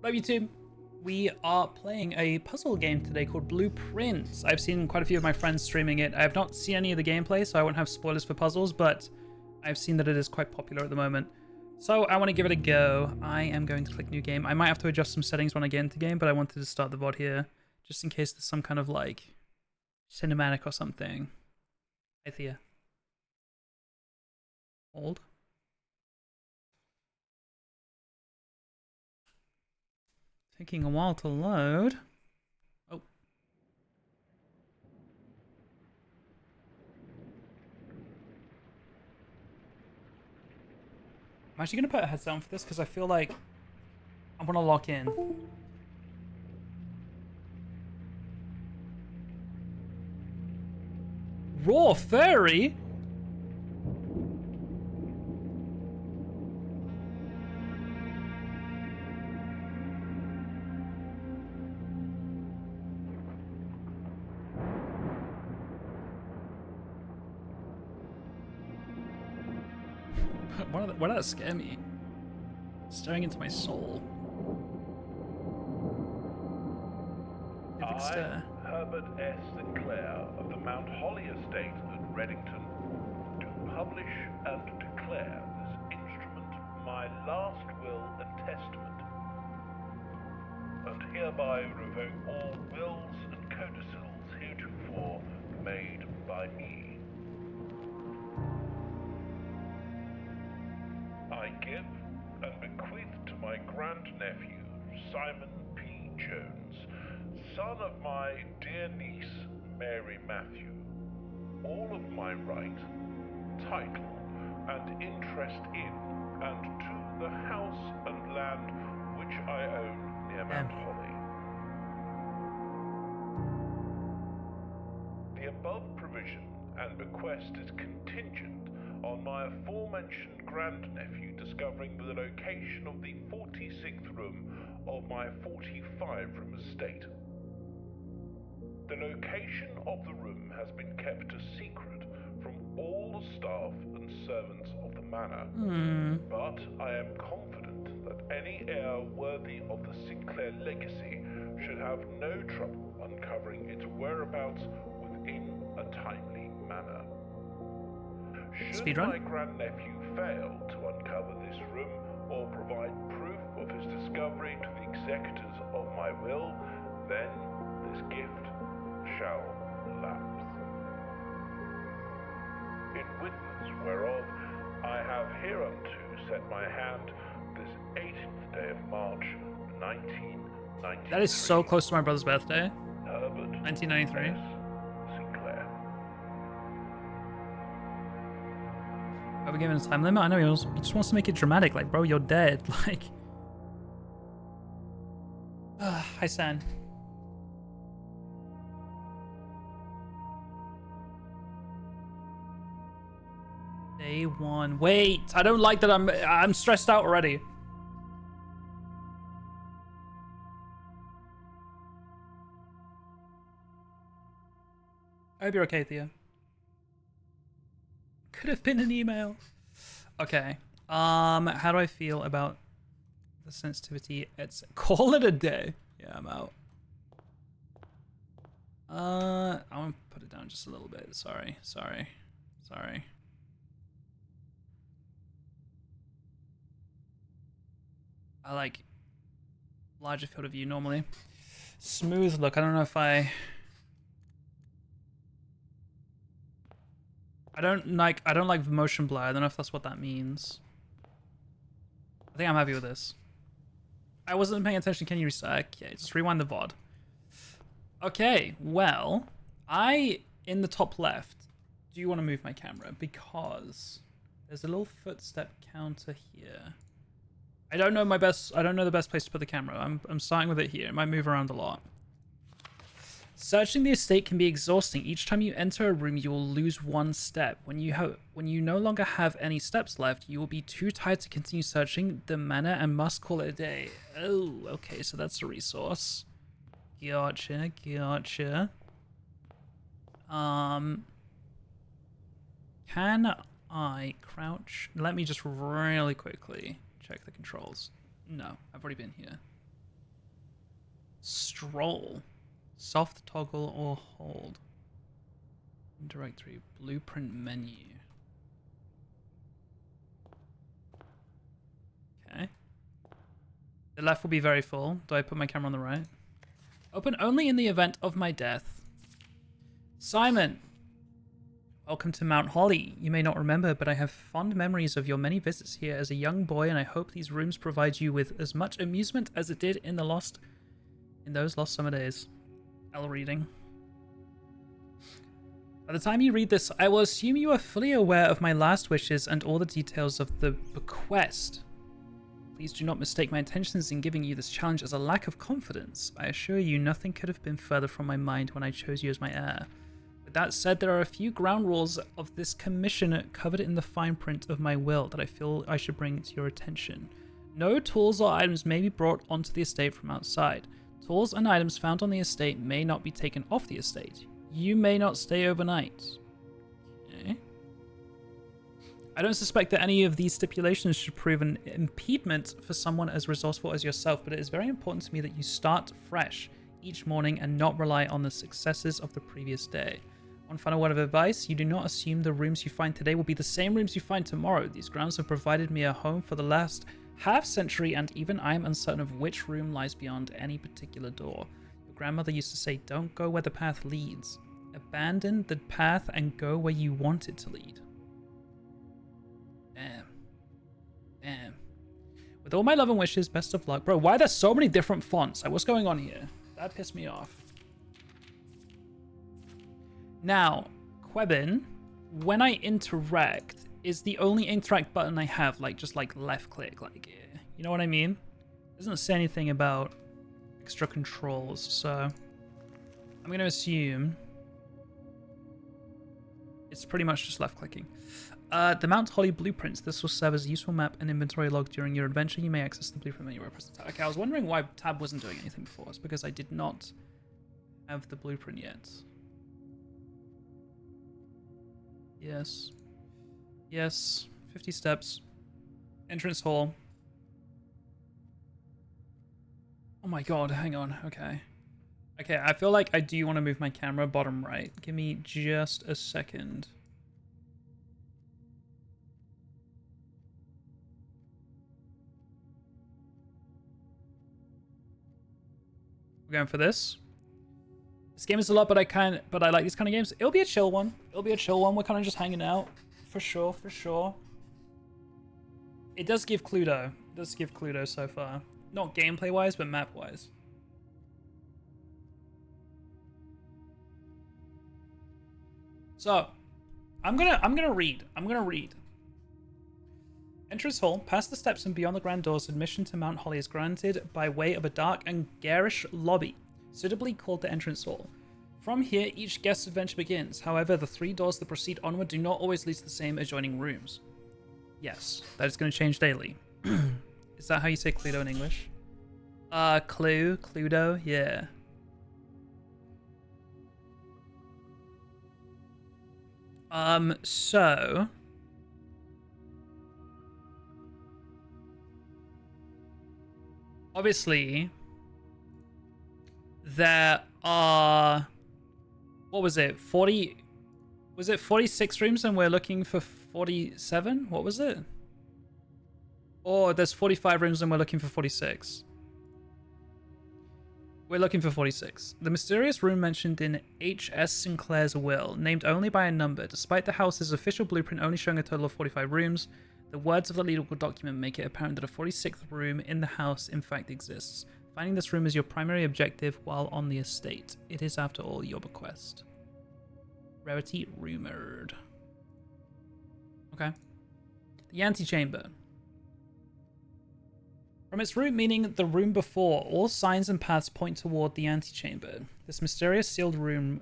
Love YouTube. We are playing a puzzle game today called Blueprints. I've seen quite a few of my friends streaming it. I have not seen any of the gameplay, so I won't have spoilers for puzzles, but I've seen that it is quite popular at the moment. So I want to give it a go. I am going to click new game. I might have to adjust some settings when I get into game, but I wanted to start the VOD here, just in case there's some kind of like cinematic or something. Hi Thea. Hold. Taking a while to load. Oh. I'm actually going to put a headset on for this because I feel like I want to lock in. Raw furry? Why did that scare me? Staring into my soul. I, Herbert S. Sinclair of the Mount Holly Estate at Reddington, do publish and declare this instrument my last will and testament, and hereby revoke all wills and codicils heretofore made by me. I give and bequeath to my grandnephew, Simon P. Jones, son of my dear niece, Mary Matthew, all of my right, title, and interest in and to the house and land which I own near Mount Holly. The above provision and bequest is contingent on my aforementioned grandnephew discovering the location of the 46th room of my 45-room estate. The location of the room has been kept a secret from all the staff and servants of the manor, but I am confident that any heir worthy of the Sinclair legacy should have no trouble uncovering its whereabouts within a timely manner. Should my grandnephew fail to uncover this room or provide proof of his discovery to the executors of my will, then this gift shall lapse. In witness whereof I have hereunto set my hand this 18th day of March, 1993. That is so close to my brother's birthday. Herbert 1993. Sinclair. Are we giving a time limit? I know he just wants to make it dramatic. Like, bro, you're dead. Like, hi, San. Day one. Wait, I don't like that. I'm stressed out already. I hope you're okay, Thea. Could have been an email. Okay. How do I feel about the sensitivity? It's call it a day. Yeah, I'm out. I want to put it down just a little bit. Sorry. I like larger field of view normally. Smooth look. I don't know if I don't like motion blur. I don't know if that's what that means. I think I'm happy with this. I wasn't paying attention. Can you restart? Okay, just rewind the VOD. Okay, well, in the top left, do you want to move my camera? Because there's a little footstep counter here. I don't know the best place to put the camera. I'm starting with it here. It might move around a lot. Searching the estate can be exhausting. Each time you enter a room, you will lose one step. When you no longer have any steps left, you will be too tired to continue searching the manor and must call it a day. Oh, okay, so that's a resource. Gotcha. Can I crouch? Let me just really quickly check the controls. No, I've already been here. Stroll. Soft toggle or hold. Directory. Blueprint menu. Okay. The left will be very full. Do I put my camera on the right? Open only in the event of my death. Simon. Welcome to Mount Holly. You may not remember, but I have fond memories of your many visits here as a young boy, and I hope these rooms provide you with as much amusement as it did in those lost summer days. L reading. By the time you read this, I will assume you are fully aware of my last wishes and all the details of the bequest. Please do not mistake my intentions in giving you this challenge as a lack of confidence. I assure you nothing could have been further from my mind when I chose you as my heir. With that said, there are a few ground rules of this commission covered in the fine print of my will that I feel I should bring to your attention. No tools or items may be brought onto the estate from outside. Tools and items found on the estate may not be taken off the estate. You may not stay overnight. Okay. I don't suspect that any of these stipulations should prove an impediment for someone as resourceful as yourself, but it is very important to me that you start fresh each morning and not rely on the successes of the previous day. One final word of advice, you do not assume the rooms you find today will be the same rooms you find tomorrow. These grounds have provided me a home for the last half-century, and even I am uncertain of which room lies beyond any particular door. Your grandmother used to say, don't go where the path leads. Abandon the path and go where you want it to lead. Damn. Damn. With all my love and wishes, best of luck. Bro, why are there so many different fonts? Like, what's going on here? That pissed me off. Now, Quebin, when I interact, is the only interact button I have, like, just like left click, like, you know what I mean? It doesn't say anything about extra controls, so I'm going to assume it's pretty much just left clicking. The Mount Holly blueprints. This will serve as a useful map and inventory log during your adventure. You may access the blueprint menu where press the tab. Okay, I was wondering why tab wasn't doing anything before. It's because I did not have the blueprint yet. Yes. Yes. 50 steps. Entrance hall. Oh my god, hang on. Okay. Okay, I feel like I do want to move my camera bottom right. Give me just a second. We're going for this. This game is a lot, but I like these kind of games. It'll be a chill one. It'll be a chill one. We're kind of just hanging out. For sure, for sure. It does give Cluedo. It does give Cluedo so far. Not gameplay-wise, but map-wise. So, I'm gonna read. Entrance hall, past the steps and beyond the grand doors, admission to Mount Holly is granted by way of a dark and garish lobby, suitably called the entrance hall. From here, each guest's adventure begins. However, the 3 doors that proceed onward do not always lead to the same adjoining rooms. Yes, that is going to change daily. Is that how you say Cluedo in English? Cluedo, yeah. So... obviously, there are... what was it? 40... was it 46 rooms and we're looking for 47? What was it? Or there's 45 rooms and we're looking for 46. We're looking for 46. The mysterious room mentioned in H.S. Sinclair's will, named only by a number, despite the house's official blueprint only showing a total of 45 rooms, the words of the legal document make it apparent that a 46th room in the house in fact exists. Finding this room is your primary objective while on the estate. It is, after all, your bequest. Rarity rumored. Okay. The antechamber. From its root meaning the room before, all signs and paths point toward the antechamber. This mysterious sealed room,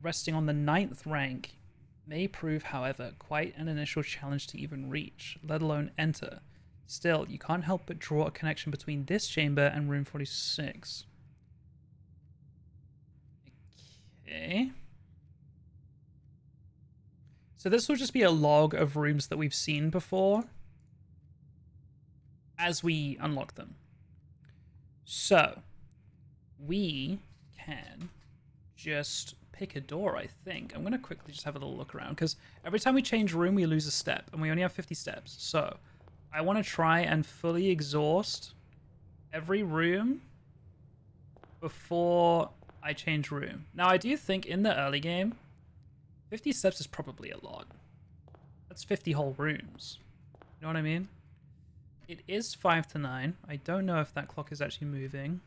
resting on the 9th rank, may prove, however, quite an initial challenge to even reach, let alone enter. Still, you can't help but draw a connection between this chamber and room 46. Okay. So this will just be a log of rooms that we've seen before as we unlock them. So, we can just pick a door, I think. I'm going to quickly just have a little look around, because every time we change room, we lose a step, and we only have 50 steps. So I want to try and fully exhaust every room before I change room. Now, I do think in the early game, 50 steps is probably a lot. That's 50 whole rooms. You know what I mean? It is 5 to 9. I don't know if that clock is actually moving.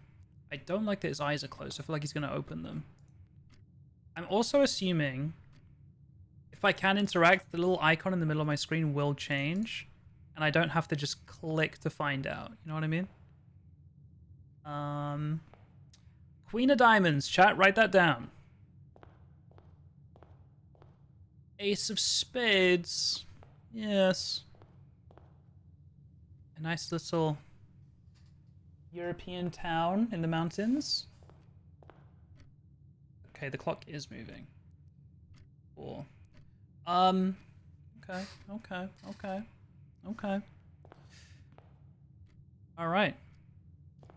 I don't like that his eyes are closed. I feel like he's going to open them. I'm also assuming if I can interact, the little icon in the middle of my screen will change, and I don't have to just click to find out. You know what I mean? Queen of Diamonds. Chat, write that down. Ace of Spades. Yes. A nice little European town in the mountains. Okay, the clock is moving. Cool. Okay. All right.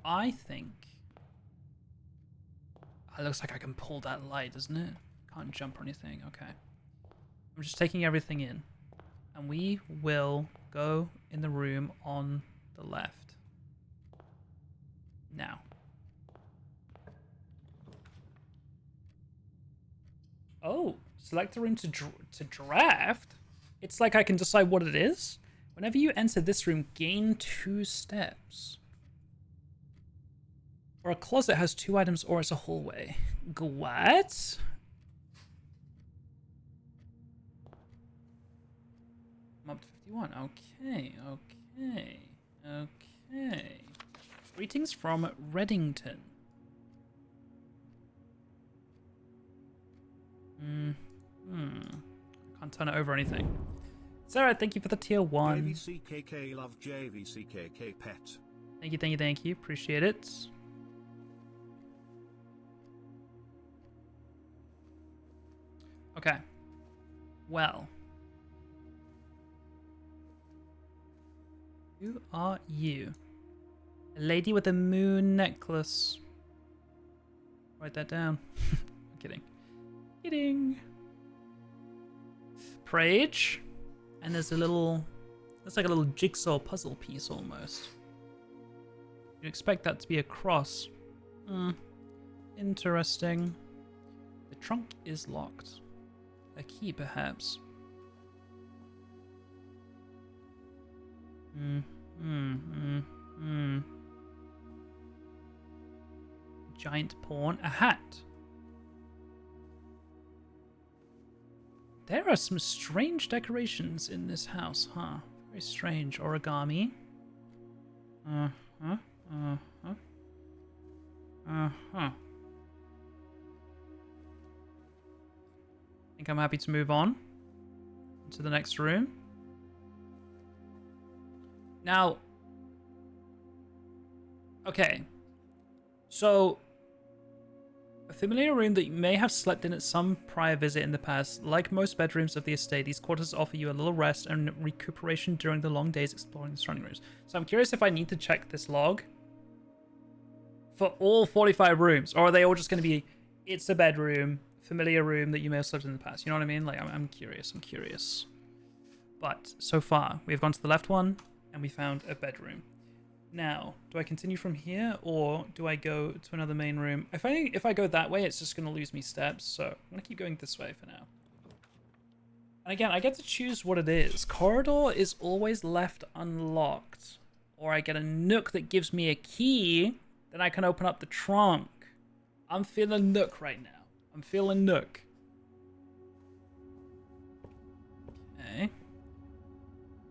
I think it looks like I can pull that light, doesn't it? Can't jump or anything. Okay. I'm just taking everything in, and we will go in the room on the left. Now. Oh, select a room to draft? It's like I can decide what it is? Whenever you enter this room, gain 2 steps. Or a closet has 2 items, or it's a hallway. What? I'm up to 51. Okay. Greetings from Reddington. Can't turn it over or anything. Sarah, thank you for the tier 1. jvckk, love jvckk pet. Thank you. Appreciate it. Okay. Well. Who are you? A lady with a moon necklace. Write that down. I'm kidding. Prage. And there's a little... That's like a little jigsaw puzzle piece almost. You'd expect that to be a cross. Interesting. The trunk is locked. A key, perhaps. Giant pawn. A hat. There are some strange decorations in this house, huh? Very strange. Origami. I think I'm happy to move on to the next room. Now, okay. So, a familiar room that you may have slept in at some prior visit in the past. Like most bedrooms of the estate, these quarters offer you a little rest and recuperation during the long days exploring the surrounding rooms. So I'm curious if I need to check this log for all 45 rooms, or are they all just going to be, it's a bedroom, familiar room that you may have slept in the past. You know what I mean? Like, I'm curious. But so far, we've gone to the left one, and we found a bedroom. Now, do I continue from here, or do I go to another main room? If I go that way, it's just going to lose me steps, so I'm going to keep going this way for now. And again, I get to choose what it is. Corridor is always left unlocked. Or I get a nook that gives me a key, then I can open up the trunk. I'm feeling nook right now. I'm feeling nook. Okay.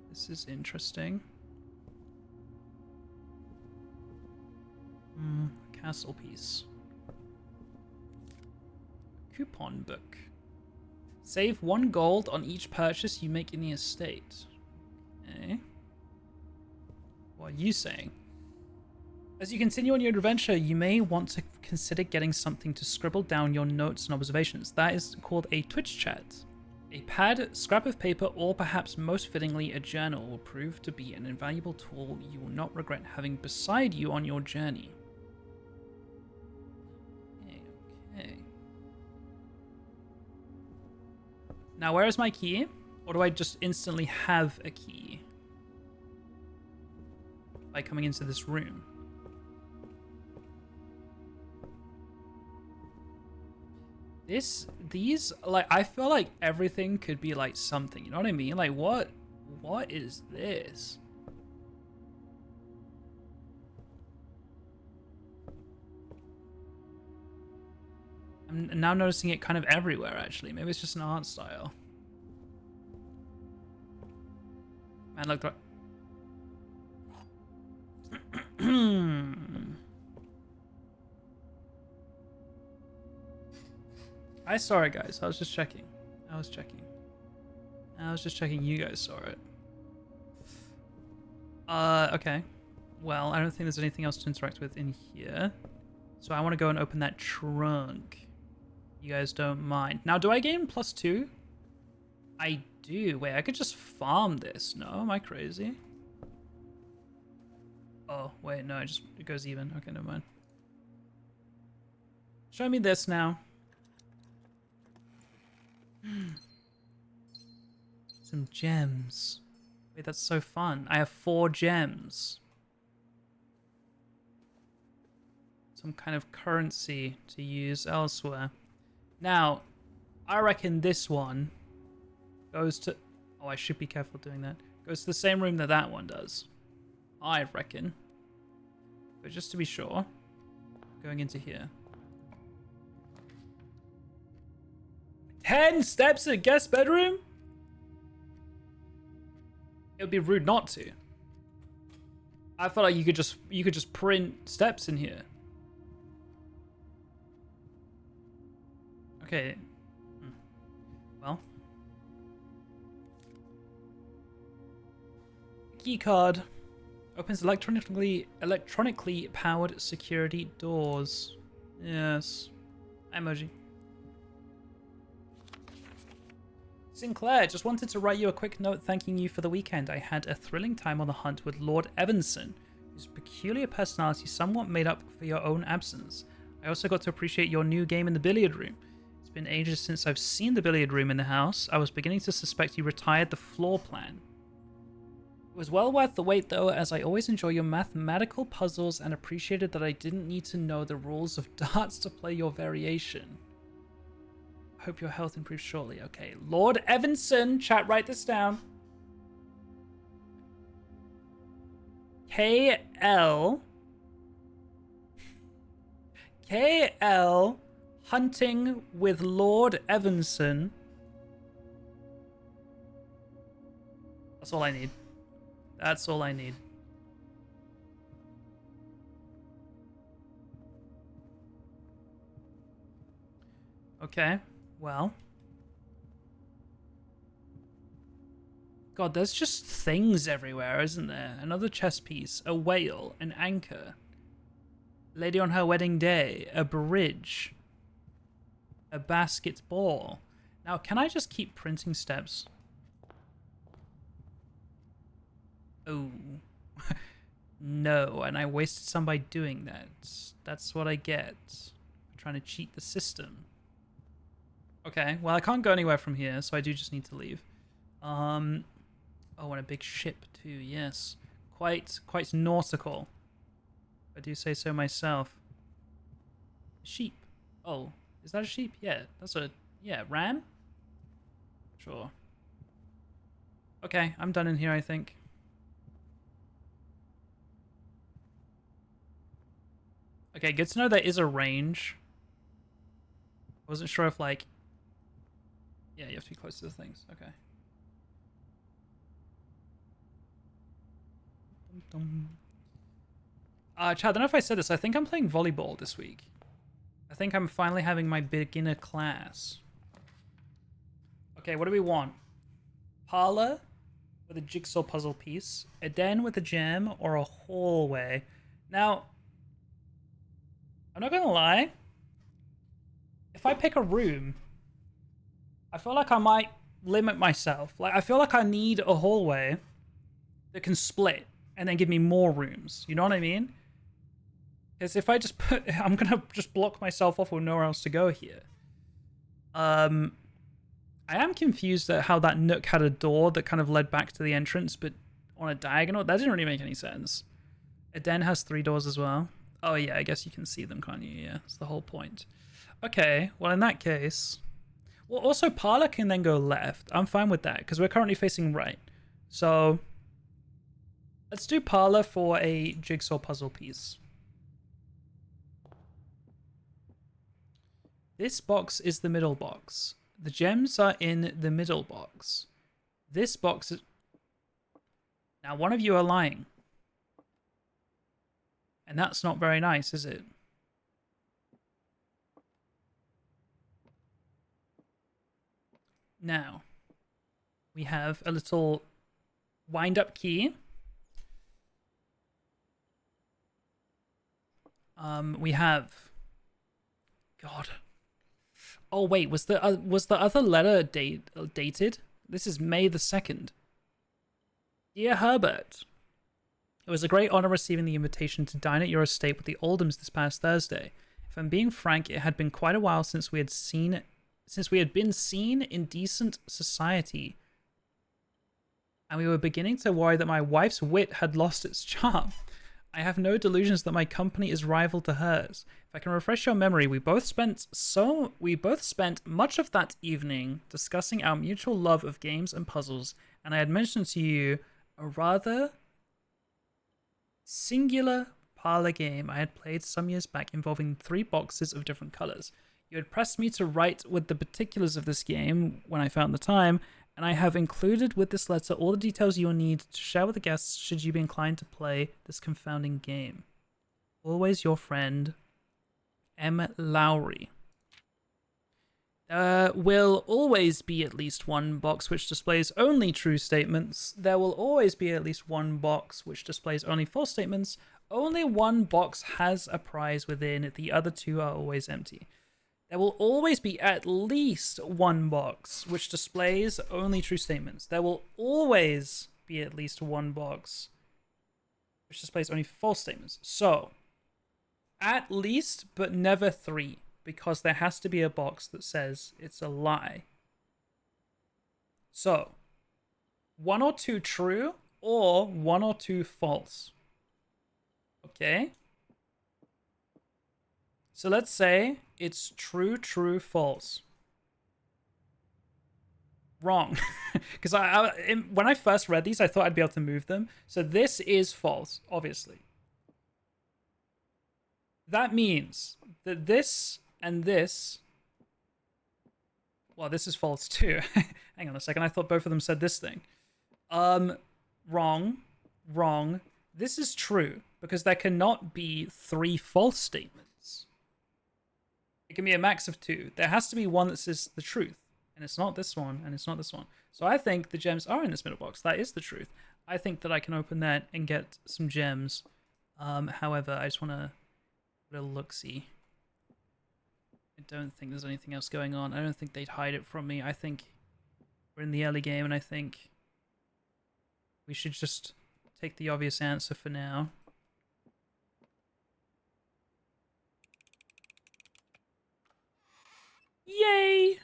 This is interesting. Castle piece. Coupon book. Save 1 gold on each purchase you make in the estate. Okay. What are you saying? As you continue on your adventure, you may want to consider getting something to scribble down your notes and observations. That is called a Twitch chat. A pad, scrap of paper, or perhaps most fittingly a journal will prove to be an invaluable tool you will not regret having beside you on your journey. Now, where is my key? Or do I just instantly have a key? By coming into this room. These, like, I feel like everything could be, like, something. You know what I mean? Like, what is this? I'm now noticing it kind of everywhere, actually. Maybe it's just an art style. Man, look. I saw it, guys. I was just checking. I was just checking you guys saw it. Okay. Well, I don't think there's anything else to interact with in here. So I want to go and open that trunk. You guys don't mind. Now, do I gain +2? I do. Wait, I could just farm this. No, am I crazy? Oh, wait, no, it goes even. Okay, never mind. Show me this now. Some gems. Wait, that's so fun. I have 4 gems. Some kind of currency to use elsewhere. Now, I reckon this one goes to... Oh, I should be careful doing that. Goes to the same room that that one does. I reckon. But just to be sure, going into here. 10 steps in a guest bedroom? It would be rude not to. I feel like you could just print steps in here. Okay. Well. Key card opens electronically powered security doors. Yes. Emoji. Sinclair, just wanted to write you a quick note thanking you for the weekend. I had a thrilling time on the hunt with Lord Evanson, whose peculiar personality somewhat made up for your own absence. I also got to appreciate your new game in the billiard room. It's been ages since I've seen the billiard room in the house. I was beginning to suspect you retired the floor plan. It was well worth the wait though, as I always enjoy your mathematical puzzles and appreciated that I didn't need to know the rules of darts to play your variation. Hope your health improves shortly. Okay, Lord Evanson, chat, write this down. KL hunting with Lord Evanson. That's all I need. That's all I need. Okay. Well, God, there's just things everywhere, isn't there? Another chess piece, a whale, an anchor, lady on her wedding day, a bridge, a basketball. Now, can I just keep printing steps? Oh, no, and I wasted some by doing that. That's what I get for trying to cheat the system. Okay, well, I can't go anywhere from here, so I do just need to leave. Oh, and a big ship too, yes. Quite nautical. I do say so myself. Sheep. Oh, is that a sheep? Yeah, that's a... Yeah, ram? Sure. Okay, I'm done in here, I think. Okay, good to know there is a range. I wasn't sure if, like... Yeah, you have to be close to the things. Okay. Chad, I don't know if I said this. I think I'm playing volleyball this week. I think I'm finally having my beginner class. Okay, what do we want? Parlor with a jigsaw puzzle piece, a den with a gem, or a hallway? Now, I'm not gonna lie. If I pick a room, I feel like I might limit myself. Like, I feel like I need a hallway that can split and then give me more rooms. You know what I mean? Because if I just put... I'm going to just block myself off with nowhere else to go here. I am confused at how that nook had a door that kind of led back to the entrance, but on a diagonal. That didn't really make any sense. A den has 3 doors as well. Oh yeah, I guess you can see them, can't you? Yeah, that's the whole point. Okay, well in that case... Well, also parlor can then go left. I'm fine with that, because we're currently facing right. So... let's do parlor for a jigsaw puzzle piece. This box is the middle box. The gems are in the middle box. This box is... Now, one of you are lying. And that's not very nice, is it? Now, we have a little wind-up key. We have... God. Oh, wait, was the other letter dated? This is May the 2nd. Dear Herbert, it was a great honor receiving the invitation to dine at your estate with the Oldhams this past Thursday. If I'm being frank, it had been quite a while since we had been seen in decent society. And we were beginning to worry that my wife's wit had lost its charm. I have no delusions that my company is rival to hers. If I can refresh your memory, we both spent much of that evening discussing our mutual love of games and puzzles, and I had mentioned to you a rather singular parlor game I had played some years back involving 3 boxes of different colors. You had pressed me to write with the particulars of this game when I found the time, and I have included with this letter all the details you will need to share with the guests should you be inclined to play this confounding game. Always your friend, M. Lowry. There will always be at least one box which displays only true statements. There will always be at least one box which displays only false statements. Only one box has a prize within, the other 2 are always empty. There will always be at least one box which displays only true statements. There will always be at least one box which displays only false statements. So, at least, but never 3, because there has to be a box that says it's a lie. So, 1 or 2 true, or 1 or 2 false. Okay? So let's say it's true, true, false. Wrong. Because when I first read these, I thought I'd be able to move them. So this is false, obviously. That means that this and this... Well, this is false too. Hang on a second. I thought both of them said this thing. Wrong. Wrong. This is true, because there cannot be 3 false statements. It can be a max of 2. There has to be one that says the truth. And it's not this one, and it's not this one. So I think the gems are in this middle box. That is the truth. I think that I can open that and get some gems. However, I just want to put a look-see. I don't think there's anything else going on. I don't think they'd hide it from me. I think we're in the early game, and I think we should just take the obvious answer for now. Yay!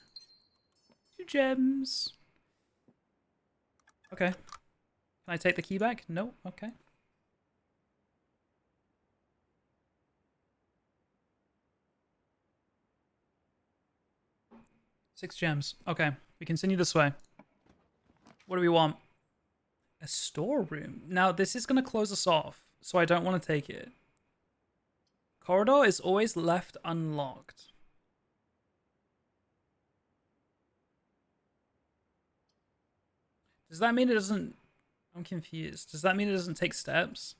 2 gems. Okay. Can I take the key back? No? Okay. Six gems. Okay. We continue this way. What do we want? A storeroom. Now, this is going to close us off, so I don't want to take it. Corridor is always left unlocked. Does that mean it doesn't... I'm confused. Does that mean it doesn't take steps?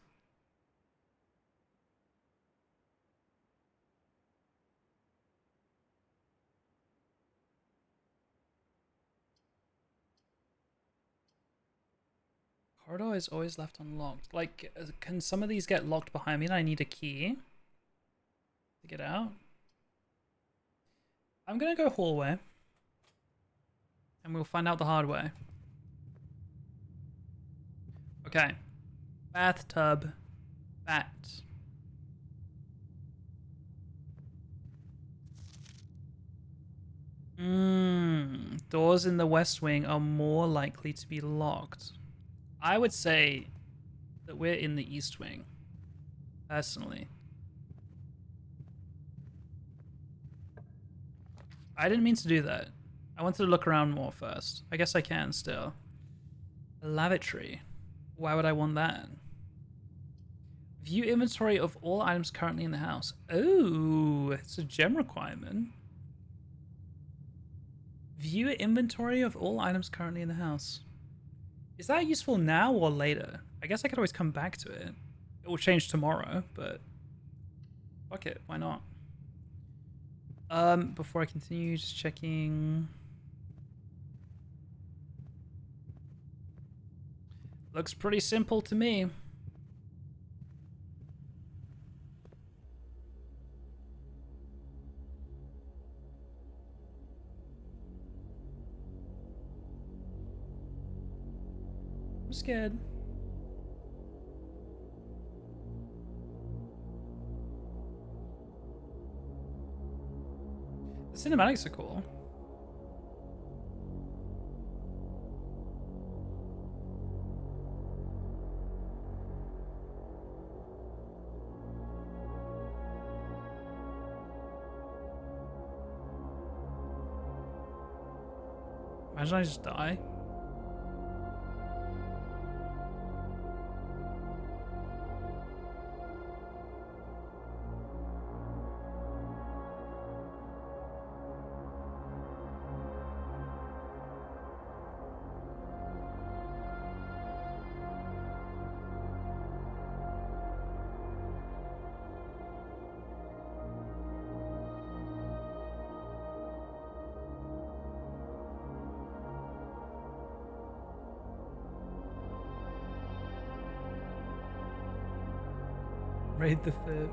Corridor is always left unlocked. Like, can some of these get locked behind me and I need a key to get out? I'm gonna go hallway. And we'll find out the hard way. Okay. Bathtub. Bat. doors in the west wing are more likely to be locked. I would say that we're in the east wing, personally. I didn't mean to do that. I wanted to look around more first. I guess I can still. A lavatory. Why would I want that? View inventory of all items currently in the house. Oh, it's a gem requirement. View inventory of all items currently in the house. Is that useful now or later? I guess I could always come back to it. It will change tomorrow, but fuck it, why not? Before I continue, just checking. Looks pretty simple to me. I'm scared. The cinematics are cool. Imagine I just die. Raid the fit.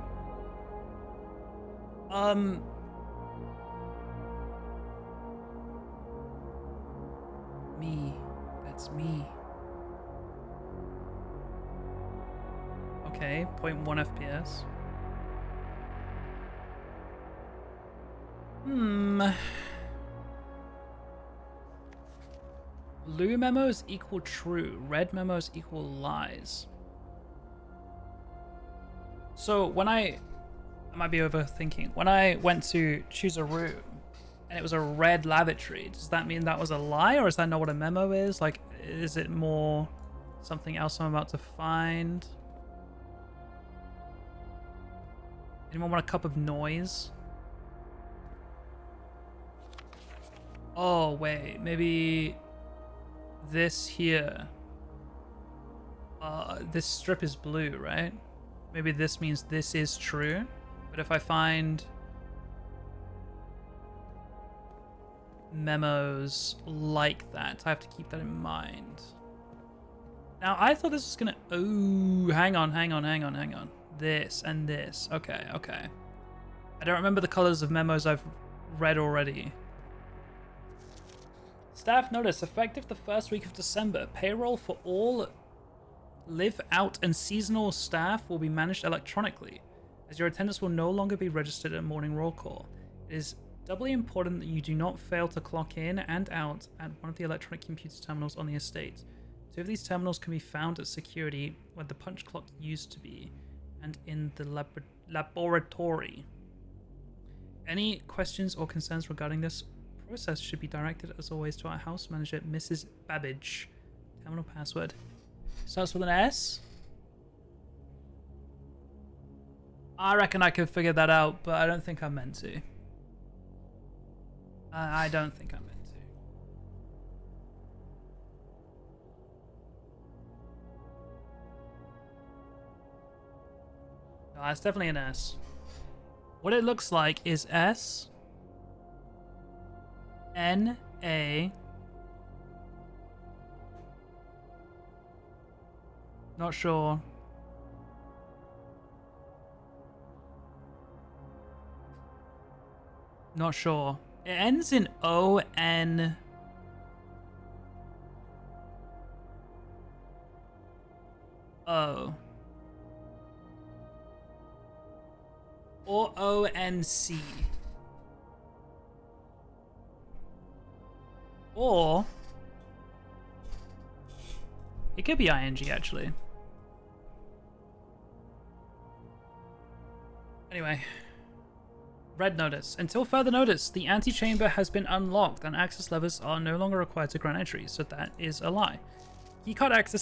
Me. That's me. Okay, 0.1 FPS. Blue memos equal true. Red memos equal lies. So when I might be overthinking. When I went to choose a room and it was a red lavatory, does that mean that was a lie, or is that not what a memo is? Like, is it more something else I'm about to find? Anyone want a cup of noise? Oh, wait, maybe this here. This strip is blue, right? Maybe this means this is true. But if I find memos like that, I have to keep that in mind. Now, I thought this was gonna... Oh, hang on. This and this. Okay. I don't remember the colors of memos I've read already. Staff notice, effective the first week of December, payroll for all live out and seasonal staff will be managed electronically, as your attendance will no longer be registered at morning roll call. It is doubly important that you do not fail to clock in and out at one of the electronic computer terminals on the estate. 2 of these terminals can be found at security, where the punch clock used to be, and in the laboratory. Any questions or concerns regarding this process should be directed, as always, to our house manager, Mrs. Babbage. Terminal password starts with an S. I reckon I could figure that out, but I don't think I'm meant to. I don't think I'm meant to. No, it's definitely an S. What it looks like is S N A. Not sure. Not sure. It ends in O-N. O. Or O-N-C. Or it could be ing actually. Anyway, red notice. Until further notice, the antechamber has been unlocked and access levers are no longer required to grant entry, so that is a lie. Keycard access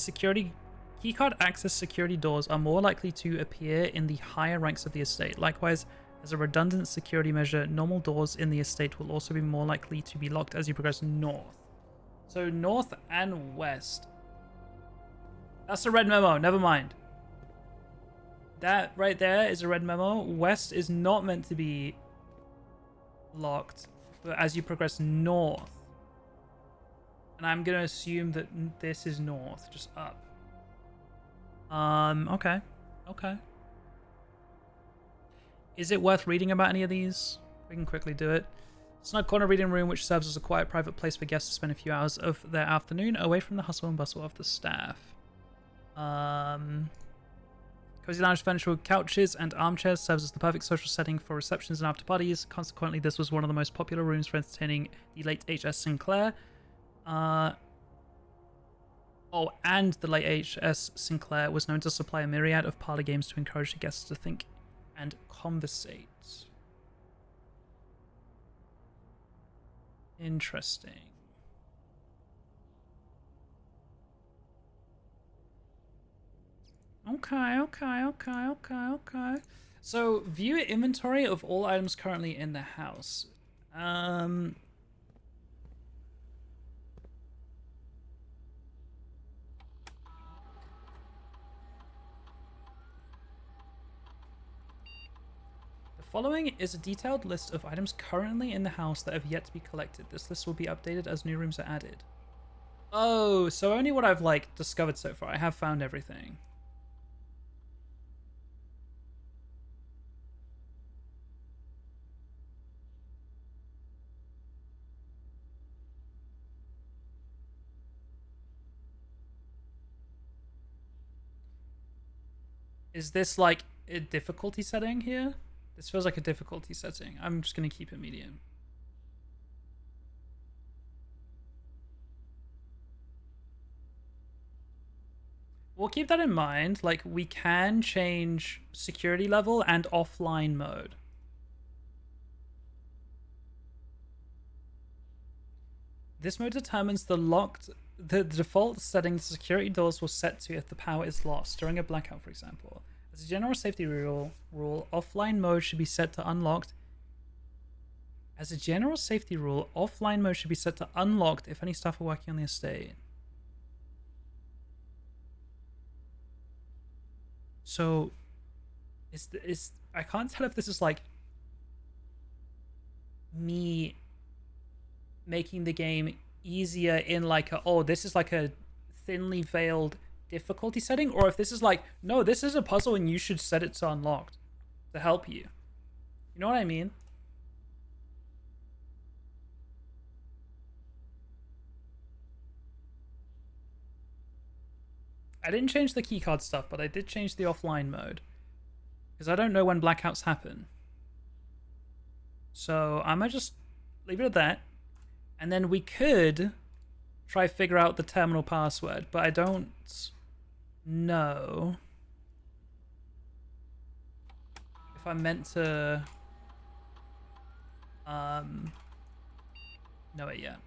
security doors are more likely to appear in the higher ranks of the estate. Likewise, as a redundant security measure, normal doors in the estate will also be more likely to be locked as you progress north. So north and west. That's a red memo, never mind. That right there is a red memo. West is not meant to be locked, but as you progress north. And I'm going to assume that this is north, just up. Okay. Okay. Is it worth reading about any of these? We can quickly do it. Snug corner reading room, which serves as a quiet private place for guests to spend a few hours of their afternoon away from the hustle and bustle of the staff. Cozy lounge furniture with couches and armchairs serves as the perfect social setting for receptions and after parties. Consequently, this was one of the most popular rooms for entertaining the late H.S. Sinclair. And the late H.S. Sinclair was known to supply a myriad of parlor games to encourage the guests to think and conversate. Interesting. Okay. So, view inventory of all items currently in the house. The following is a detailed list of items currently in the house that have yet to be collected. This list will be updated as new rooms are added. Oh, so only what I've, like, discovered so far. I have found everything. Is this, like, a difficulty setting here? This feels like a difficulty setting. I'm just going to keep it medium. We'll keep that in mind. Like, we can change security level and offline mode. This mode determines the default setting the security doors will set to if the power is lost during a blackout, for example. As a general safety rule, offline mode should be set to unlocked. As a general safety rule, offline mode should be set to unlocked if any staff are working on the estate. So, I can't tell if this is like me making the game easier in like this is like a thinly veiled difficulty setting, or if this is like, no, this is a puzzle and you should set it to unlocked to help you. You know what I mean? I didn't change the keycard stuff, but I did change the offline mode because I don't know when blackouts happen. So I might just leave it at that. And then we could try figure out the terminal password, but I don't know if I'm meant to know it yet.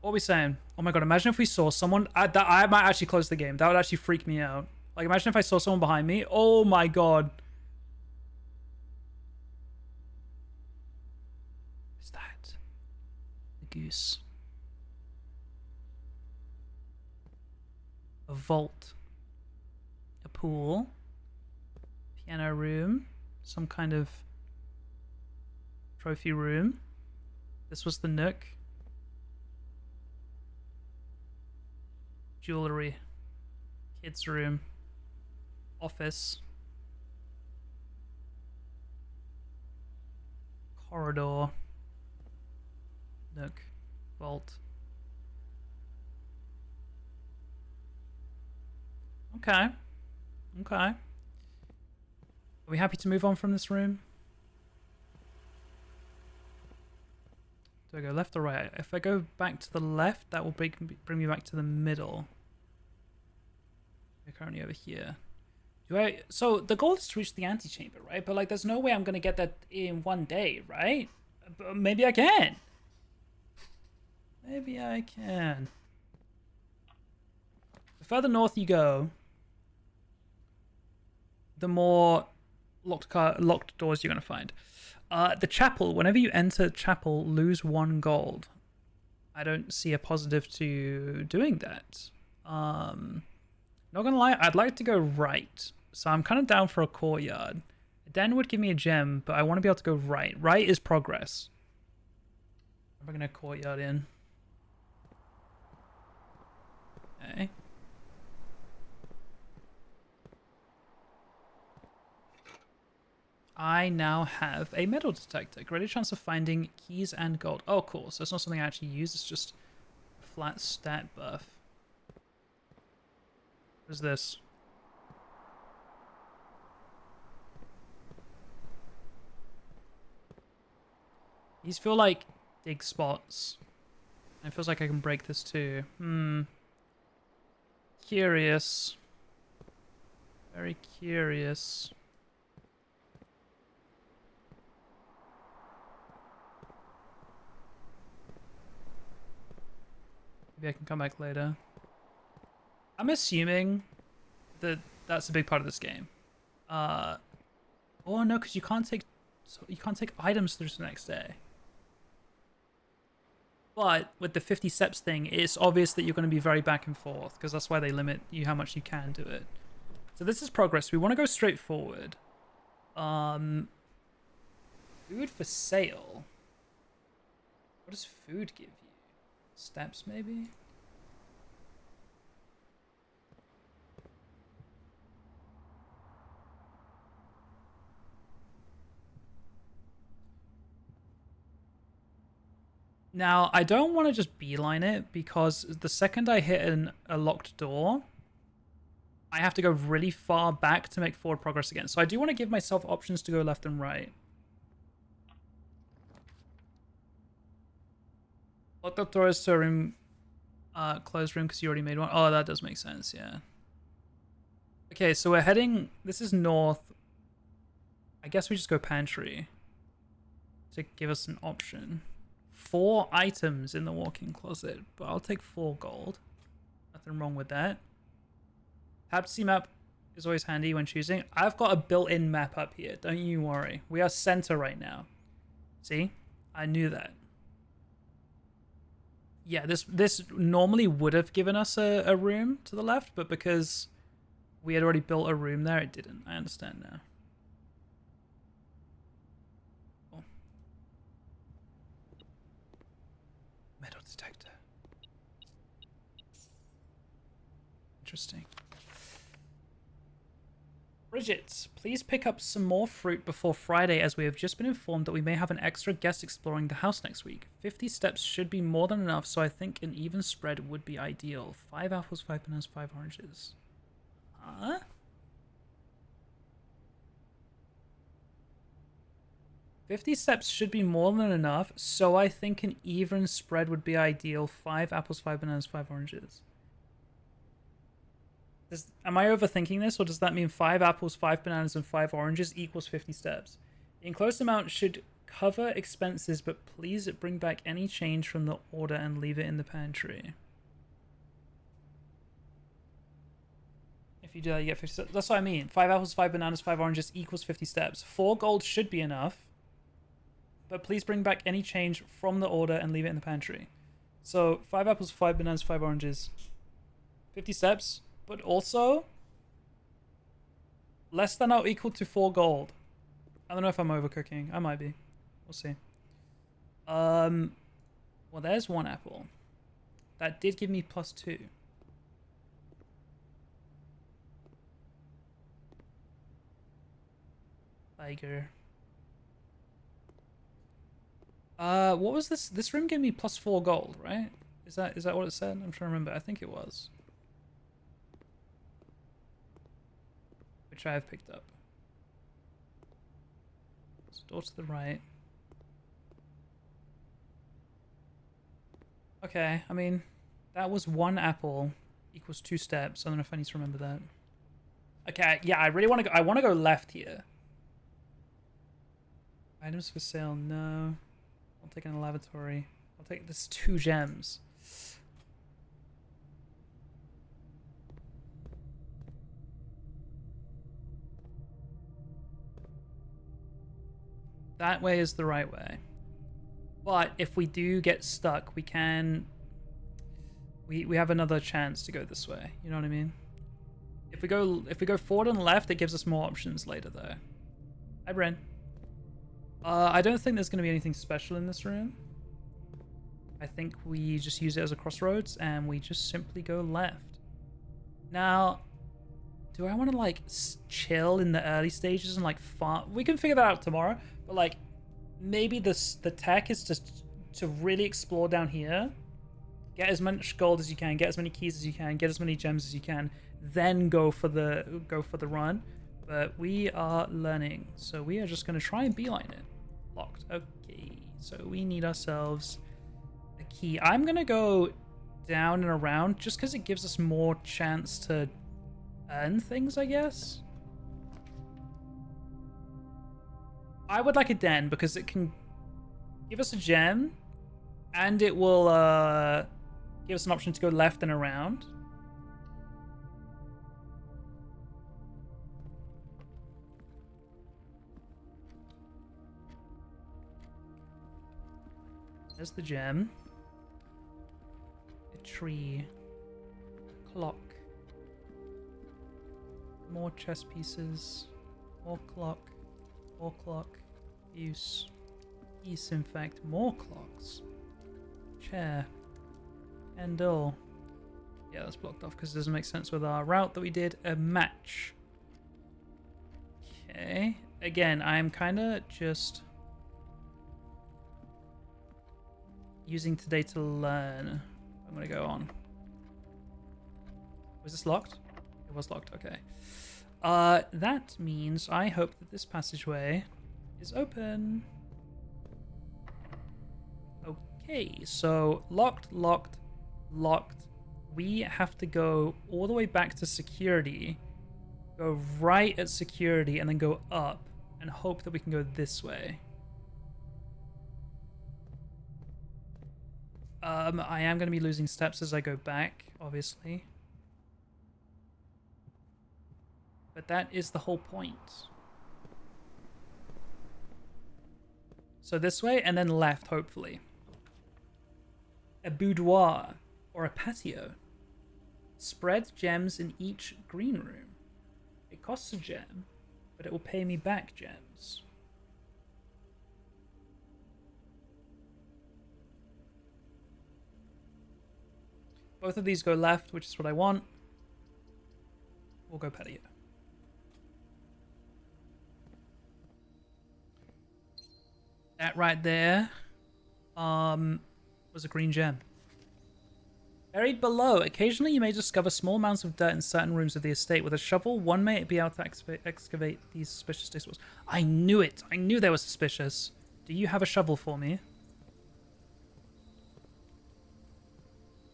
What are we saying? Oh my god, imagine if we saw someone. I might actually close the game. That would actually freak me out. Like, imagine if I saw someone behind me. Oh my god. What is that? A goose. A vault. A pool. Piano room. Some kind of trophy room. This was the nook. Jewelry. Kids room. Office. Corridor. Nook. Vault. Okay. Okay. Are we happy to move on from this room? Do I go left or right? If I go back to the left, that will bring me back to the middle. We're currently over here. So the goal is to reach the antechamber, right? But like, there's no way I'm gonna get that in one day, right? But maybe I can. Maybe I can. The further north you go, the more locked doors you're gonna find. The chapel. Whenever you enter chapel, lose 1 gold. I don't see a positive to doing that. Not gonna lie, I'd like to go right. So I'm kind of down for a courtyard. A den would give me a gem, but I want to be able to go right. Right is progress. I'm bringing a courtyard in. Okay. I now have a metal detector. Greater chance of finding keys and gold. Oh, cool. So it's not something I actually use. It's just a flat stat buff. What is this? These feel like dig spots. It feels like I can break this too. Curious. Very curious. Maybe I can come back later. I'm assuming that that's a big part of this game. Oh no, because you can't take items through the next day. But with the 50 steps thing, it's obvious that you're going to be very back and forth, because that's why they limit you how much you can do it. So this is progress. We want to go straight forward. Food for sale. What does food give you? Steps, maybe? Now, I don't want to just beeline it, because the second I hit a locked door, I have to go really far back to make forward progress again. So I do want to give myself options to go left and right. Lock the doors to a room, closed room, because you already made one. Oh, that does make sense, yeah. Okay, so we're heading, this is north. I guess we just go pantry to give us an option. 4 items in the walk-in closet, but I'll take 4 gold. Nothing wrong with that. Tapsy map is always handy when choosing. I've got a built-in map up here. Don't you worry. We are center right now. See? I knew that. Yeah, this normally would have given us a room to the left, but because we had already built a room there, it didn't. I understand now. Cool. Metal detector. Interesting. Bridget, please pick up some more fruit before Friday, as we have just been informed that we may have an extra guest exploring the house next week. 50 steps should be more than enough, so I think an even spread would be ideal. 5 apples, 5 bananas, 5 oranges. Huh? "50 steps should be more than enough, so I think an even spread would be ideal. 5 apples, 5 bananas, 5 oranges." Am I overthinking this, or does that mean 5 apples, 5 bananas, and 5 oranges equals 50 steps? The enclosed amount should cover expenses, but please bring back any change from the order and leave it in the pantry. If you do that, you get 50 steps. That's what I mean. 5 apples, 5 bananas, 5 oranges equals 50 steps. 4 gold should be enough, but please bring back any change from the order and leave it in the pantry. So 5 apples, 5 bananas, 5 oranges, 50 steps. But also, less than or equal to 4 gold. I don't know if I'm overcooking. I might be. We'll see. Well, there's 1 apple. That did give me +2. Tiger. What was this? This room gave me +4 gold, right? Is that what it said? I'm trying to remember. I think it was. Which I have picked up. So door to the right. Okay, I mean, that was 1 apple equals 2 steps. I don't know if I need to remember that. Okay, yeah, I really want to go. I want to go left here. Items for sale, no. I'll take an lavatory. I'll take this 2 gems. That way is the right way. But if we do get stuck, we can... We have another chance to go this way. You know what I mean? If we go forward and left, it gives us more options later, though. Hi, Bren. I don't think there's going to be anything special in this room. I think we just use it as a crossroads, and we just simply go left. Now, do I want to, like, chill in the early stages and, like, farm? We can figure that out tomorrow, but, like, maybe the tech is just to really explore down here, get as much gold as you can, get as many keys as you can, get as many gems as you can, then go for the run. But we are learning, so we are just going to try and beeline it. Locked. Okay, so we need ourselves a key. I'm going to go down and around just because it gives us more chance to earn things, I guess. I would like a den because it can give us a gem and it will give us an option to go left and around. There's the gem. A tree. A clock. More chess pieces. More clock. More clock. Use. Use, in fact. More clocks. Chair. Handle. Yeah, that's blocked off because it doesn't make sense with our route that we did. A match. Okay. Again, I'm kind of just using today to learn. I'm going to go on. Was this locked? It was locked. Okay. That means I hope that this passageway is open. Okay, so locked, locked, locked. We have to go all the way back to security, go right at security, and then go up and hope that we can go this way. I am going to be losing steps as I go back, obviously. But that is the whole point. So this way, and then left, hopefully. A boudoir, or a patio. Spread gems in each green room. It costs a gem, but it will pay me back gems. Both of these go left, which is what I want. We'll go patio. That right there was a green gem. Buried below, occasionally you may discover small amounts of dirt in certain rooms of the estate. With a shovel, one may be able to excavate these suspicious disposals. I knew it! I knew they were suspicious. Do you have a shovel for me?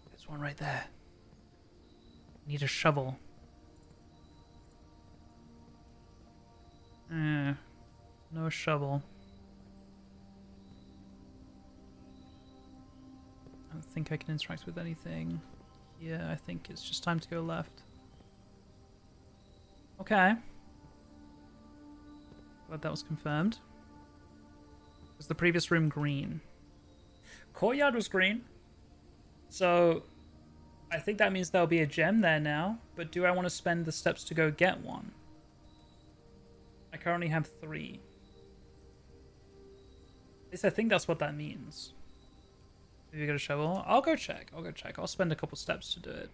There's one right there. Need a shovel. No shovel. I don't think I can interact with anything. Yeah, I think it's just time to go left. Okay. Glad that was confirmed. Was the previous room green? Courtyard was green. So I think that means there'll be a gem there now. But do I want to spend the steps to go get one? I currently have 3. At least I think that's what that means. Maybe get a shovel. I'll go check. I'll spend a couple steps to do it.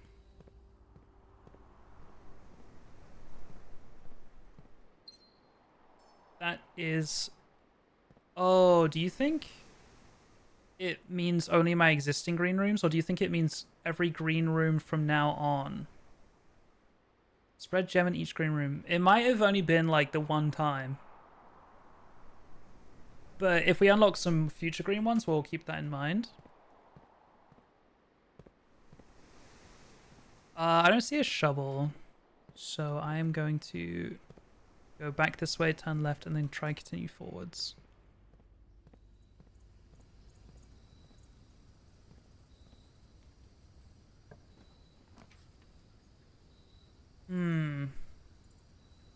That is... Oh, do you think it means only my existing green rooms? Or do you think it means every green room from now on? Spread gem in each green room. It might have only been like the one time. But if we unlock some future green ones, we'll keep that in mind. I don't see a shovel, so I am going to go back this way, turn left, and then try and continue forwards.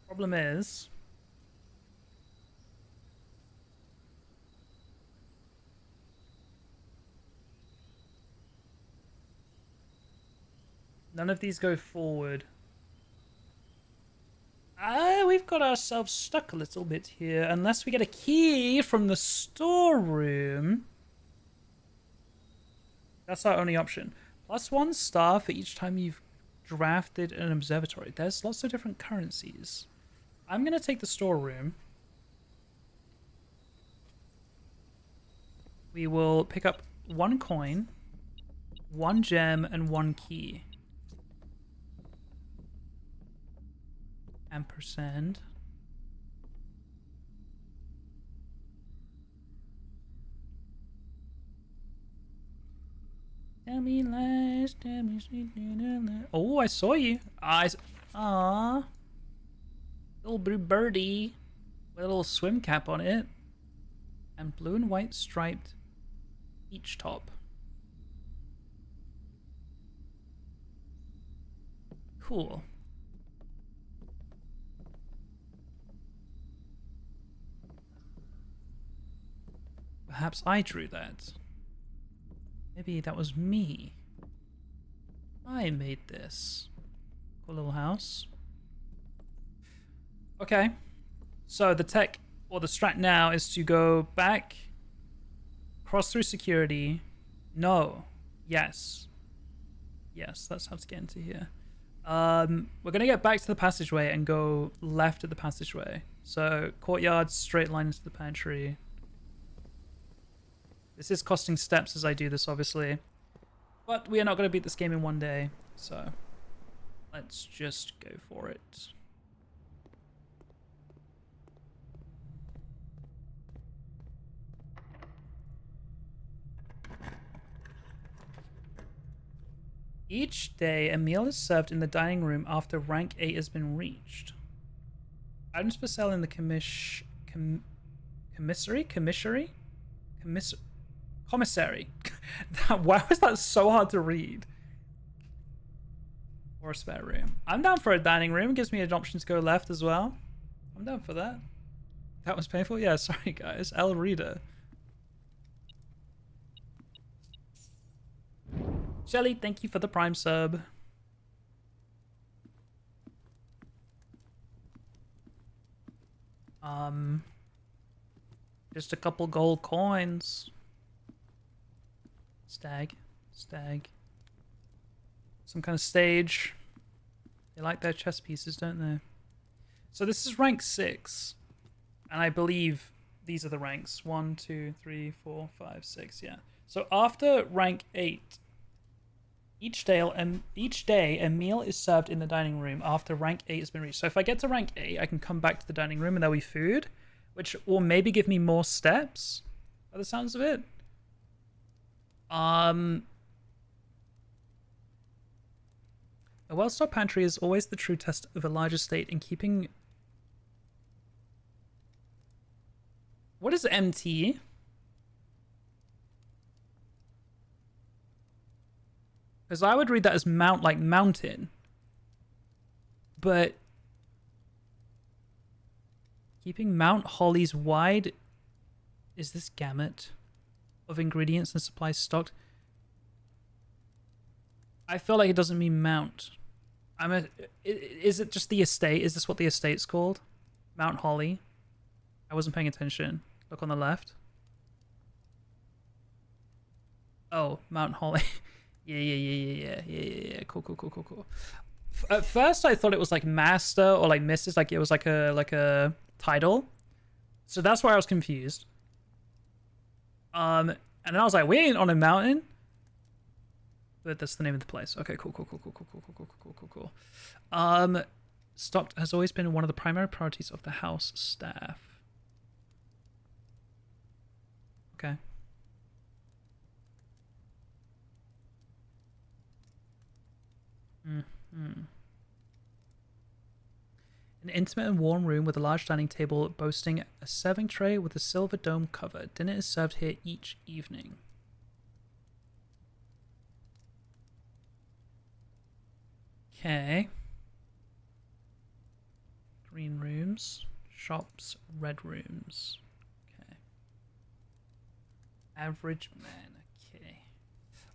Problem is, none of these go forward. We've got ourselves stuck a little bit here. Unless we get a key from the storeroom. That's our only option. +1 star for each time you've drafted an observatory. There's lots of different currencies. I'm going to take the storeroom. We will pick up 1 coin, 1 gem, and 1 key. Ampersand. Tell me lies, tell me sweet. Oh, I saw you. Aww. Little blue birdie with a little swim cap on it. And blue and white striped beach top. Cool. Perhaps I drew that. Maybe that was me. I made this. Cool little house. Okay. So the tech, or the strat now, is to go back, cross through security. No. Yes. Yes, that's how to get into here. We're going to get back to the passageway and go left at the passageway. So courtyard, straight line into the pantry. This is costing steps as I do this, obviously. But we are not going to beat this game in one day. So let's just go for it. Each day, a meal is served in the dining room after rank 8 has been reached. Items for sale in the commissary? Why was that so hard to read? Or a spare room. I'm down for a dining room. It gives me an option to go left as well. I'm down for that. That was painful? Yeah, sorry guys. El Reader. Shelly, thank you for the Prime sub. Just a couple gold coins. Stag. Some kind of stage. They like their chess pieces, don't they? So this is rank 6. And I believe these are the ranks. 1, 2, 3, 4, 5, 6, yeah. So after rank 8, each day a meal is served in the dining room after rank 8 has been reached. So if I get to rank 8, I can come back to the dining room and there'll be food, which will maybe give me more steps, by the sounds of it. A well-stocked pantry is always the true test of a large estate in keeping... What is MT? Because I would read that as mount, like mountain. But keeping Mount Holly's wide... Is this gamut of ingredients and supplies stocked? I feel like it doesn't mean mount. Is it just the estate? Is this what the estate's called? Mount Holly? I wasn't paying attention. Look on the left. Oh, Mount Holly. Yeah. Cool. At first, I thought it was like master or like Mrs. Like it was like a title. So that's why I was confused. And then I was like, we ain't on a mountain. But that's the name of the place. Okay, cool. Stocked has always been one of the primary priorities of the house staff. Okay. An intimate and warm room with a large dining table boasting a serving tray with a silver dome cover. Dinner is served here each evening. Okay. Green rooms. Shops. Red rooms. Okay. Average man. Okay.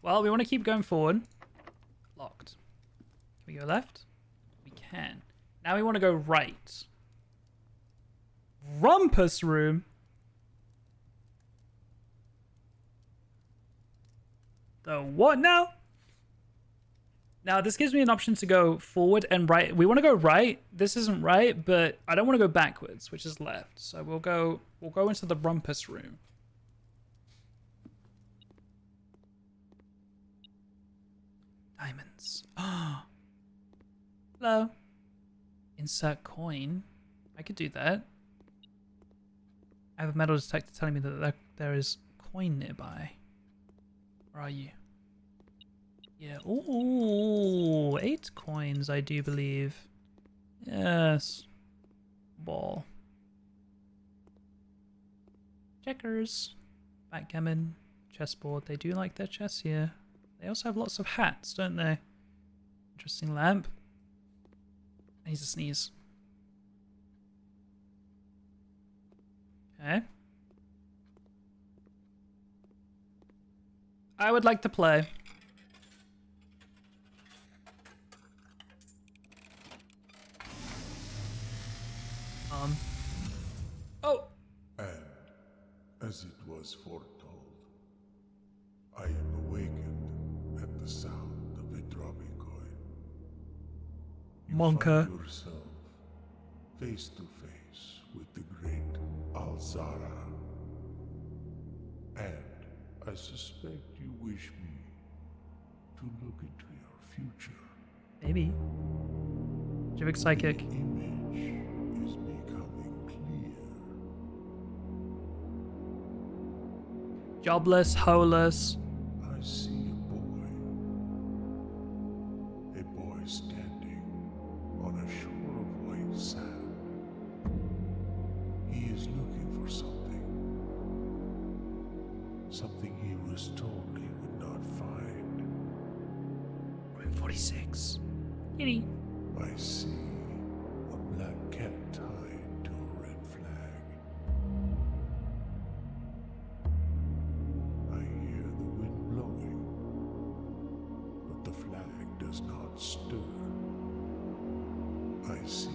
Well, we want to keep going forward. Locked. Can we go left? We can. Now we want to go right. Rumpus room. The what now? Now this gives me an option to go forward and right. We want to go right. This isn't right, but I don't want to go backwards, which is left. So we'll go into the rumpus room. Diamonds. Ah. Hello. Insert coin. I could do that. I have a metal detector telling me that there is coin nearby. Where are you? Yeah. Ooh, 8 coins, I do believe. Yes. Ball. Checkers. Backgammon. Chessboard. They do like their chess here. They also have lots of hats, don't they? Interesting lamp. I need to sneeze. Okay. I would like to play. Oh! And, as it was foretold, I am awakened at the sound of a dropping coin. You Monka. find yourself face to face with the great Alzara. And I suspect you wish me to look into your future. Maybe. Jvckk. The image is becoming clear. Jobless, holeless. I see a boy standing on a shore of white sand. He is looking for something he was told he would not find. Room 46. Kitty. I see a black cat tied to a red flag. I hear the wind blowing, but the flag does not stir. I see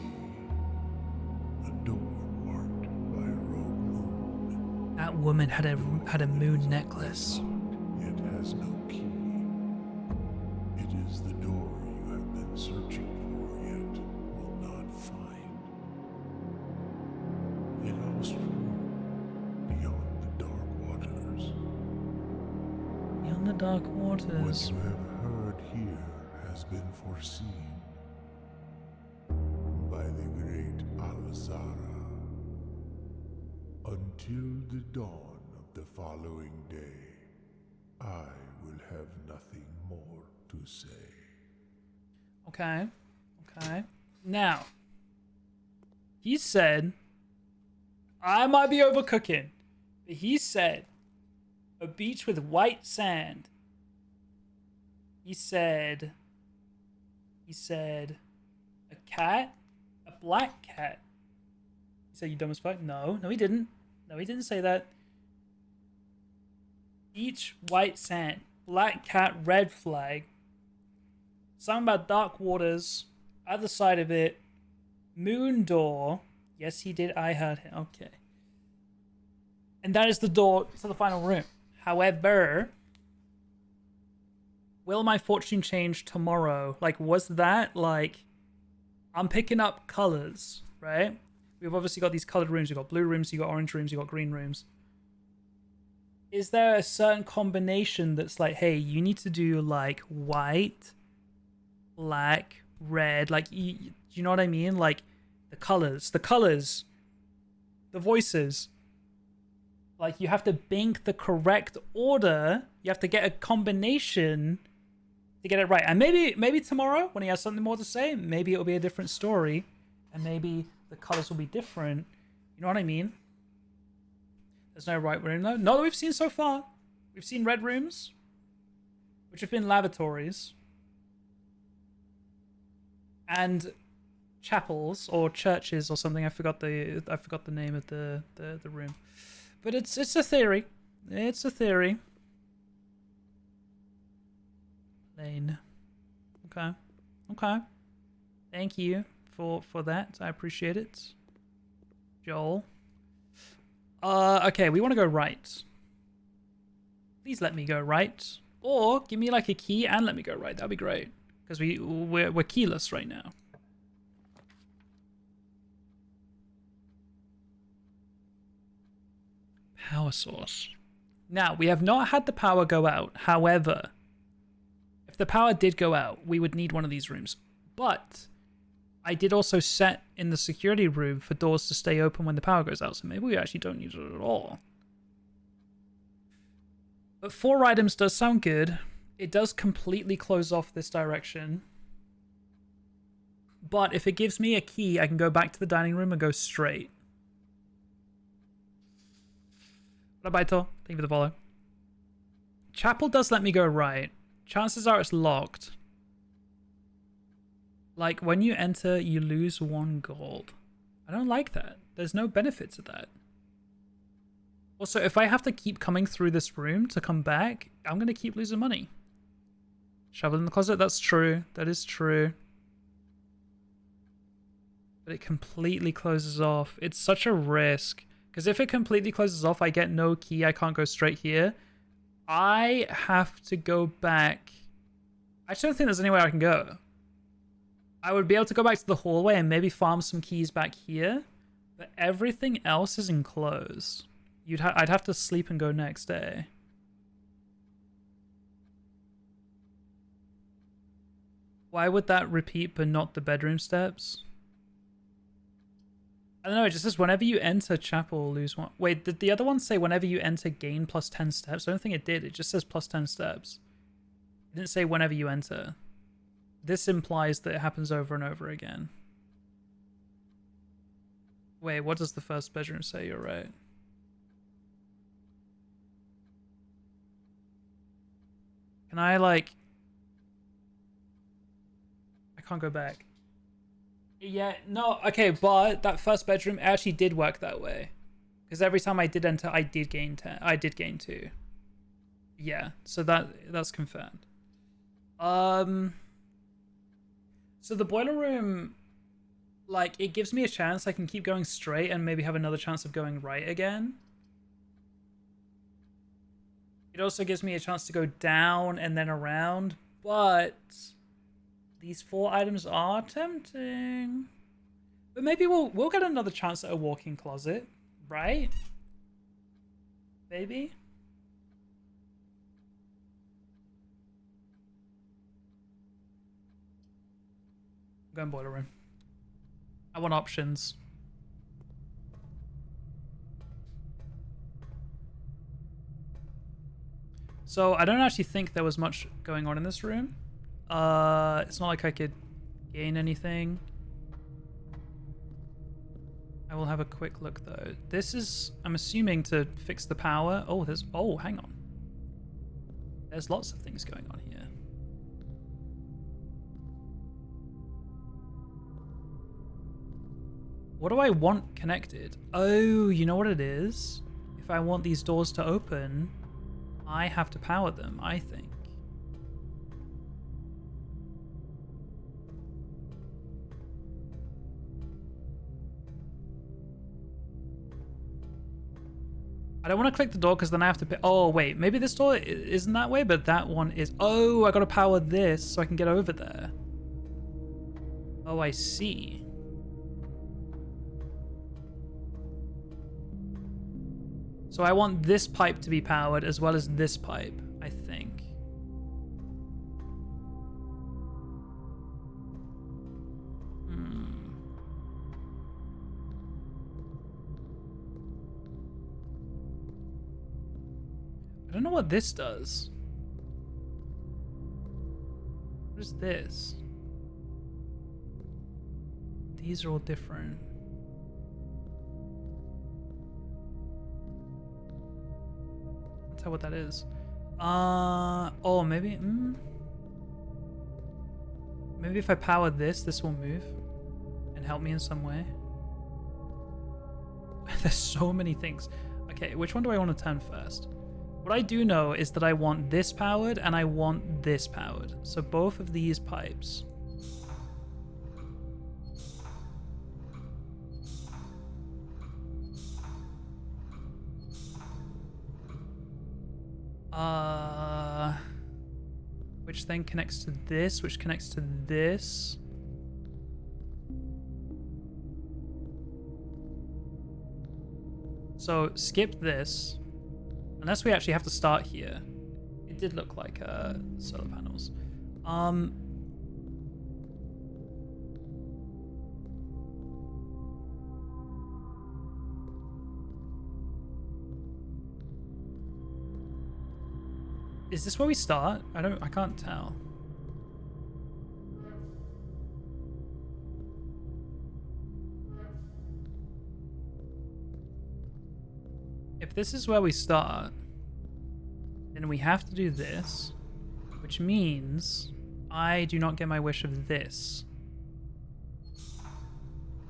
a door marked by a rogue moon. That woman had a moon necklace. It has no key. It is the door you have been searching for yet will not find. A lost room beyond the dark waters. Beyond the dark What waters. you have heard here has been foreseen by the great Alzara. Until the dawn of the following day, I will have nothing more to say. Okay. Okay. Now, he said, I might be overcooking, but he said a beach with white sand. He said a cat, a black cat. He said, you dumb as fuck. No, he didn't. No, he didn't say that. Beach, white sand, black cat, red flag. Something about dark waters, other side of it, moon door. Yes, he did. I heard him. Okay. And that is the door to the final room. However, will my fortune change tomorrow? Like, was that like, I'm picking up colors, right? We've obviously got these colored rooms. We've got blue rooms, you've got orange rooms, you've got green rooms. Is there a certain combination that's like, hey, you need to do like white, black, red, like, you know what I mean? Like the colors, the voices. Like you have to bink the correct order. You have to get a combination to get it right. And maybe tomorrow when he has something more to say, maybe it'll be a different story, and maybe the colors will be different. You know what I mean? There's no right room though. Not that we've seen so far. We've seen red rooms, which have been lavatories and chapels or churches or something. I forgot the name of the room, but it's a theory. It's a theory. Lane. Okay. Okay. Thank you for that. I appreciate it. Joel. Okay, we want to go right. Please let me go right. Or give me like a key and let me go right. That'd be great. Because we're keyless right now. Power source. Now, we have not had the power go out. However, if the power did go out, we would need one of these rooms. But I did also set in the security room for doors to stay open when the power goes out. So maybe we actually don't need it at all. But 4 items does sound good. It does completely close off this direction. But if it gives me a key, I can go back to the dining room and go straight. Bye, Baito. Thank you for the follow. Chapel does let me go right. Chances are it's locked. Like, when you enter, you lose 1 gold. I don't like that. There's no benefit to that. Also, if I have to keep coming through this room to come back, I'm going to keep losing money. Shovel in the closet, that's true. That is true. But it completely closes off. It's such a risk. Because if it completely closes off, I get no key. I can't go straight here. I have to go back. I actually don't think there's anywhere I can go. I would be able to go back to the hallway and maybe farm some keys back here. But everything else is enclosed. I'd have to sleep and go next day. Why would that repeat but not the bedroom steps? I don't know, it just says whenever you enter chapel, lose 1. Wait, did the other one say whenever you enter, gain plus 10 steps? I don't think it did. It just says plus 10 steps. It didn't say whenever you enter. This implies that it happens over and over again. Wait, what does the first bedroom say? You're right. Can I, like... I can't go back. Yeah, no, okay, but that first bedroom actually did work that way. Because every time I did enter, I did gain 10. I did gain 2. Yeah, so that's confirmed. So the boiler room, like, it gives me a chance I can keep going straight and maybe have another chance of going right again. It also gives me a chance to go down and then around, but these 4 items are tempting. But maybe we'll get another chance at a walk-in closet, right? Maybe. I'm going boiler room. I want options. So I don't actually think there was much going on in this room. It's not like I could gain anything. I will have a quick look though. This is, I'm assuming, to fix the power. Oh, hang on. There's lots of things going on here. What do I want connected? Oh, you know what it is? If I want these doors to open, I have to power them, I think. I don't want to click the door because then I have to pick... Oh, wait. Maybe this door isn't that way, but that one is... Oh, I got to power this so I can get over there. Oh, I see. So I want this pipe to be powered as well as this pipe, I think. I don't know what this does. What is this? These are all different. Can't tell what that is. Oh, maybe. Maybe if I power this, this will move and help me in some way. There's so many things. Okay, which one do I want to turn first? What I do know is that I want this powered and I want this powered. So both of these pipes. Which then connects to this, which connects to this. So skip this. Unless we actually have to start here. It did look like solar panels. Is this where we start? I can't tell. If this is where we start, then we have to do this, which means I do not get my wish of this.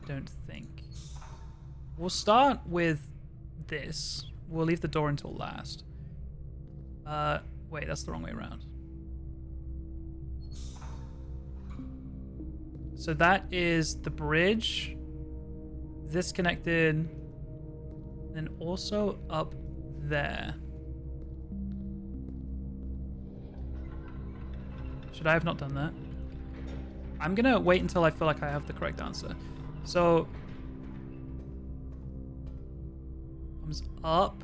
I don't think. We'll start with this. We'll leave the door until last. Wait, that's the wrong way around. So that is the bridge. This connected. And also up there. Should I have not done that? I'm gonna wait until I feel like I have the correct answer. So comes up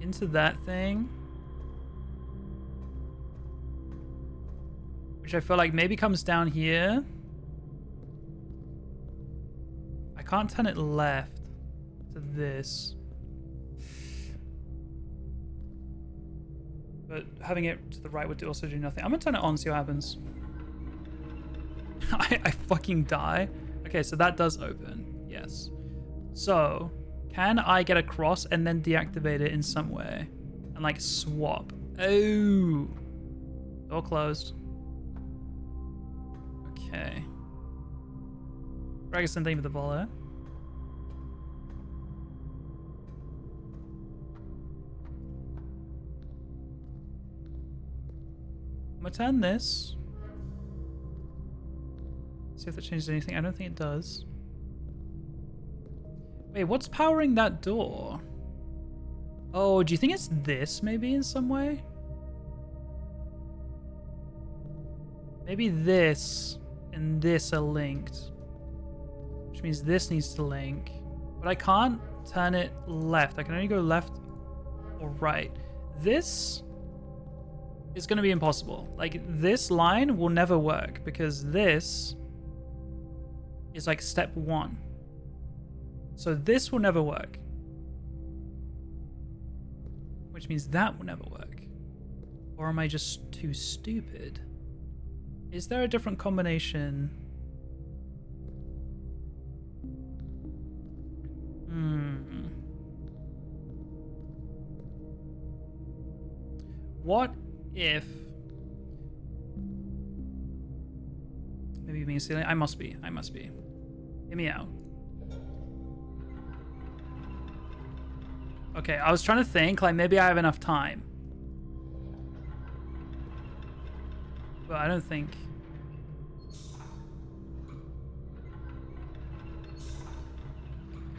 into that thing. Which I feel like maybe comes down here. I can't turn it left to this. But having it to the right would also do nothing. I'm gonna turn it on, see what happens. I fucking die. Okay, so that does open. Yes. So, can I get across and then deactivate it in some way? And like swap. Oh. Door closed. Okay. Dragon thing with the volley. I'm gonna turn this. See if that changes anything. I don't think it does. Wait, what's powering that door? Oh, do you think it's this maybe in some way? Maybe this and this are linked. Which means this needs to link. But I can't turn it left. I can only go left or right. This is going to be impossible. Like, this line will never work because this is like step 1. So this will never work. Which means that will never work. Or am I just too stupid? Is there a different combination? What if... Maybe being silly? I must be. Hear me out. Okay, I was trying to think, like, maybe I have enough time. But I don't think...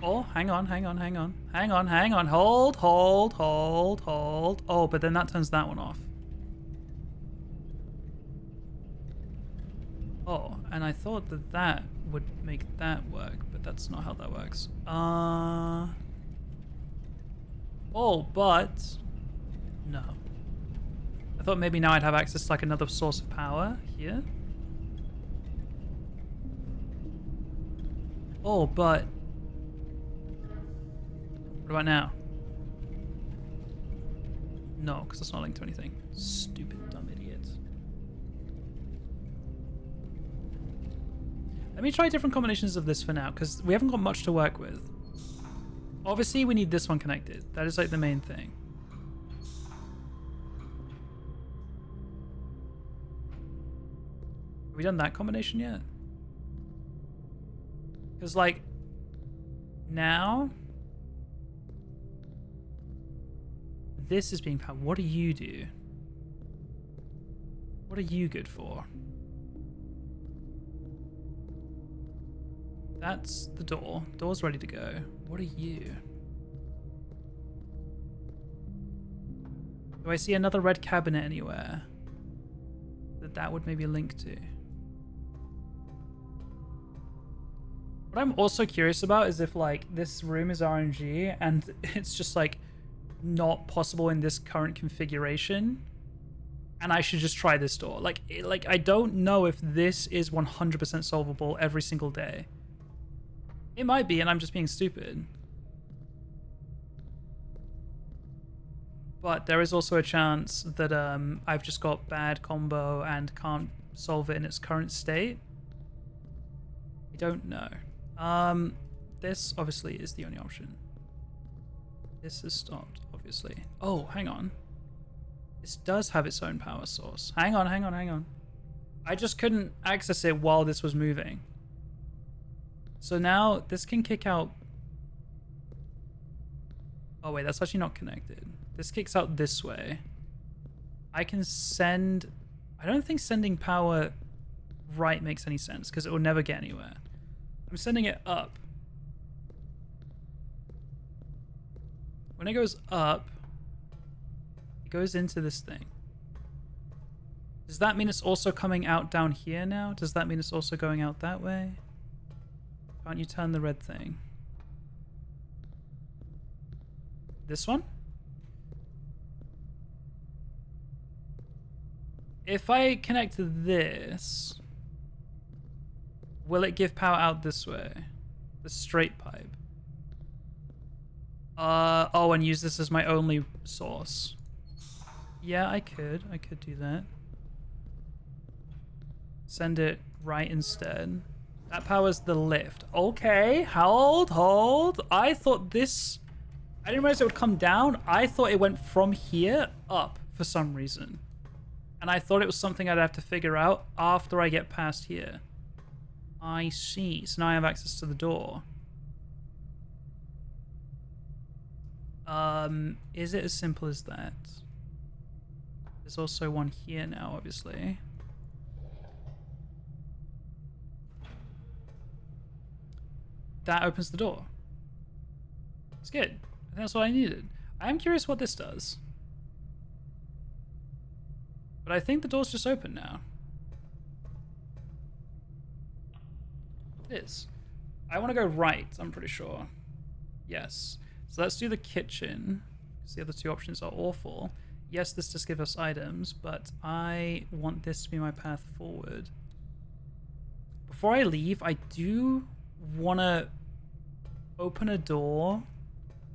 Oh, hang on. Hold. Oh, but then that turns that one off. Oh, and I thought that that would make that work, but that's not how that works. Oh, but... No. I thought maybe now I'd have access to like another source of power here. Oh, but... What about now? No, because it's not linked to anything. Stupid, dumb idiot. Let me try different combinations of this for now, because we haven't got much to work with. Obviously, we need this one connected. That is like the main thing. Have we done that combination yet? Because like, now, this is being powered. What do you do? What are you good for? That's the door. Door's ready to go. What are you? Do I see another red cabinet anywhere that would maybe link to? What I'm also curious about is if like this room is RNG and it's just like not possible in this current configuration, and I should just try this door. Like I don't know if this is 100% solvable every single day. It might be, and I'm just being stupid. But there is also a chance that I've just got bad combo and can't solve it in its current state. I don't know. This obviously is the only option. This is stopped, obviously. Oh, hang on. This does have its own power source. Hang on. I just couldn't access it while this was moving. So now this can kick out... Oh wait, that's actually not connected. This kicks out this way. I can send... I don't think sending power right makes any sense because it will never get anywhere. I'm sending it up. When it goes up, it goes into this thing. Does that mean it's also coming out down here now? Does that mean it's also going out that way? Can't you turn the red thing? This one? If I connect to this, will it give power out this way? The straight pipe. Oh, and use this as my only source. Yeah, I could do that. Send it right instead. That powers the lift. Okay, hold. I thought this... I didn't realize it would come down. I thought it went from here up for some reason. And I thought it was something I'd have to figure out after I get past here. I see. So now I have access to the door. Is it as simple as that? There's also one here now, obviously. That opens the door. It's good. I think that's what I needed. I am curious what this does. But I think the door's just open now. It is. I want to go right, I'm pretty sure. Yes. So let's do the kitchen, because the other two options are awful. Yes, this does give us items, but I want this to be my path forward. Before I leave, I do want to open a door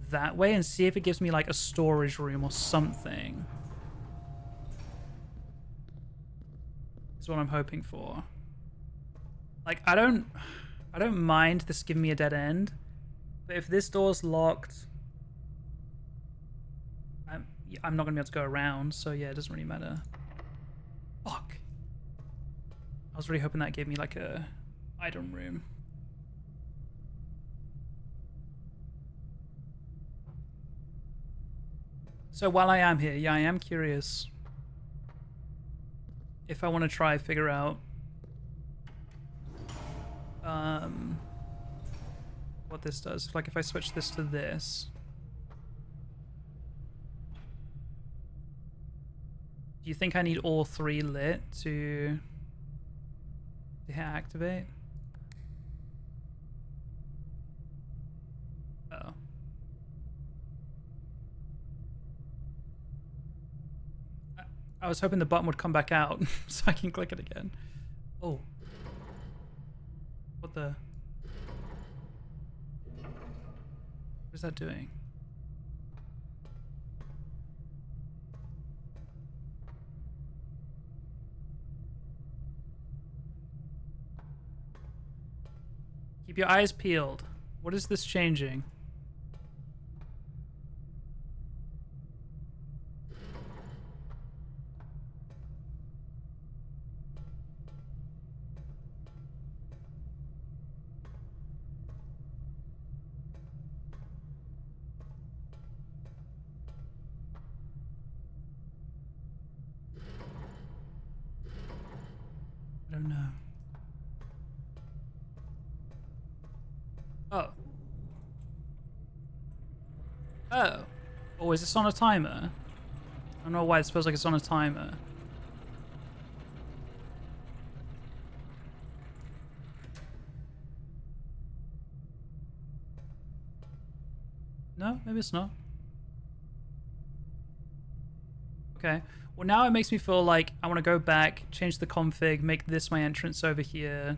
that way and see if it gives me like a storage room or something. Is what I'm hoping for. Like, I don't mind this giving me a dead end, but if this door's locked, I'm not gonna be able to go around, so yeah, it doesn't really matter. Fuck. I was really hoping that gave me like a item room. So while I am here, yeah, I am curious if I want to try figure out what this does. Like if I switch this to this. Do you think I need all three lit to hit activate? Uh-oh. I was hoping the button would come back out so I can click it again. Oh. What the? What is that doing? Keep your eyes peeled. What is this changing? I don't know. Oh. Oh. Oh, is this on a timer? I don't know why it feels like it's on a timer. No, maybe it's not. Okay. Well, now it makes me feel like I want to go back, change the config, make this my entrance over here.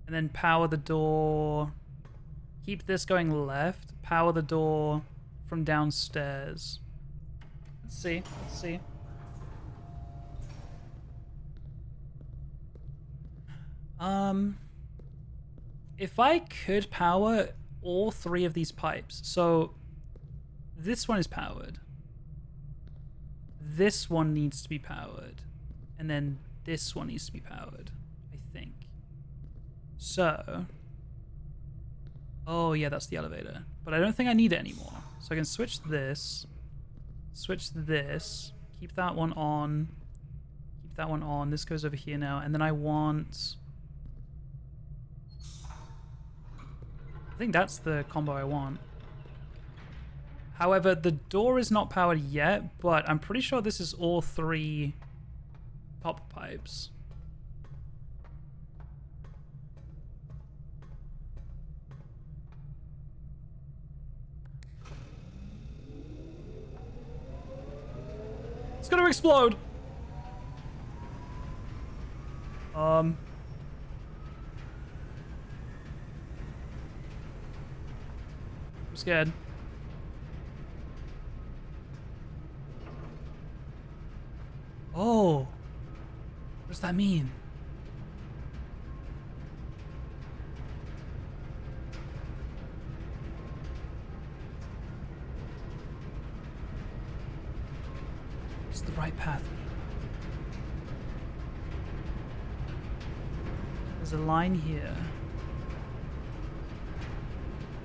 And then power the door. Keep this going left. Power the door from downstairs. Let's see. Let's see. If I could power all three of these pipes. So this one is powered. This one needs to be powered. And then this one needs to be powered, I think. So, oh yeah, that's the elevator. But I don't think I need it anymore. So I can switch this, keep that one on, keep that one on. This goes over here now. And then I want, I think that's the combo I want. However, the door is not powered yet, but I'm pretty sure this is all three top pipes. It's gonna explode! I'm scared. Oh. What does that mean? It's the right path. There's a line here.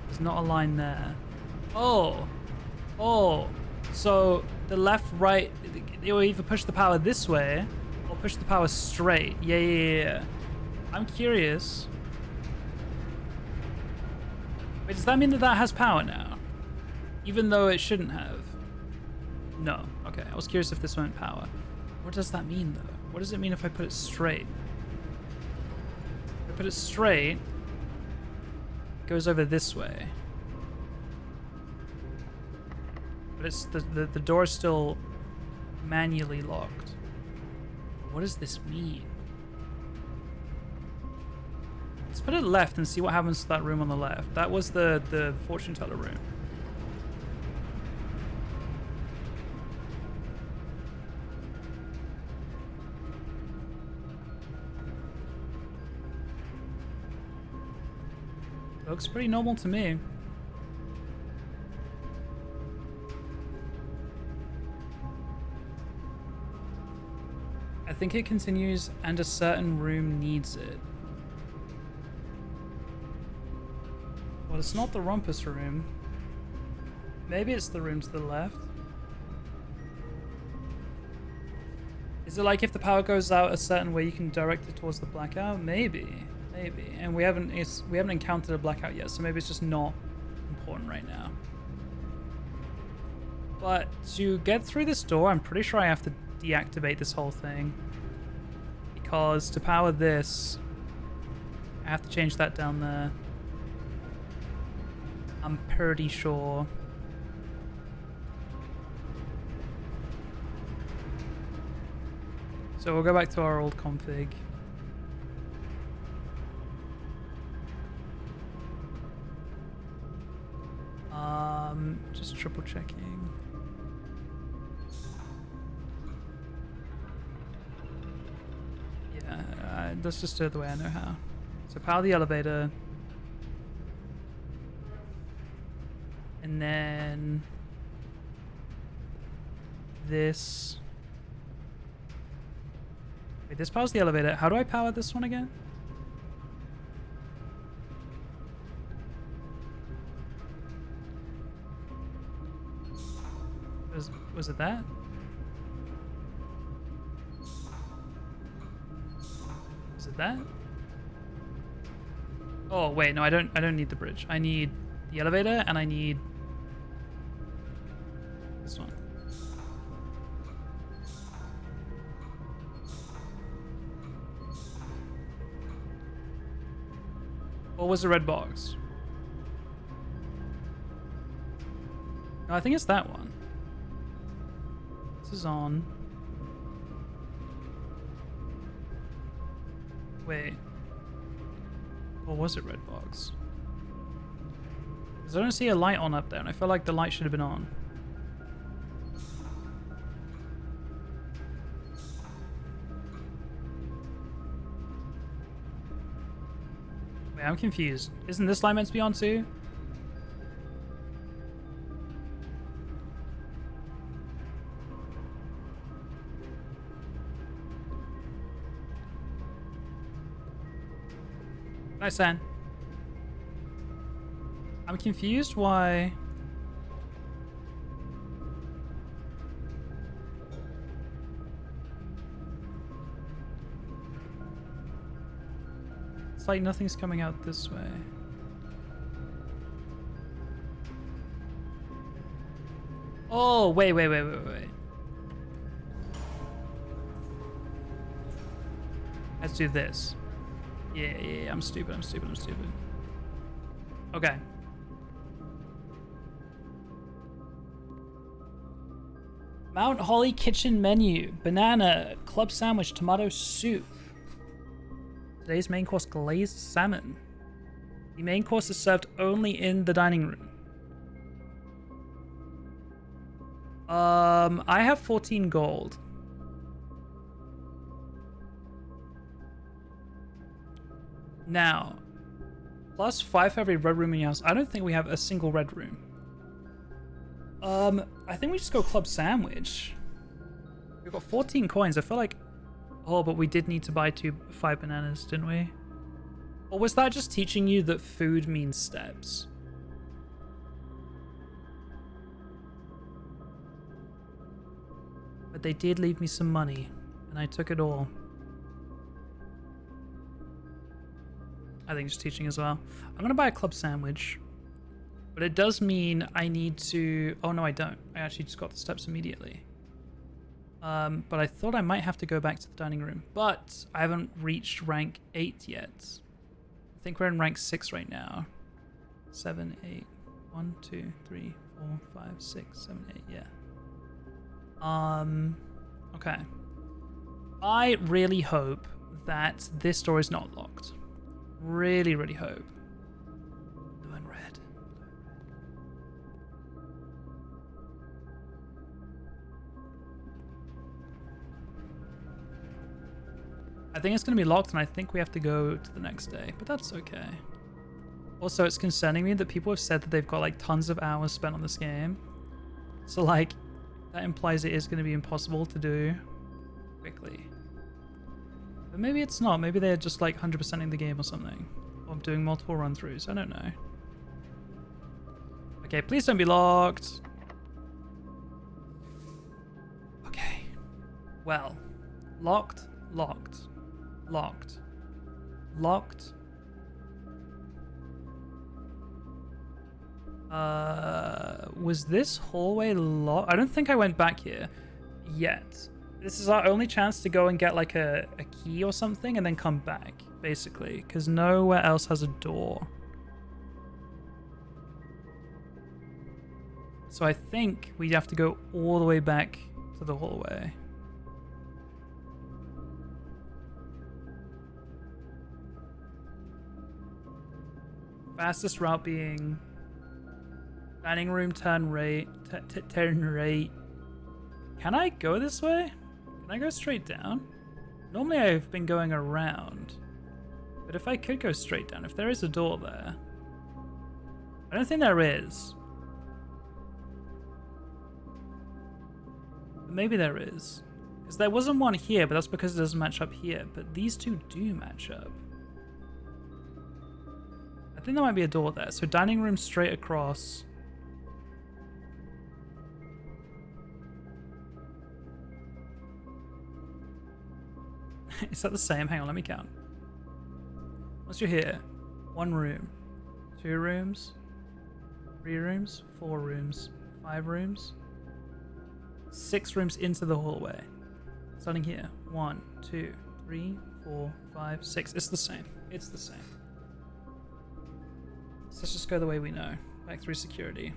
There's not a line there. Oh. Oh. So the left, right, you'll either push the power this way or push the power straight. Yeah. I'm curious. Wait, does that mean that that has power now? Even though it shouldn't have? No. Okay, I was curious if this went power. What does that mean, though? What does it mean if I put it straight? If I put it straight, it goes over this way. But it's the door is still manually locked. What does this mean? Let's put it left and see what happens to that room on the left. That was the fortune teller room. Looks pretty normal to me. I think it continues and a certain room needs it. Well, it's not the rumpus room. Maybe it's the room to the left. Is it like if the power goes out a certain way, you can direct it towards the blackout? Maybe. And we haven't encountered a blackout yet, so maybe it's just not important right now. But to get through this door, I'm pretty sure I have to deactivate this whole thing. Because to power this, I have to change that down there. I'm pretty sure. So we'll go back to our old config. Just triple checking. let's just do it the way I know how. So power the elevator. And then this. Wait, this powers the elevator. How do I power this one again? Was it that? Was it that? Oh wait, no, I don't need the bridge. I need the elevator and I need this one. What was the red box? No, I think it's that one. This is on. Wait. Or was it red box? Because I don't see a light on up there, and I feel like the light should have been on. Wait, I'm confused. Isn't this light meant to be on too? Nice, San. I'm confused why... It's like nothing's coming out this way. Oh, wait. Let's do this. Yeah, I'm stupid. Okay. Mount Holly kitchen menu. Banana, club sandwich, tomato soup. Today's main course, glazed salmon. The main course is served only in the dining room. I have 14 gold. Now, plus 5 for every red room in your house. I don't think we have a single red room. I think we just go club sandwich. We've got 14 coins. I feel like... Oh, but we did need to buy 5 bananas, didn't we? Or was that just teaching you that food means steps? But they did leave me some money, and I took it all. I think it's teaching as well. I'm going to buy a club sandwich. But it does mean I need to... Oh, no, I don't. I actually just got the steps immediately. But I thought I might have to go back to the dining room. But I haven't reached rank 8 yet. I think we're in rank 6 right now. 7, 8. 1, 2, 3, 4, 5, 6, 7, 8. Yeah. Okay. I really hope that this door is not locked. Really, really hope. Blue and red. I think it's going to be locked, and I think we have to go to the next day, but that's okay. Also, it's concerning me that people have said that they've got like tons of hours spent on this game. So like, that implies it is going to be impossible to do quickly. But maybe it's not. Maybe they're just like 100%ing the game or something. Or doing multiple run-throughs. I don't know. Okay, please don't be locked. Okay. Well. Locked. Was this hallway locked? I don't think I went back here yet. This is our only chance to go and get like a key or something and then come back, basically, because nowhere else has a door. So I think we have to go all the way back to the hallway. Fastest route being dining room, turn right. Can I go this way? Can I go straight down? Normally I've been going around. But if I could go straight down, if there is a door there. I don't think there is. But maybe there is. Because there wasn't one here, but that's because it doesn't match up here. But these two do match up. I think there might be a door there. So dining room straight across. Is that the same? Hang on, let me count. Once you're here, 1 room, 2 rooms, 3 rooms, 4 rooms, 5 rooms, 6 rooms into the hallway. Starting here, 1, 2, 3, 4, 5, 6. It's the same. It's the same. So let's just go the way we know. Back through security.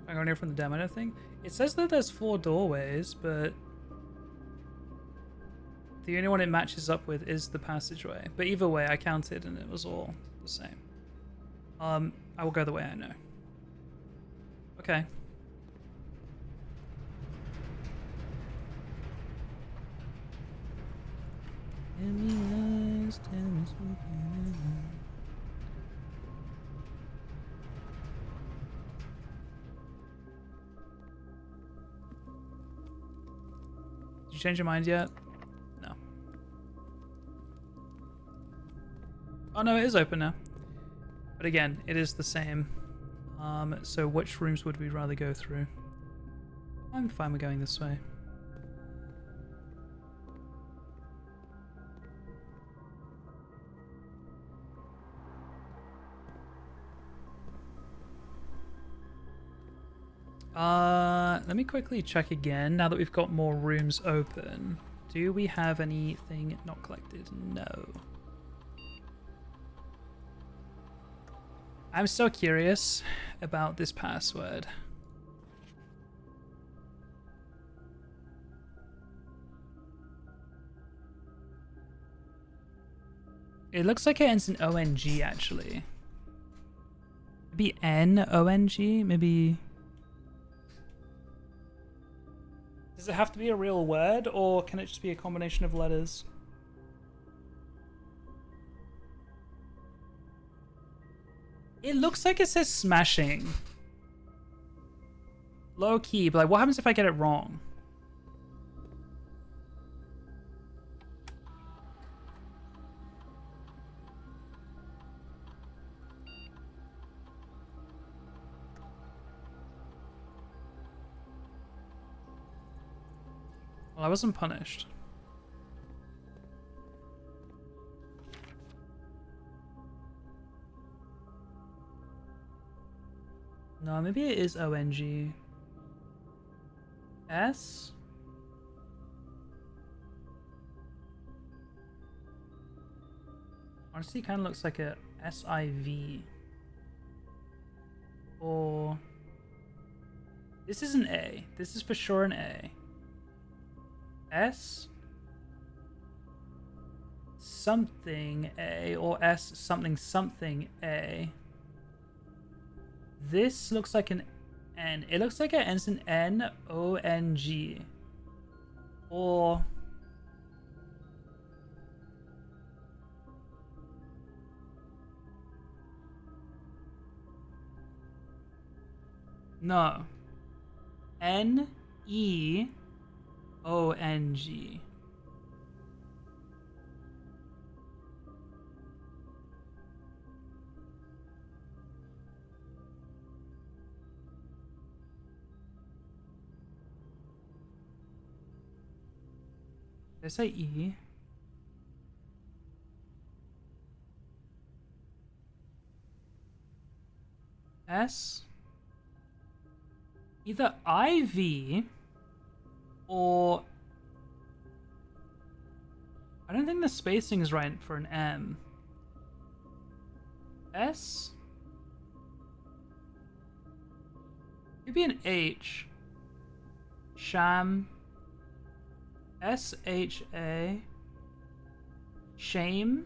I'm going here from the demo thing. It says that there's 4 doorways, but the only one it matches up with is the passageway. But either way, I counted and it was all the same. I will go the way I know. Okay. Did you change your mind yet? No. Oh no, it is open now. But again, it is the same. So which rooms would we rather go through? I'm fine with going this way. Let me quickly check again now that we've got more rooms open. Do we have anything not collected? No. I'm so curious about this password. It looks like it ends in ONG actually. Maybe NONG? Maybe. Does it have to be a real word, or can it just be a combination of letters? It looks like it says smashing. Low key, but like, what happens if I get it wrong? Well, I wasn't punished. No, maybe it is ONG. S? Honestly, kind of looks like a SIV. Or... This is an A. This is for sure an A. S something A or S something something A. This looks like an N. It looks like it ends in NONG. Or no. NEONG. Did I say E? S? Either IV or... I don't think the spacing is right for an M. S? Maybe an H. Sham. SHA. Shame.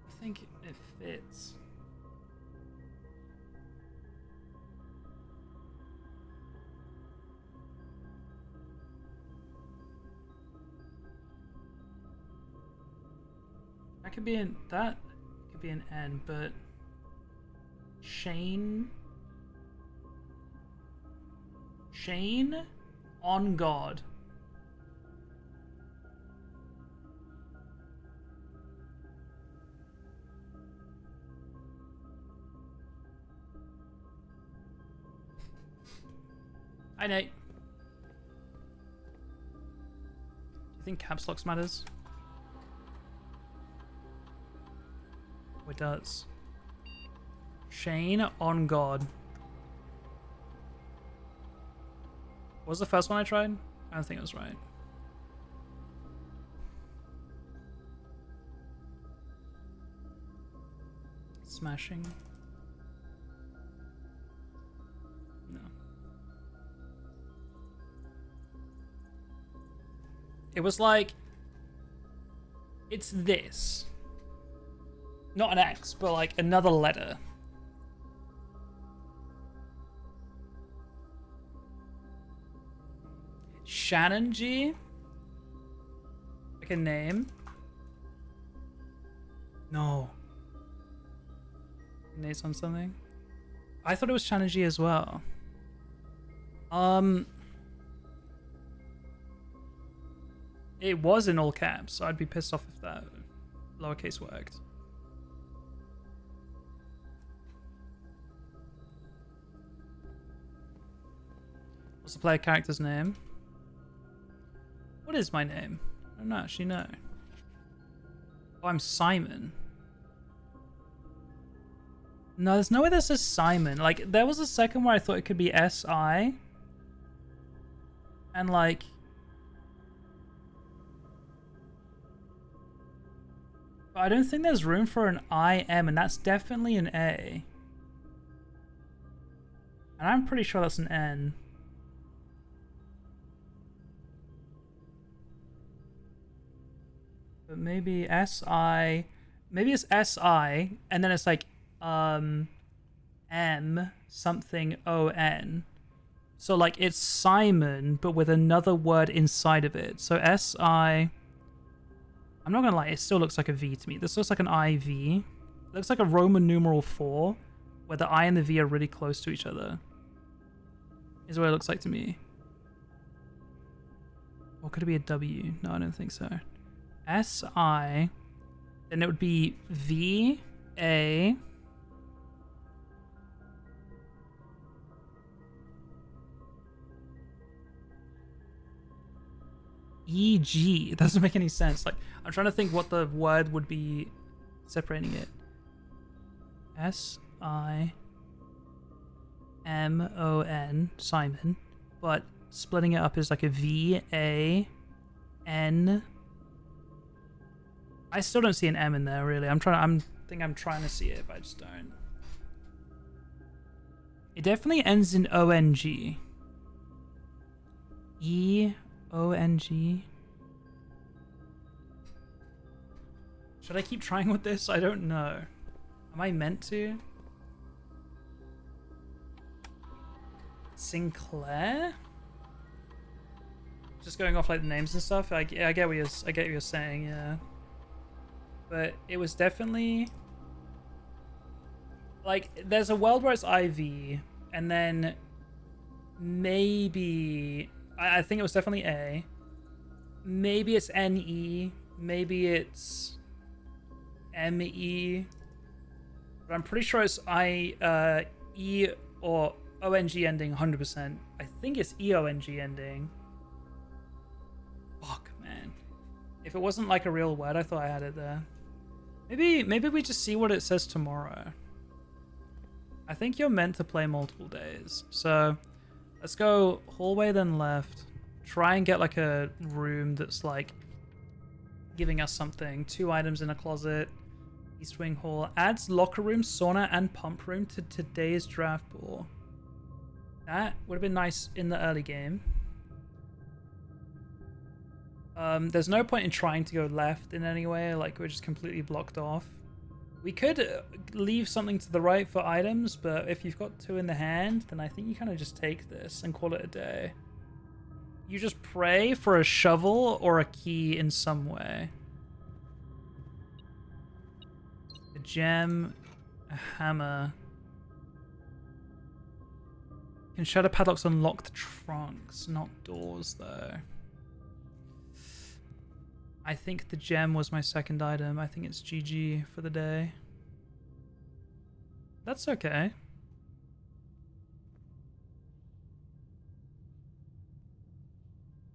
I think it fits. That could be an N, but Shane on God. Hi, Nate. Do you think caps locks matters? Oh, it does. Shane on God. What was the first one I tried? I don't think it was right. Smashing. No. It was like, it's this. Not an X, but like another letter. Shannon G? Like a name? No. Nate's on something? I thought it was Shannon G as well. It was in all caps, so I'd be pissed off if that lowercase worked. What's the player character's name? What is my name? I don't actually know. Oh, I'm Simon. No, there's no way this is Simon. Like, there was a second where I thought it could be S-I. And like... But I don't think there's room for an I-M, and that's definitely an A. And I'm pretty sure that's an N. But maybe S-I... Maybe it's S-I, and then it's like, M something O-N. So like, it's Simon, but with another word inside of it. So S-I... I'm not gonna lie, it still looks like a V to me. This looks like an IV. It looks like a Roman numeral 4, where the I and the V are really close to each other. Is what it looks like to me. Or could it be a W? No, I don't think so. S-I... Then it would be V-A... EG. It doesn't make any sense. Like, I'm trying to think what the word would be separating it. S-I-M-O-N, Simon. But splitting it up is like a V-A-N. I still don't see an M in there, really. I'm trying to see it, but I just don't. It definitely ends in O-N-G. E-O-N-G. Should I keep trying with this? I don't know. Am I meant to? Sinclair? Just going off like the names and stuff. I get what you're saying, yeah. But it was definitely like, there's a world where it's IV, and then maybe I think it was definitely A. Maybe it's NE. Maybe it's ME. But I'm pretty sure it's E or ONG ending 100%. I think it's EONG ending. Fuck, man. If it wasn't like a real word, I thought I had it there. Maybe we just see what it says tomorrow. I think you're meant to play multiple days. So let's go hallway then left. Try and get like a room that's like giving us something. 2 items in a closet. East Wing Hall. Adds locker room, sauna, and pump room to today's draft pool. That would have been nice in the early game. There's no point in trying to go left in any way, like we're just completely blocked off. We could leave something to the right for items, but if you've got 2 in the hand, then I think you kind of just take this and call it a day. You just pray for a shovel or a key in some way. gem, a hammer. Can shatter padlocks on locked trunks, not doors though. I think the gem was my second item. I think it's GG for the day. That's okay.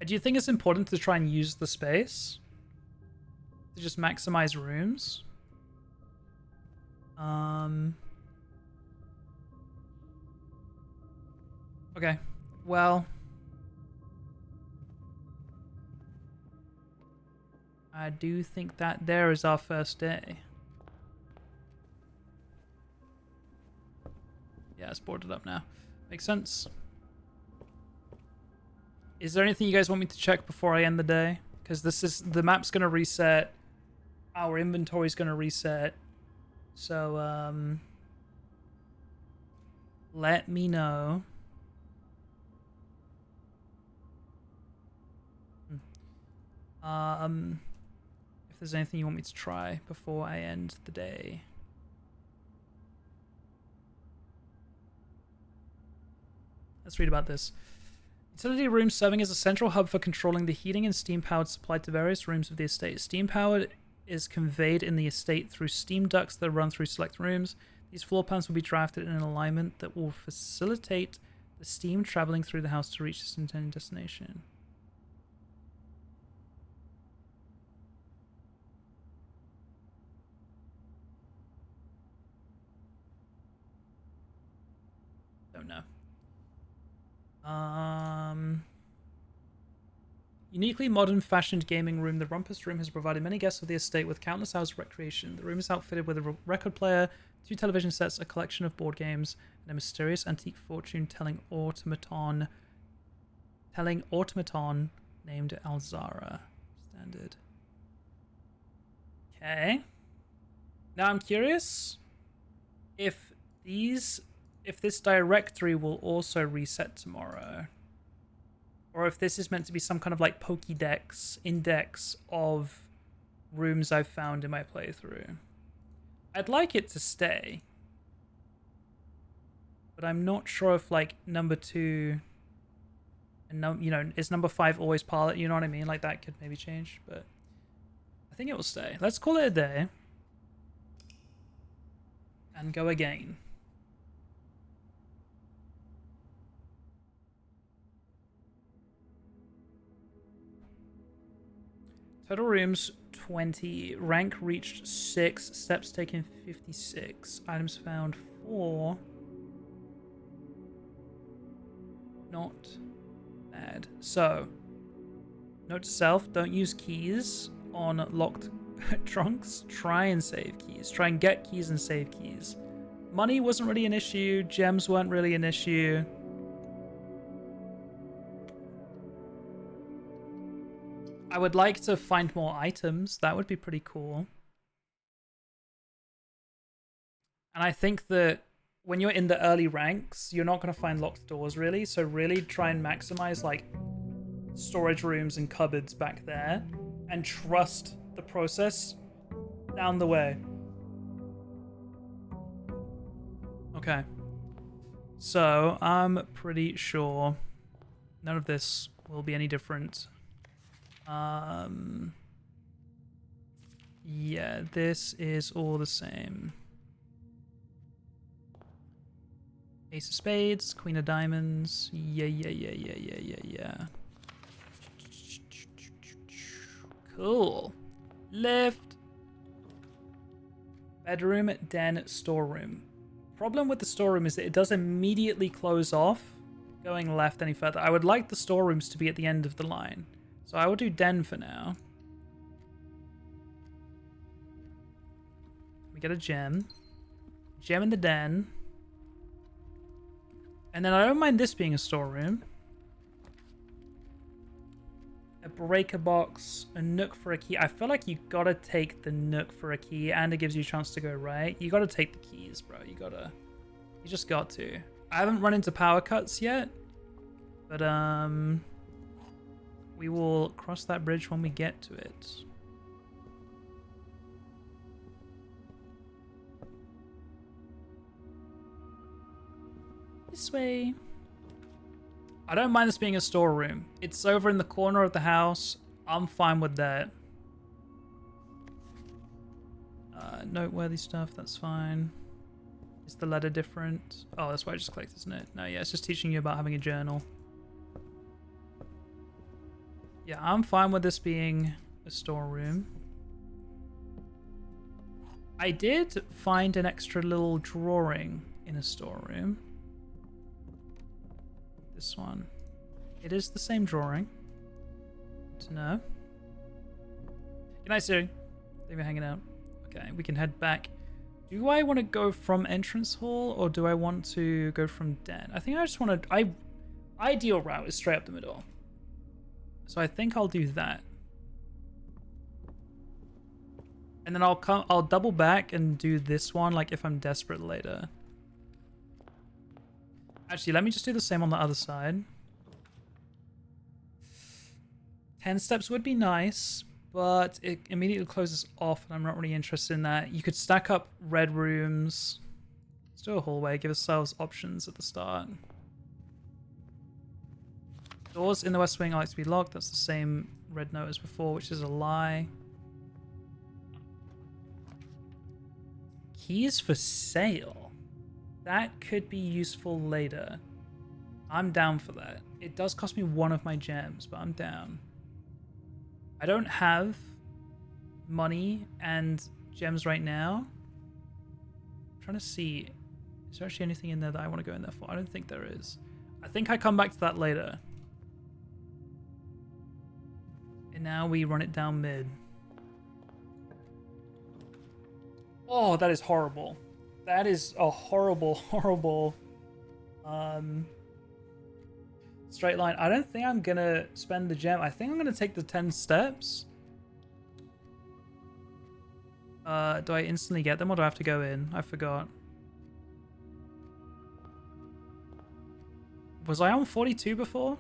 Do you think it's important to try and use the space? To just maximize rooms? Okay. Well, I do think that there is our first day. Yeah, it's boarded up now. Makes sense. Is there anything you guys want me to check before I end the day? Because the map's gonna reset. Our inventory's gonna reset. So let me know. If there's anything you want me to try before I end the day. Let's read about this. Utility room serving as a central hub for controlling the heating and steam powered supplied to various rooms of the estate. Steam powered is conveyed in the estate through steam ducts that run through select rooms. These floor pans will be drafted in an alignment that will facilitate the steam traveling through the house to reach its intended destination. Don't know. Uniquely modern fashioned gaming room, the Rumpus Room has provided many guests of the estate with countless hours of recreation. The room is outfitted with a record player, 2 television sets, a collection of board games, and a mysterious antique fortune-telling automaton named Alzara. Standard. Okay. Now I'm curious if this directory will also reset tomorrow. Or if this is meant to be some kind of like Pokédex index of rooms I've found in my playthrough. I'd like it to stay. But I'm not sure if like number 2 and is number 5 always pilot, you know what I mean? Like that could maybe change, but I think it will stay. Let's call it a day. And go again. Total rooms 20. Rank reached 6. Steps taken 56. Items found 4. Not bad. So, note to self, don't use keys on locked trunks. Try and save keys. Try and get keys and save keys. Money wasn't really an issue. Gems weren't really an issue. I would like to find more items. That would be pretty cool. And I think that when you're in the early ranks, you're not going to find locked doors, really. So really try and maximize, like, storage rooms and cupboards back there. And trust the process down the way. Okay. So, I'm pretty sure none of this will be any different. Yeah, this is all the same. Ace of spades, queen of diamonds. Yeah. Cool. Lift. Bedroom, den, storeroom. Problem with the storeroom is that it does immediately close off going left any further. I would like the storerooms to be at the end of the line. So I will do den for now. We get a gem. Gem in the den. And then I don't mind this being a storeroom. A breaker box, a nook for a key. I feel like you gotta take the nook for a key and it gives you a chance to go right. You gotta take the keys, bro. You just got to. I haven't run into power cuts yet. But, we will cross that bridge when we get to it. This way. I don't mind this being a storeroom. It's over in the corner of the house. I'm fine with that. Noteworthy stuff, that's fine. Is the letter different? Oh, that's why I just clicked, isn't it? No, yeah, it's just teaching you about having a journal. Yeah, I'm fine with this being a storeroom. I did find an extra little drawing in a storeroom. This one. It is the same drawing. To know. Good night, Siri. Thank you for hanging out. Okay, we can head back. Do I want to go from entrance hall or do I want to go from den? I think I just want to... Ideal route is straight up the middle. So I think I'll do that. And then I'll double back and do this one like if I'm desperate later. Actually, let me just do the same on the other side. 10 steps would be nice, but it immediately closes off and I'm not really interested in that. You could stack up red rooms. Let's do a hallway, give ourselves options at the start. Doors in the West Wing are like to be locked. That's the same red note as before, which is a lie. Keys for sale. That could be useful later. I'm down for that. It does cost me one of my gems, but I'm down. I don't have money and gems right now. I'm trying to see. Is there actually anything in there that I want to go in there for? I don't think there is. I think I come back to that later. And now we run it down mid. Oh, that is horrible. That is a horrible, horrible straight line. I don't think I'm gonna spend the gem. I think I'm gonna take the 10 steps. Do I instantly get them or do I have to go in? I forgot. Was I on 42 before?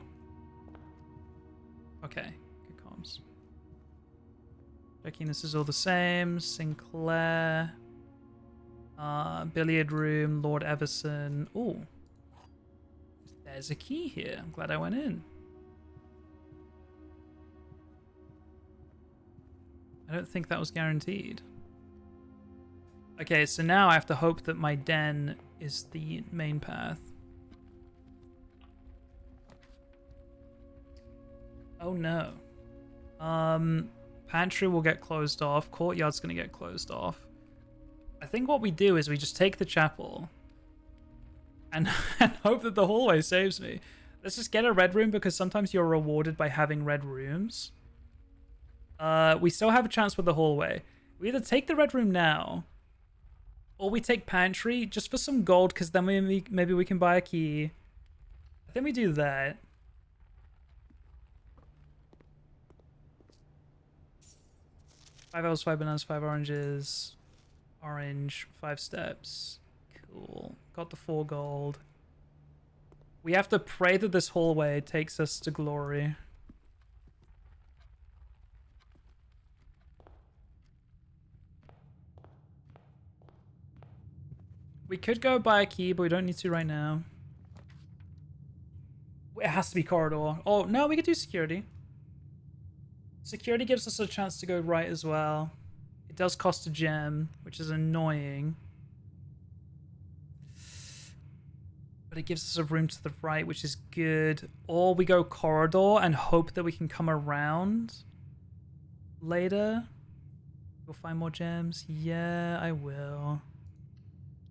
Okay, good comms. Checking this is all the same. Sinclair. Billiard room, Lord Everson. Ooh. There's a key here. I'm glad I went in. I don't think that was guaranteed. Okay, so now I have to hope that my den is the main path. Oh no. Pantry will get closed off. Courtyard's gonna get closed off. I think what we do is we just take the chapel and hope that the hallway saves me. Let's just get a red room because sometimes you're rewarded by having red rooms. We still have a chance with the hallway. We either take the red room now or we take pantry just for some gold because then maybe we can buy a key. I think we do that. Five apples, 5 bananas, 5 oranges. Orange, 5 steps. Cool. Got the 4 gold. We have to pray that this hallway takes us to glory. We could go buy a key, but we don't need to right now. It has to be corridor. Oh, no, we could do security. Security gives us a chance to go right as well. It does cost a gem, which is annoying. But it gives us a room to the right, which is good. Or we go corridor and hope that we can come around later. We'll find more gems. Yeah, I will.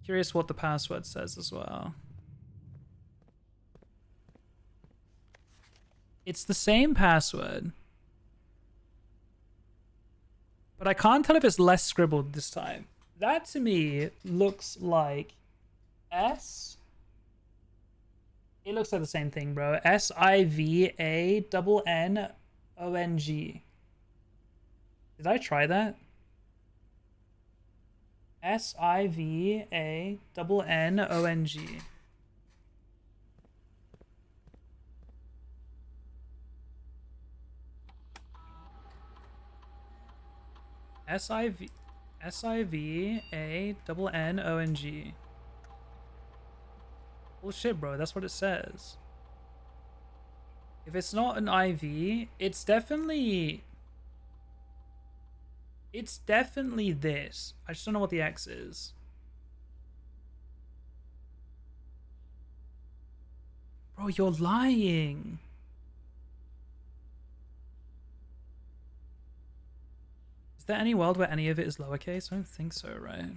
Curious what the password says as well. It's the same password. But I can't tell if it's less scribbled this time. That to me looks like S. It looks like the same thing, bro. SIVANNONG. Did I try that? SIVANNONG. SIVANNONG. Bullshit, bro. That's what it says. If it's not an IV, it's definitely... It's definitely this. I just don't know what the X is. Bro, you're lying. Is there any world where any of it is lowercase? I don't think so, right?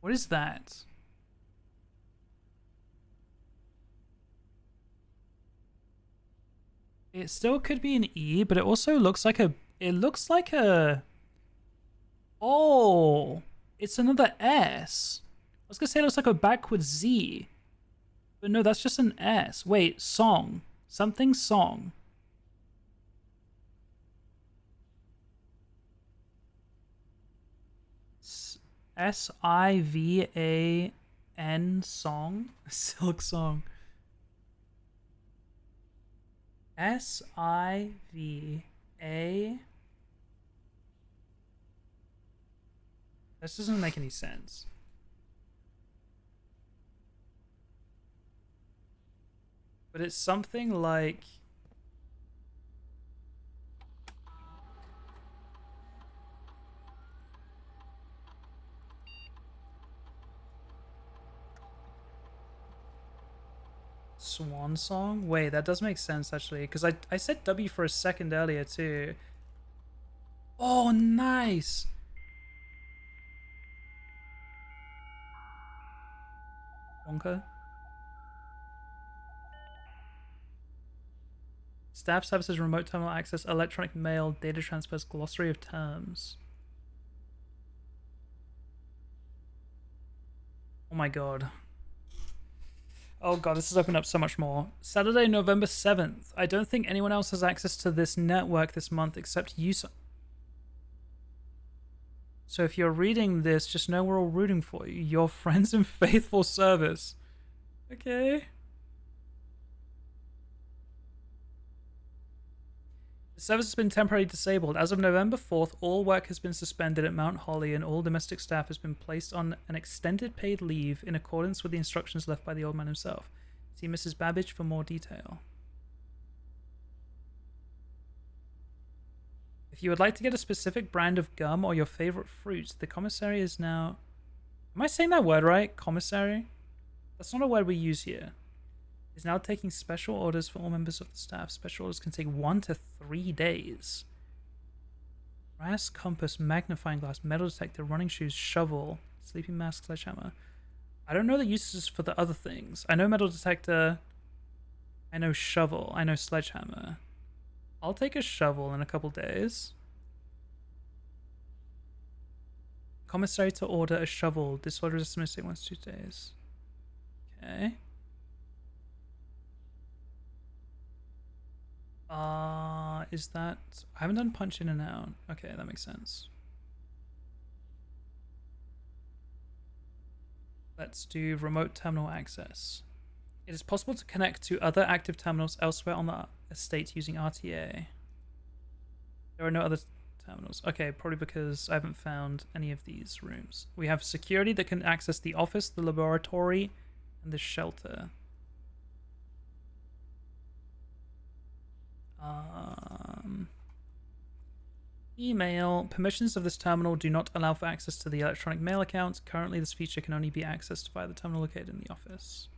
What is that? It still could be an E, but it also looks like a... It looks like a... Oh! It's another S. I was gonna say it looks like a backwards Z. But no, that's just an S. Wait, song. Something song. S-I-V-A-N song? Silk song. S-I-V-A... This doesn't make any sense. But it's something like... Swan song? Wait, that does make sense actually, because I said W for a second earlier too. Oh, nice! Wonka? Staff services, remote terminal access, electronic mail, data transfers, glossary of terms. Oh my god. Oh god, this has opened up so much more. Saturday, November 7th. I don't think anyone else has access to this network this month except you. So if you're reading this, just know we're all rooting for you. Your friends in faithful service. Okay. The service has been temporarily disabled. As of November 4th, all work has been suspended at Mount Holly and all domestic staff has been placed on an extended paid leave in accordance with the instructions left by the old man himself. See Mrs. Babbage for more detail. If you would like to get a specific brand of gum or your favorite fruit, the commissary is now... Am I saying that word right? Commissary? That's not a word we use here. Is now taking special orders for all members of the staff. Special orders can take 1 to 3 days. Brass compass, magnifying glass, metal detector, running shoes, shovel, sleeping mask, sledgehammer. I don't know the uses for the other things. I know metal detector. I know shovel. I know sledgehammer. I'll take a shovel in a couple days. Commissary to order a shovel. This order is estimated to take 1 to 2 days. Okay. Is that... I haven't done punch in and out. Okay, that makes sense. Let's do remote terminal access. It is possible to connect to other active terminals elsewhere on the estate using RTA. There are no other terminals. Okay, probably because I haven't found any of these rooms. We have security that can access the office, the laboratory, and the shelter. Email. Permissions of this terminal do not allow for access to the electronic mail account. Currently, this feature can only be accessed via the terminal located in the office.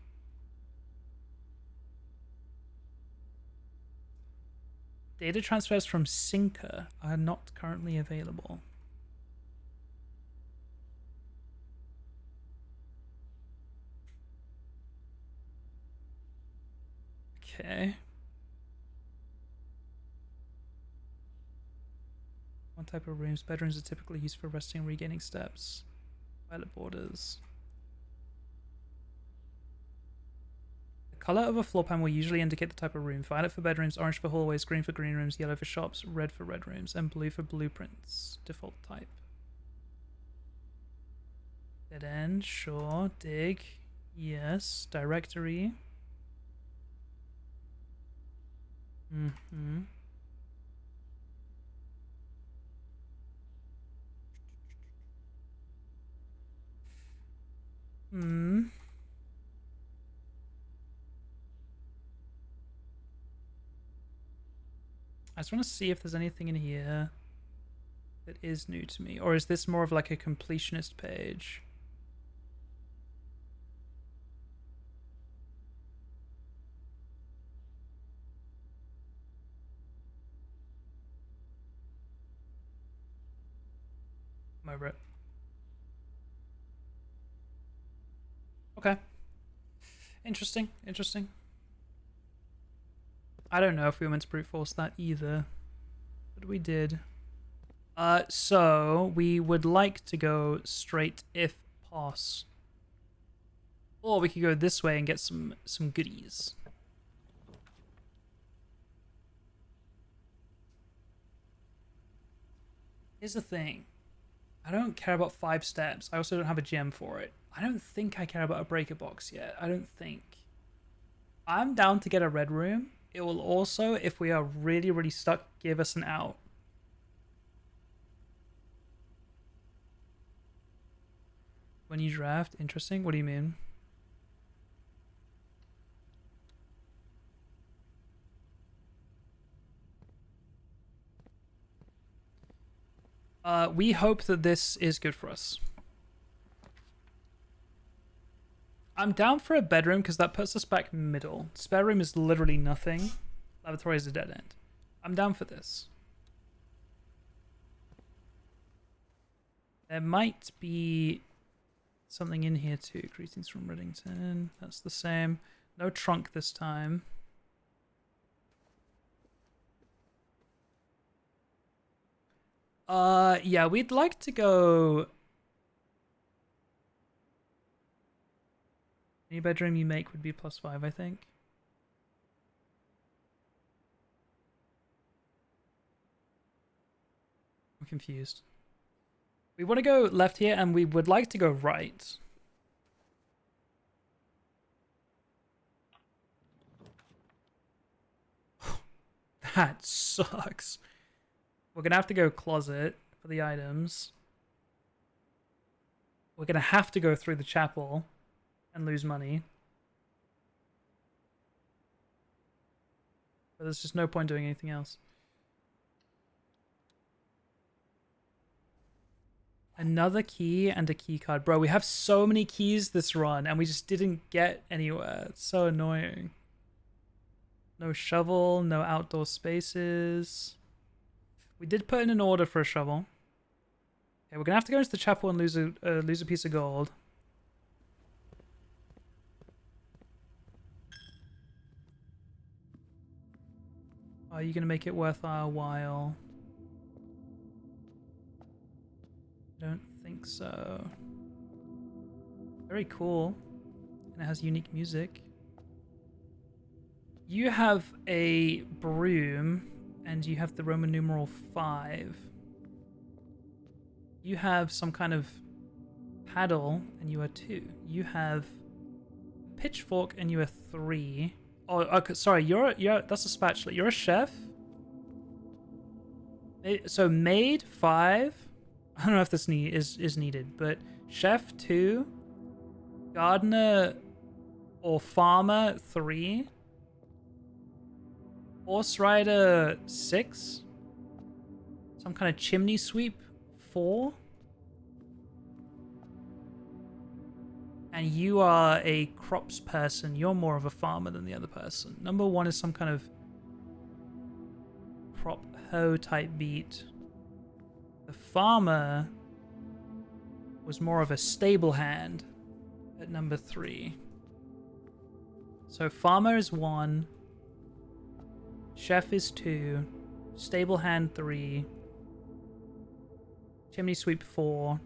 Data transfers from Syncer are not currently available. Okay. One type of rooms. Bedrooms are typically used for resting and regaining steps. Violet borders. The color of a floor plan will usually indicate the type of room. Violet for bedrooms, orange for hallways, green for green rooms, yellow for shops, red for red rooms, and blue for blueprints. Default type. Dead end, sure. Dig, yes. Directory. Mm-hmm. Hmm. I just want to see if there's anything in here that is new to me. Or is this more of like a completionist page? I'm over it. Okay. Interesting. Interesting. I don't know if we were meant to brute force that either. But we did. So we would like to go straight if pos. Or we could go this way and get some goodies. Here's the thing. I don't care about 5 steps. I also don't have a gem for it. I don't think I care about a breaker box yet. I don't think. I'm down to get a red room. It will also, if we are really, really stuck, give us an out. When you draft? Interesting. What do you mean? We hope that this is good for us. I'm down for a bedroom because that puts us back middle. Spare room is literally nothing. Lavatory is a dead end. I'm down for this. There might be something in here too. Greetings from Reddington. That's the same. No trunk this time. Yeah, we'd like to go... Any bedroom you make would be +5, I think. I'm confused. We want to go left here, and we would like to go right. That sucks. We're going to have to go closet for the items. We're going to have to go through the chapel and lose money. But there's just no point doing anything else. Another key and a key card. Bro, we have so many keys this run and we just didn't get anywhere. It's so annoying. No shovel, no outdoor spaces. We did put in an order for a shovel. Okay, we're gonna have to go into the chapel and lose a piece of gold. Are you gonna make it worth our while? I don't think so. Very cool. And it has unique music. You have a broom and you have the Roman numeral 5. You have some kind of paddle and you are 2. You have pitchfork and you are 3. Oh, okay, sorry, you're that's a spatula. You're a chef. So maid 5. I don't know if this is needed, but chef 2, gardener or farmer 3, horse rider 6, some kind of chimney sweep 4, and you are a crops person. You're more of a farmer than the other person. Number 1 is some kind of crop hoe type beat. The farmer was more of a stable hand at number 3. So farmer is 1, chef is 2, stable hand 3, chimney sweep 4,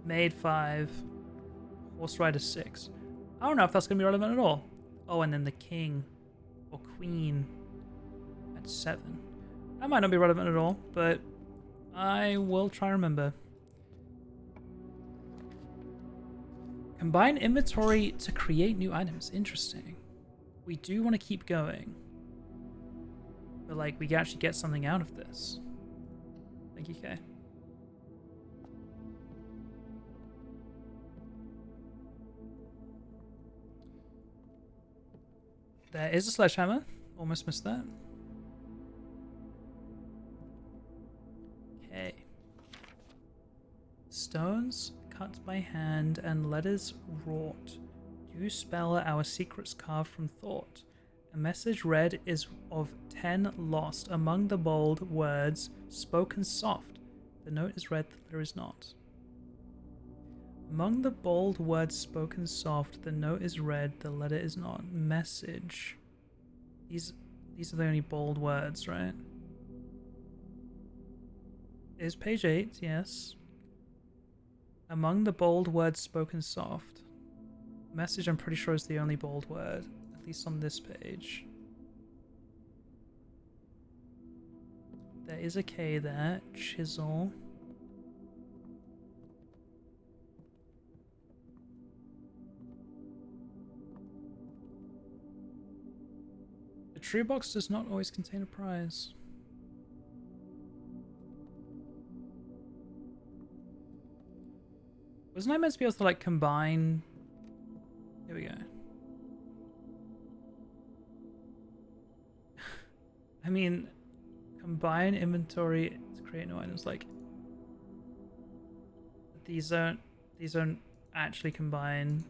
maid 5, horse rider 6. I don't know if that's going to be relevant at all. Oh, and then the king or queen at 7. That might not be relevant at all, but I will try to remember. Combine inventory to create new items. Interesting. We do want to keep going. But like, we can actually get something out of this. Thank you, Kay. There is a sledgehammer. Almost missed that. Okay. Stones cut by hand and letters wrought do spell our secrets carved from thought. A message read is of 10 lost among the bold words spoken soft. The note is read, the letter is not. Among the bold words spoken soft, the note is read, the letter is not. Message. These are the only bold words, right? Is page 8, yes. Among the bold words spoken soft. Message, I'm pretty sure, is the only bold word, at least on this page. There is a K there. Chisel. A true box does not always contain a prize. Wasn't I meant to be able to, like, combine? Here we go. I mean, combine inventory to create new items. Like, these don't actually combine.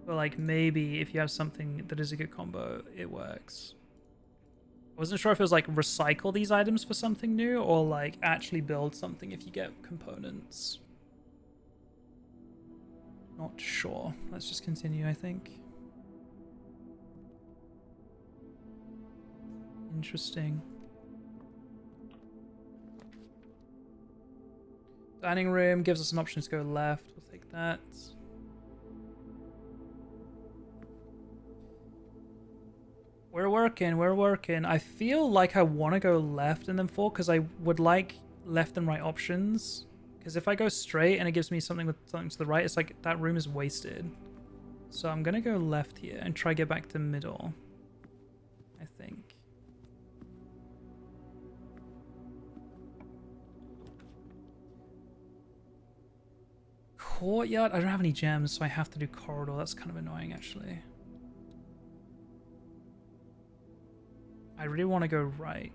But like, maybe if you have something that is a good combo, it works. I wasn't sure if it was like recycle these items for something new or like actually build something if you get components. Not sure. Let's just continue, I think. Interesting. Dining room gives us an option to go left. We'll take that. We're working. I feel like I want to go left and then forward because I would like left and right options. Because if I go straight and it gives me something with something to the right, it's like that room is wasted. So I'm going to go left here and try to get back to middle, I think. Courtyard? I don't have any gems, so I have to do corridor. That's kind of annoying, actually. I really want to go right.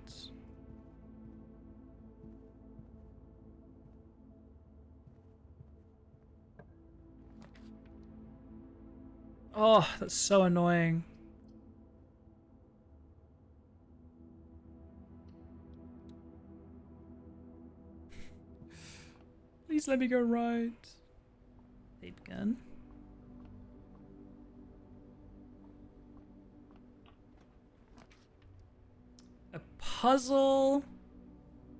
Oh, that's so annoying. Please let me go right. Tape gun. A puzzle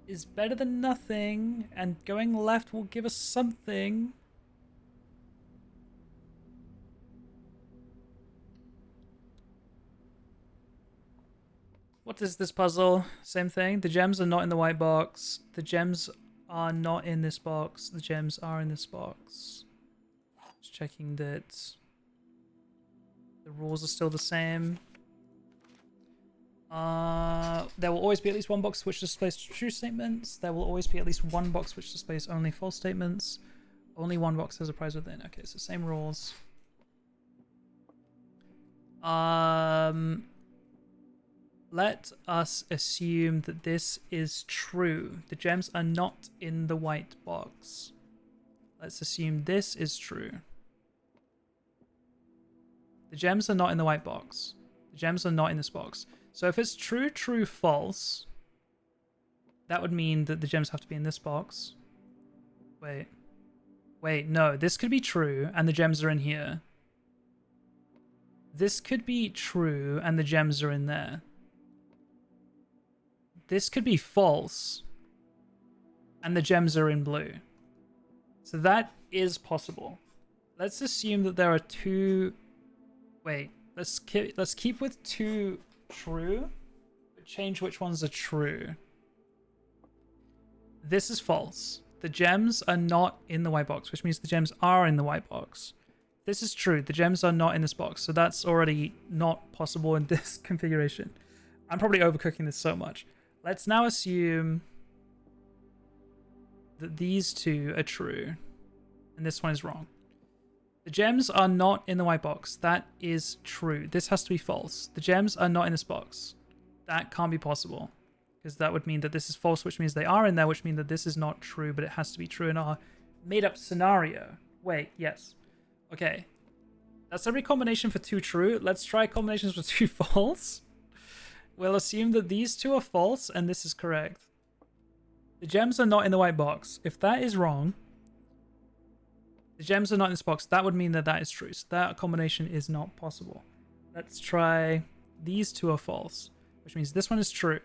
is better than nothing, and going left will give us something. What is this puzzle? Same thing. The gems are not in the white box. The gems are not in this box. The gems are in this box. Just checking that the rules are still the same. There will always be at least one box which displays true statements. There will always be at least one box which displays only false statements. Only one box has a prize within. Okay, so same rules. Let us assume that this is true. The gems are not in the white box. Let's assume this is true. The gems are not in the white box. The gems are not in this box. So if it's true, true, false, that would mean that the gems have to be in this box. Wait, no. This could be true and the gems are in here. This could be true and the gems are in there. This could be false and the gems are in blue. So that is possible. Let's assume that there are two... Wait, let's keep with two true, but change which ones are true. This is false. The gems are not in the white box, which means the gems are in the white box. This is true. The gems are not in this box, so that's already not possible in this configuration. I'm probably overcooking this so much. Let's now assume that these two are true, and this one is wrong. The gems are not in the white box. That is true. This has to be false. The gems are not in this box. That can't be possible, because that would mean that this is false, which means they are in there, which means that this is not true, but it has to be true in our made-up scenario. Wait, yes. Okay. That's every combination for 2 true. Let's try combinations for 2 false. We'll assume that these 2 are false, and this is correct. The gems are not in the white box. If that is wrong, the gems are not in this box, that would mean that that is true. So that combination is not possible. Let's try these 2 are false, which means this one is true.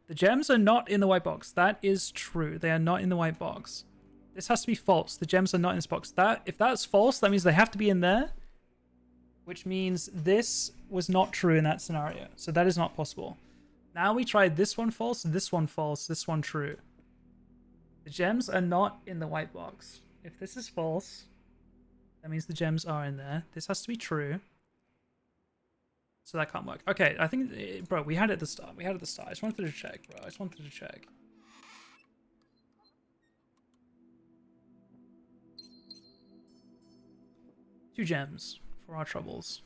The gems are not in the white box. That is true. They are not in the white box. This has to be false. The gems are not in this box. If that's false, that means they have to be in there, which means this was not true in that scenario. So that is not possible. Now we tried this one false, this one false, this one true. The gems are not in the white box. If this is false, that means the gems are in there. This has to be true. So that can't work. Okay, I think, bro, we had it at the start. We had it at the start. I just wanted to check, bro. I just wanted to check. Two gems for our troubles.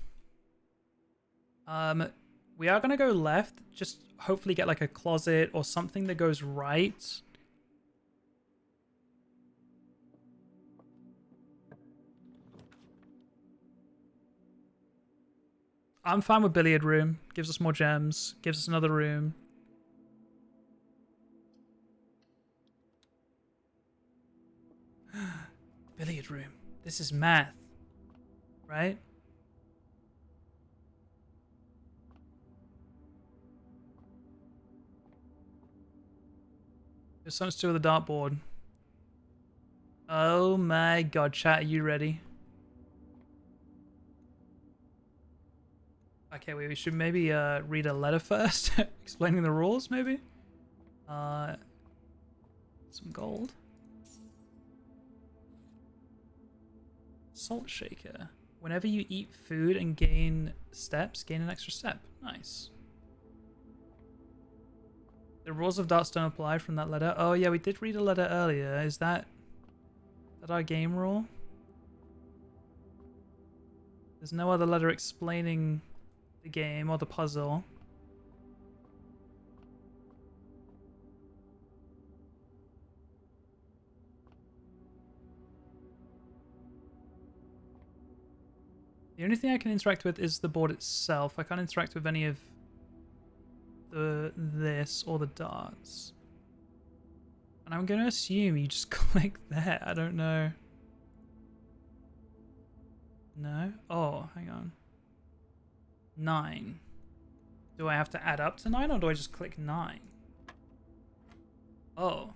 We are gonna go left. Just hopefully get like a closet or something that goes right. I'm fine with billiard room. Gives us more gems. Gives us another room. Billiard room. This is math. Right? There's something to do with the dartboard. Oh my god, chat, are you ready? Okay, we should maybe read a letter first, explaining the rules, maybe? Some gold. Salt shaker. Whenever you eat food and gain steps, gain an extra step. Nice. The rules of darts don't apply from that letter. Oh yeah, we did read a letter earlier. Is that our game rule? There's no other letter explaining the game or the puzzle. The only thing I can interact with is the board itself. I can't interact with any of this or the darts. And I'm gonna assume you just click there. I don't know. No? Oh, hang on. 9. Do I have to add up to 9 or do I just click 9? Oh.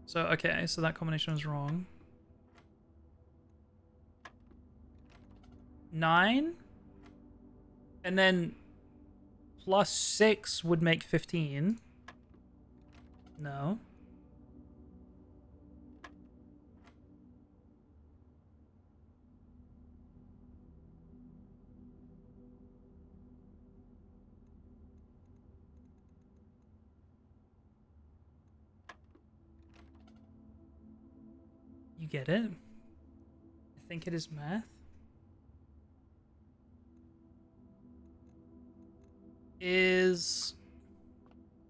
So, okay, so that combination was wrong. 9? And then plus 6 would make 15. No. You get it? I think it is math. Is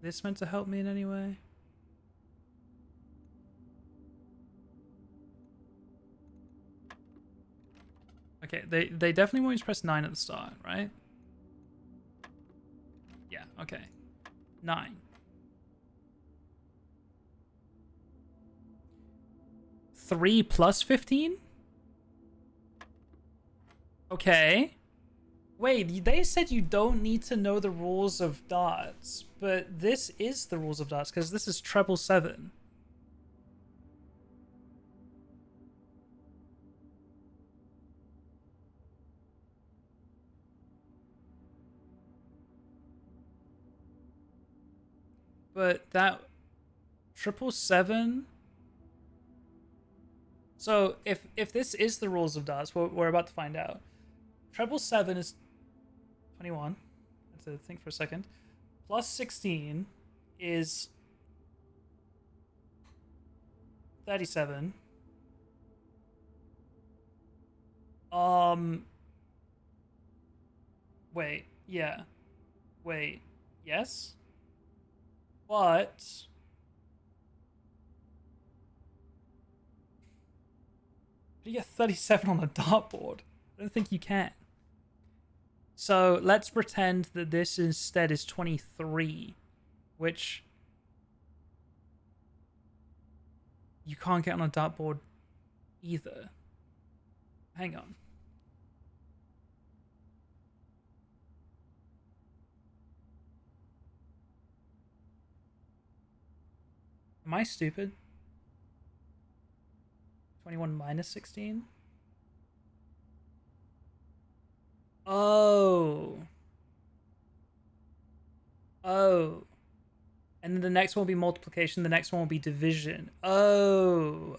this meant to help me in any way? Okay, they definitely want you to press 9 at the start, right? Yeah, okay. 9. 3 plus 15? Okay. Wait, they said you don't need to know the rules of darts, but this is the rules of darts because this is treble 7. But that 777. So if this is the rules of darts, we're about to find out. Treble 7 is 21. I have to think for a second. Plus 16 is 37. Wait, yeah. Wait, yes? But... How do you get 37 on a dartboard? I don't think you can. So let's pretend that this instead is 23, which you can't get on a dartboard either. Hang on. Am I stupid? 21 minus 16? Oh. Oh. And then the next one will be multiplication, the next one will be division. Oh.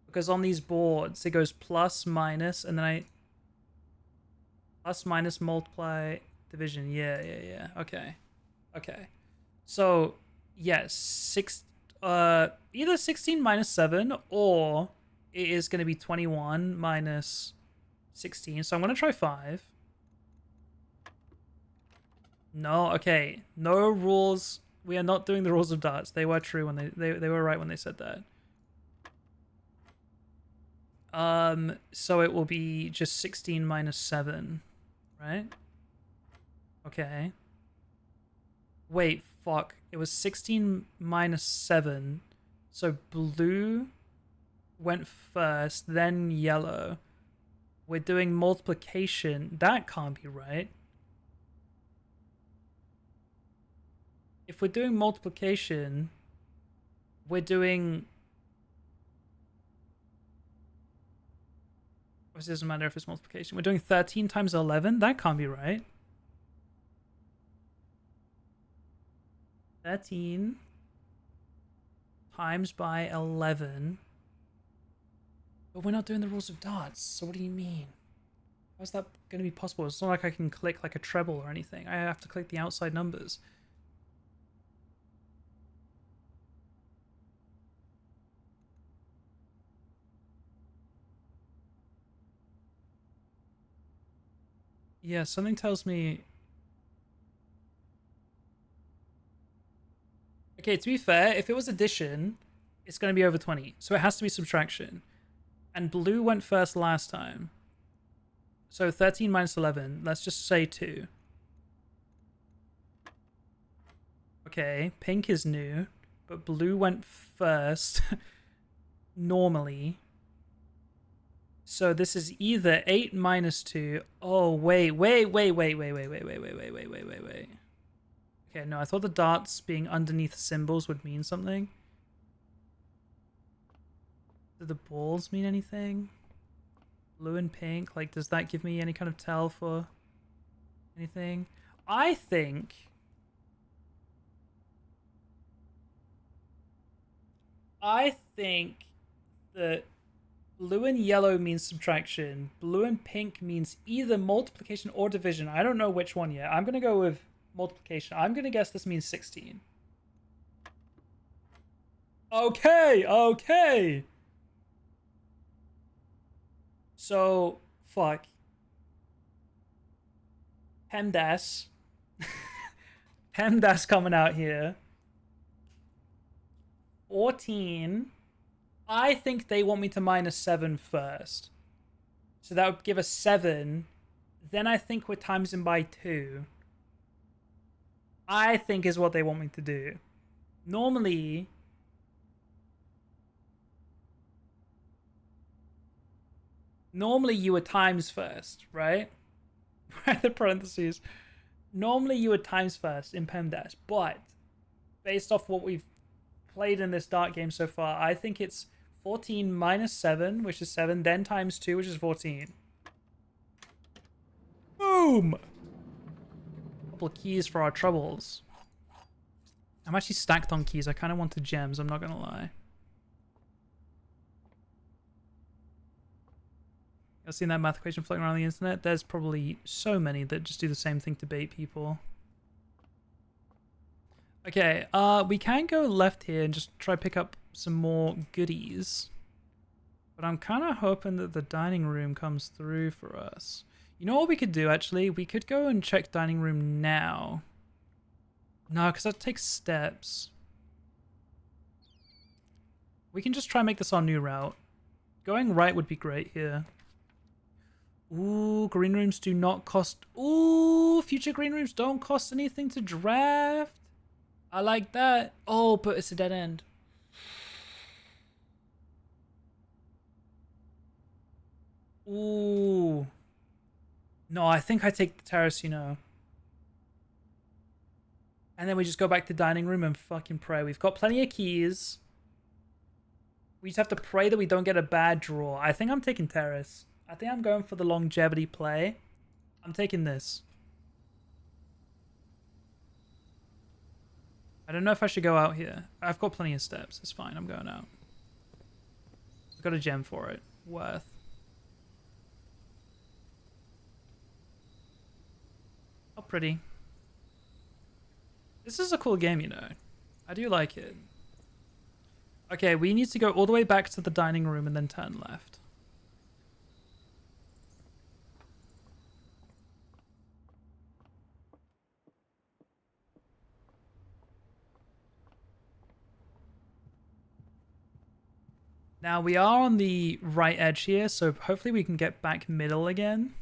Because on these boards, it goes plus, minus, and then I... Plus, minus, multiply, division. Yeah. Okay. So, yes, either 16 minus 7, or it is going to be 21 minus 16. So I'm going to try 5. No, okay. No rules. We are not doing the rules of darts. They were true when they were right when they said that. So it will be just 16 minus 7, right? Okay. Wait, fuck. It was 16 minus 7. So blue went first, then yellow. We're doing multiplication. That can't be right. If we're doing multiplication, we're doing... It doesn't matter if it's multiplication. We're doing 13 times 11? That can't be right. 13 times by 11. But we're not doing the rules of darts, so what do you mean? How's that going to be possible? It's not like I can click like a treble or anything. I have to click the outside numbers. Yeah, something tells me... Okay, to be fair, if it was addition, it's going to be over 20. So it has to be subtraction. And blue went first last time. So 13 minus 11, let's just say 2. Okay, pink is new, but blue went first normally. So this is either 8 minus 2. Oh, wait. Okay, no, I thought the darts being underneath symbols would mean something. Do the balls mean anything? Blue and pink, like, does that give me any kind of tell for anything? I think that blue and yellow means subtraction. Blue and pink means either multiplication or division. I don't know which one yet. I'm going to go with multiplication. I'm going to guess this means 16. Okay. So, fuck. PEMDAS. PEMDAS coming out here. 14. I think they want me to minus 7 first. So that would give us 7. Then I think we're timesing by 2. I think is what they want me to do. Normally you would times first, right? Right, the parentheses. Normally you would times first in PEMDAS, but based off what we've played in this dart game so far, I think it's 14 minus 7, which is 7, then times 2, which is 14. Boom! Couple of keys for our troubles. I'm actually stacked on keys. I kind of wanted gems, I'm not gonna lie. I've seen that math equation floating around the internet. There's probably so many that just do the same thing to bait people. Okay, we can go left here and just try pick up some more goodies. But I'm kind of hoping that the dining room comes through for us. You know what we could do, actually? We could go and check dining room now. No, because that takes steps. We can just try and make this our new route. Going right would be great here. Ooh, green rooms do not cost... Ooh, future green rooms don't cost anything to draft. I like that. Oh, but it's a dead end. Ooh. No, I think I take the terrace, you know. And then we just go back to dining room and fucking pray. We've got plenty of keys. We just have to pray that we don't get a bad draw. I think I'm taking terrace. I think I'm going for the longevity play. I'm taking this. I don't know if I should go out here. I've got plenty of steps. It's fine. I'm going out. I've got a gem for it. Worth. Oh, pretty. This is a cool game, you know. I do like it. Okay, we need to go all the way back to the dining room and then turn left. Now, we are on the right edge here, so hopefully we can get back middle again.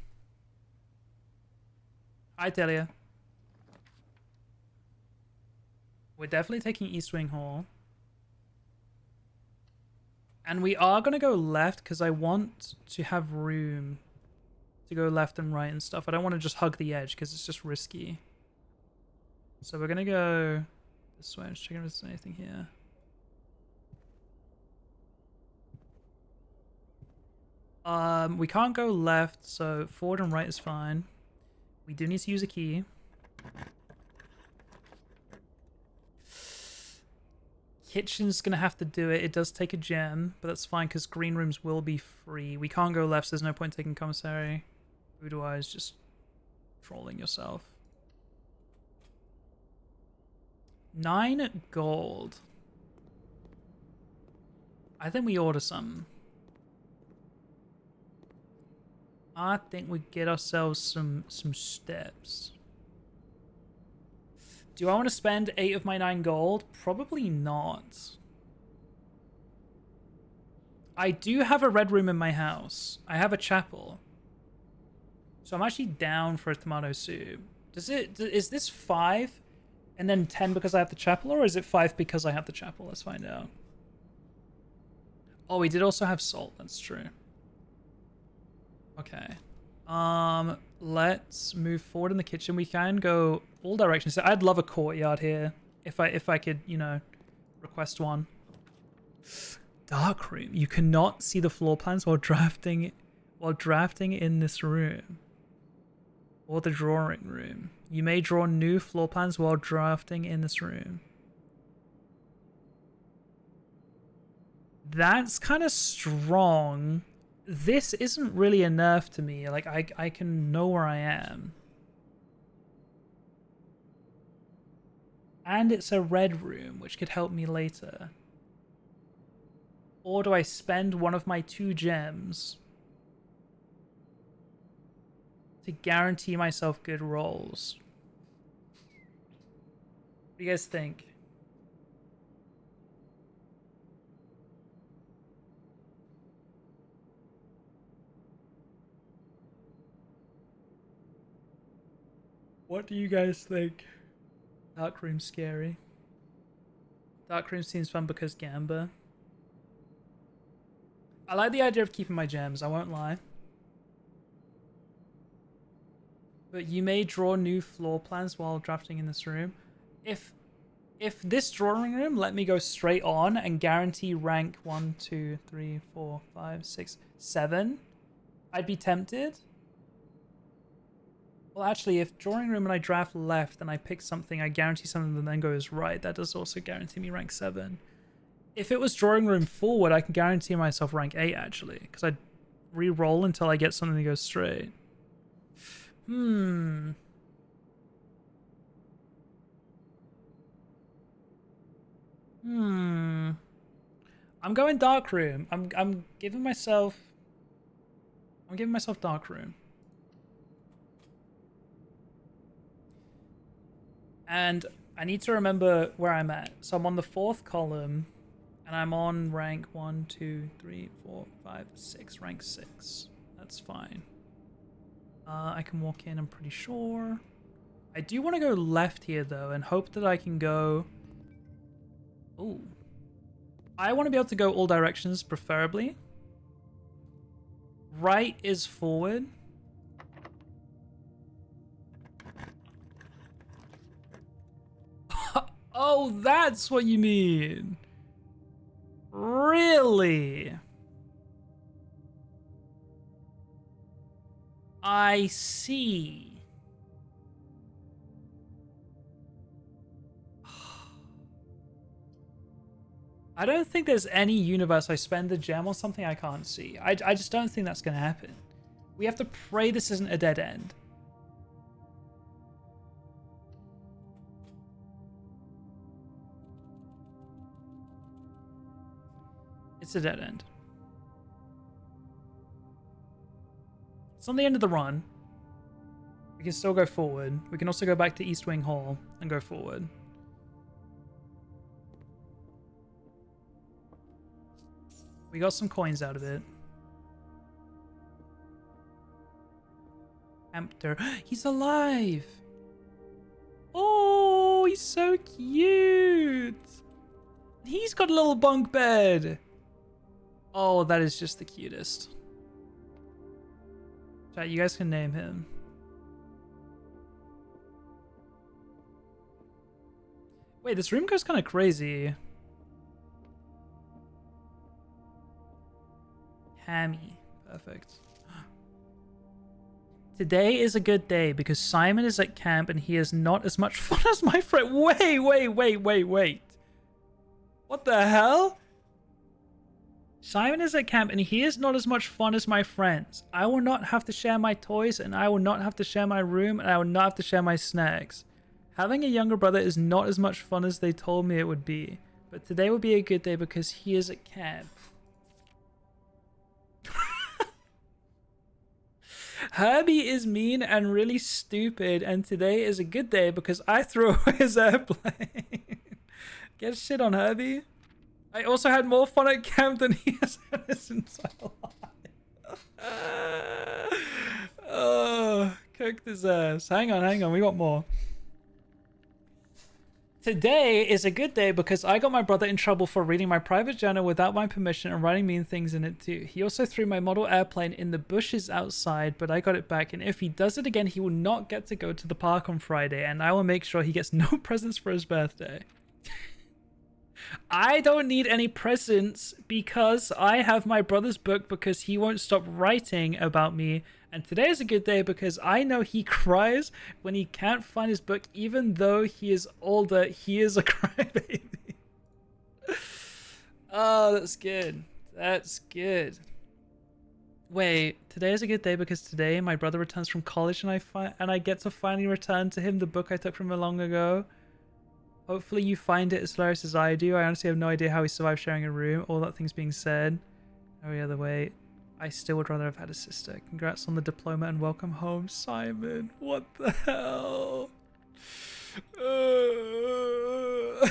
Hi, Delia. We're definitely taking East Wing Hall. And we are going to go left because I want to have room to go left and right and stuff. I don't want to just hug the edge because it's just risky. So we're going to go this way. I'm just checking if there's anything here. We can't go left, so forward and right is fine. We do need to use a key. Kitchen's gonna have to do it. It does take a gem, but that's fine because green rooms will be free. We can't go left, so there's no point taking commissary. Voodoo Eyes just trolling yourself. 9 gold. I think we order some. I think we get ourselves some steps. Do I want to spend 8 of my 9 gold? Probably not. I do have a red room in my house. I have a chapel. So I'm actually down for a tomato soup. Is this 5 and then 10 because I have the chapel, or is it 5 because I have the chapel? Let's find out. Oh, we did also have salt. That's true. Okay. Let's move forward in the kitchen. We can go all directions. So I'd love a courtyard here if I could, you know, request one. Dark room. You cannot see the floor plans while drafting in this room. Or the drawing room. You may draw new floor plans while drafting in this room. That's kind of strong. This isn't really a nerf to me. Like, I can know where I am. And it's a red room, which could help me later. Or do I spend one of my 2 gems to guarantee myself good rolls? What do you guys think? What do you guys think? Dark room's scary. Dark room seems fun because Gamba. I like the idea of keeping my gems, I won't lie. But you may draw new floor plans while drafting in this room. If this drawing room let me go straight on and guarantee rank 1, 2, 3, 4, 5, 6, 7, I'd be tempted. Well, actually, if drawing room and I draft left and I pick something, I guarantee something that then goes right. That does also guarantee me rank 7. If it was drawing room forward, I can guarantee myself rank 8, actually, because I re-roll until I get something that goes straight. Hmm. I'm going dark room. I'm giving myself dark room. And I need to remember where I'm at. So I'm on the 4th column, and I'm on rank 1, 2, 3, 4, 5, 6. Rank 6. That's fine. I can walk in, I'm pretty sure. I do want to go left here, though, and hope that I can go... Ooh. I want to be able to go all directions, preferably. Right is forward. Oh, that's what you mean. Really? I see. I don't think there's any universe I spend a gem on something I can't see. I just don't think that's going to happen. We have to pray this isn't a dead end. It's a dead end. It's on the end of the run. We can still go forward. We can also go back to East Wing Hall and go forward. We got some coins out of it. Emptor. He's alive! Oh, he's so cute! He's got a little bunk bed! Oh, that is just the cutest. Chat, you guys can name him. Wait, this room goes kind of crazy. Hammy. Perfect. Today is a good day because Simon is at camp and he has not as much fun as my friend. Wait. What the hell? Simon is at camp and he is not as much fun as my friends. I will not have to share my toys and I will not have to share my room and I will not have to share my snacks. Having a younger brother is not as much fun as they told me it would be. But today will be a good day because he is at camp. Herbie is mean and really stupid, and today is a good day because I threw away his airplane. Get shit on, Herbie. I also had more fun at camp than he has had his entire life. Oh, cooked his ass. Hang on, we got more. Today is a good day because I got my brother in trouble for reading my private journal without my permission and writing mean things in it too. He also threw my model airplane in the bushes outside, but I got it back, and if he does it again, he will not get to go to the park on Friday, and I will make sure he gets no presents for his birthday. I don't need any presents because I have my brother's book because he won't stop writing about me. And today is a good day because I know he cries when he can't find his book, even though he is older. He is a crybaby. Oh, that's good. That's good. Wait, today is a good day because today my brother returns from college and I get to finally return to him the book I took from him long ago. Hopefully you find it as hilarious as I do. I honestly have no idea how he survived sharing a room. All that things being said. Every other way, I still would rather have had a sister. Congrats on the diploma and welcome home, Simon. What the hell?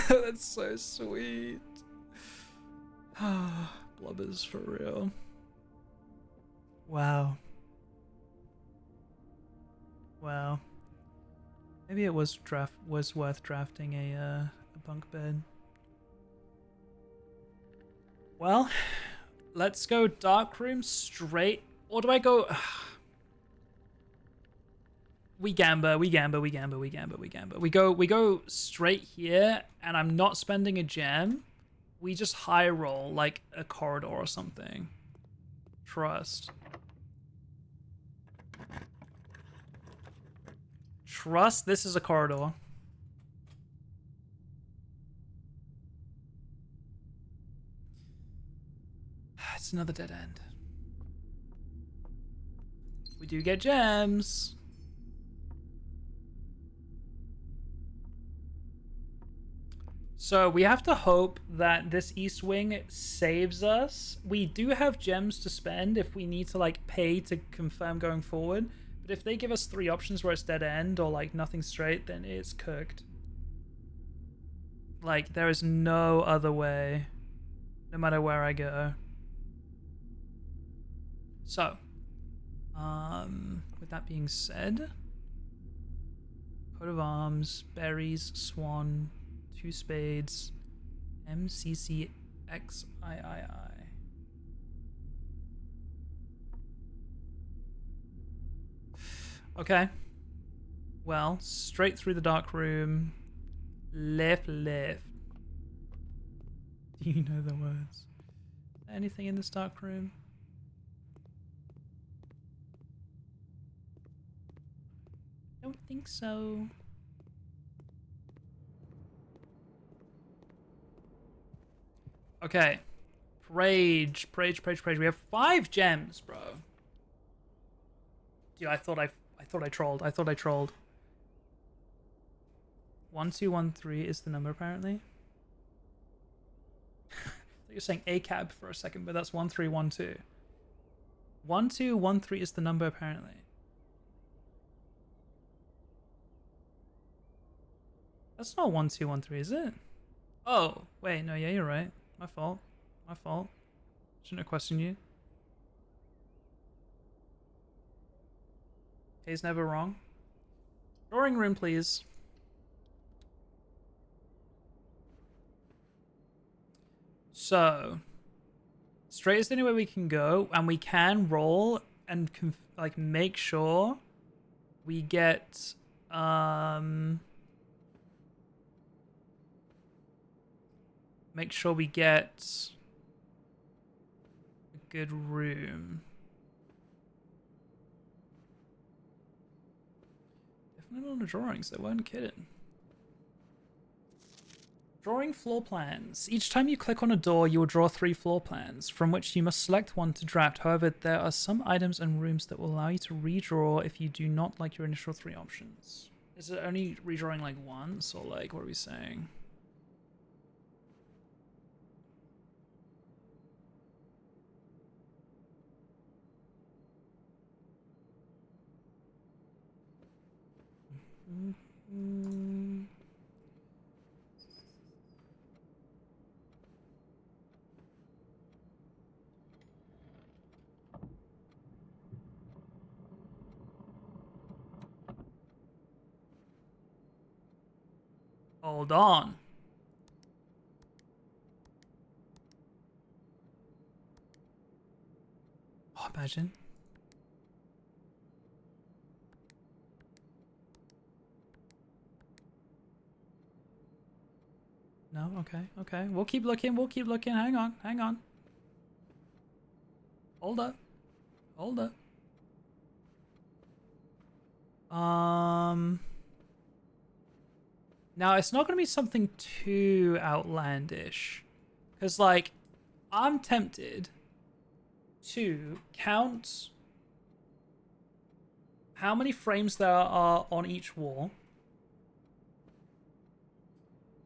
That's so sweet. Blubbers for real. Wow. Wow. Maybe it was worth drafting a bunk bed. Well, let's go dark room straight. Or do I go... We gamble. We go straight here, and I'm not spending a gem. We just high roll like a corridor or something. Trust. Trust this is a corridor. It's another dead end. We do get gems. So we have to hope that this east wing saves us. We do have gems to spend if we need to like pay to confirm going forward. But if they give us 3 options where it's dead end or like nothing straight, then it's cooked. Like there is no other way, no matter where I go. So, with that being said, coat of arms, berries, swan, 2 spades, MCCXIII. Okay. Well, straight through the dark room. Left. Do you know the words? Anything in this dark room? Don't think so. Okay. Prage. We have 5 gems, bro. Dude, I thought I trolled. 1213 is the number apparently. You're saying ACAB for a second, but that's 1312. 1213 is the number apparently. That's not 1213, is it? Oh, wait, no, yeah, you're right. My fault. Shouldn't have questioned you. He's never wrong. Drawing room, please. So, straight is the only way we can go, and we can roll and like make sure we get make sure we get a good room. Definitely on the drawings, they weren't kidding. Drawing floor plans. Each time you click on a door, you will draw 3 floor plans, from which you must select one to draft. However, there are some items and rooms that will allow you to redraw if you do not like your initial 3 options. Is it only redrawing like once, or like, what are we saying? Hold on. Oh, imagine. No? Okay. We'll keep looking. Hang on. Hold up. Now, it's not going to be something too outlandish. Because, like, I'm tempted to count how many frames there are on each wall.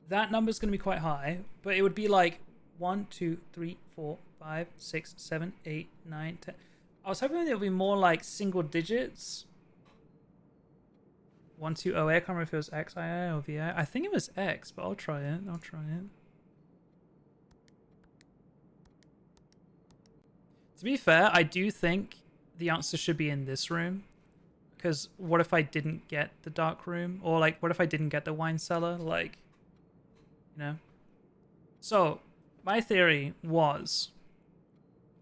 That number's going to be quite high, but it would be like 1, 2, 3, 4, 5, 6, 7, 8, 9, 10. I was hoping it would be more like single digits. 120. I can't remember if it was XII or VI. I think it was X, but I'll try it. To be fair, I do think the answer should be in this room. Because what if I didn't get the dark room? Or like, what if I didn't get the wine cellar? Like, you know? So, my theory was